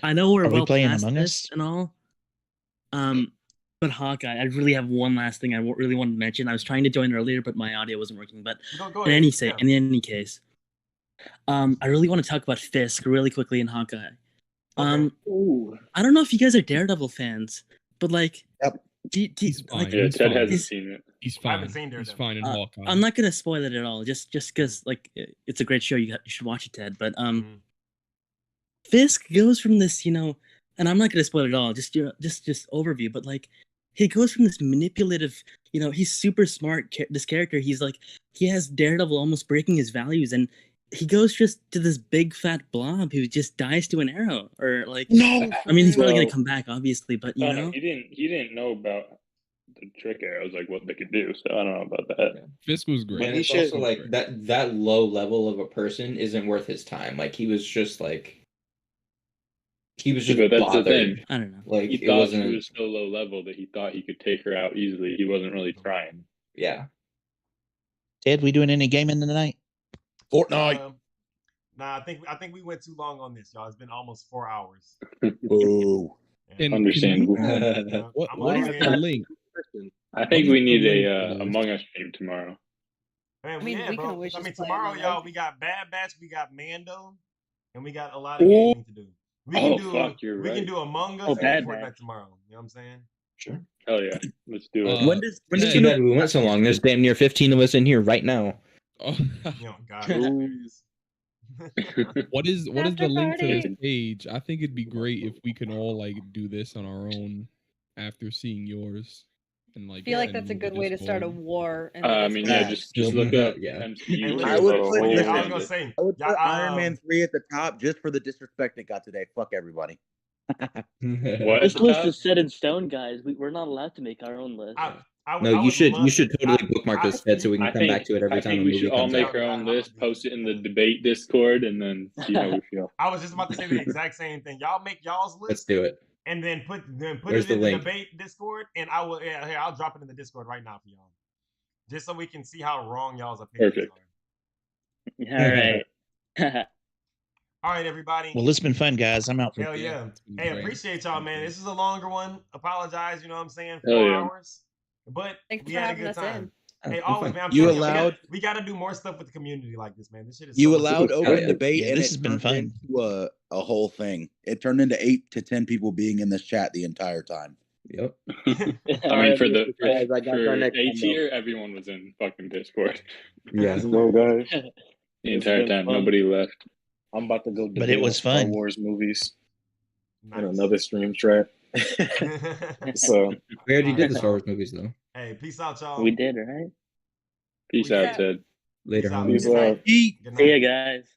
I know we're Are we well playing past Among this Us? and all. But Hawkeye, I really have one last thing I really wanted to mention. I was trying to join earlier, but my audio wasn't working. But Go in ahead. any case, I really want to talk about Fisk really quickly in Hawkeye. Ooh. I don't know if you guys are Daredevil fans, but like, Yep. He's fine. like, Yeah, He's Ted fine. hasn't seen it. He's I fine. haven't seen He's Daredevil. fine in Hawkeye. I'm not gonna spoil it at all, just because like it's a great show. You should watch it, Ted. But Fisk goes from this, you know, and I'm not gonna spoil it at all. Just overview, but like he goes from this manipulative, you know, he's super smart. This character, he's like he has Daredevil almost breaking his values, and he goes just to this big fat blob who just dies to an arrow, or like No, I mean, he's probably Well, gonna come back, obviously, but you know, he didn't know about the trick arrows, like what they could do. So I don't know about that. Fisk was great. And it's also like that low level of a person isn't worth his time. Like he was just But that's the bothered. thing. I don't know. Like He it thought wasn't. she was so low level that he thought he could take her out easily. He wasn't really trying. Yeah. Ted, we doing any gaming tonight? Fortnite. Nah, I think we went too long on this, y'all. It's been almost 4 hours. Ooh. And Understandable. What is the link? I think we need a Among Us stream tomorrow. Man, I mean, yeah, we bro. can always I mean, just play tomorrow, Among y'all, Us. we got Bad Batch, we got Mando, and we got a lot of gaming to do. We can do fuck, you're we can right. do Among Us Oh, and Bad Fortnite Batch. tomorrow. You know what I'm saying? Sure. Hell yeah, let's do it. When does It's too bad we went so long. There's damn near 15 of us in here right now. Oh, God. what is the After link to this party. page? I think it'd be great if we can all like do this on our own after seeing yours. And like I feel like send that's a the good way to start a Discord. war. In the I mean, yeah, Discord. just look up Yeah. MCU. I would put I was listen, gonna say, I would put Iron Man um, 3 at the top just for the disrespect it got today. Fuck everybody. What? This list is set in stone, guys. We're not allowed to make our own list. No, you should totally bookmark this set so we can I come think back to it every I time think a we movie should all comes make out. our own list, post it in the debate Discord, and then see how we feel. I was just about to say the exact same thing. Y'all make y'all's list. Let's do it. And then put Where's it the in the link? debate Discord, and I will. Yeah, here, I'll drop it in the Discord right now for y'all, just so we can see how wrong y'all's opinions Perfect. All right. All right, everybody. Well, it's been fun, guys. I'm out for Hell yeah. Hey, appreciate y'all, man. This is a longer one. Apologize, you know what I'm saying? 4 Hell yeah. hours. But Thanks we for had a having good us time. in. Hey, always, man. I'm You telling allowed- we got to do more stuff with the community like this, man. This shit is You so allowed much- open debate, Yeah, and this it has been turned fun. into a whole thing. It turned into 8 to 10 people being in this chat the entire time. Yep. I mean, for the Guys, I got for our next A one, though. tier, everyone was in fucking Discord Yeah. Let's go, guys. the entire been time. fun. Nobody left. I'm about to go But debate it was on Star fun. Wars movies Nice. in another stream chat. So We already did the Star Wars movies though. Hey, peace out, y'all. We did, right? Peace We out, did. Ted. Later, Peace out. homies. Peace out. Good night. See ya, guys.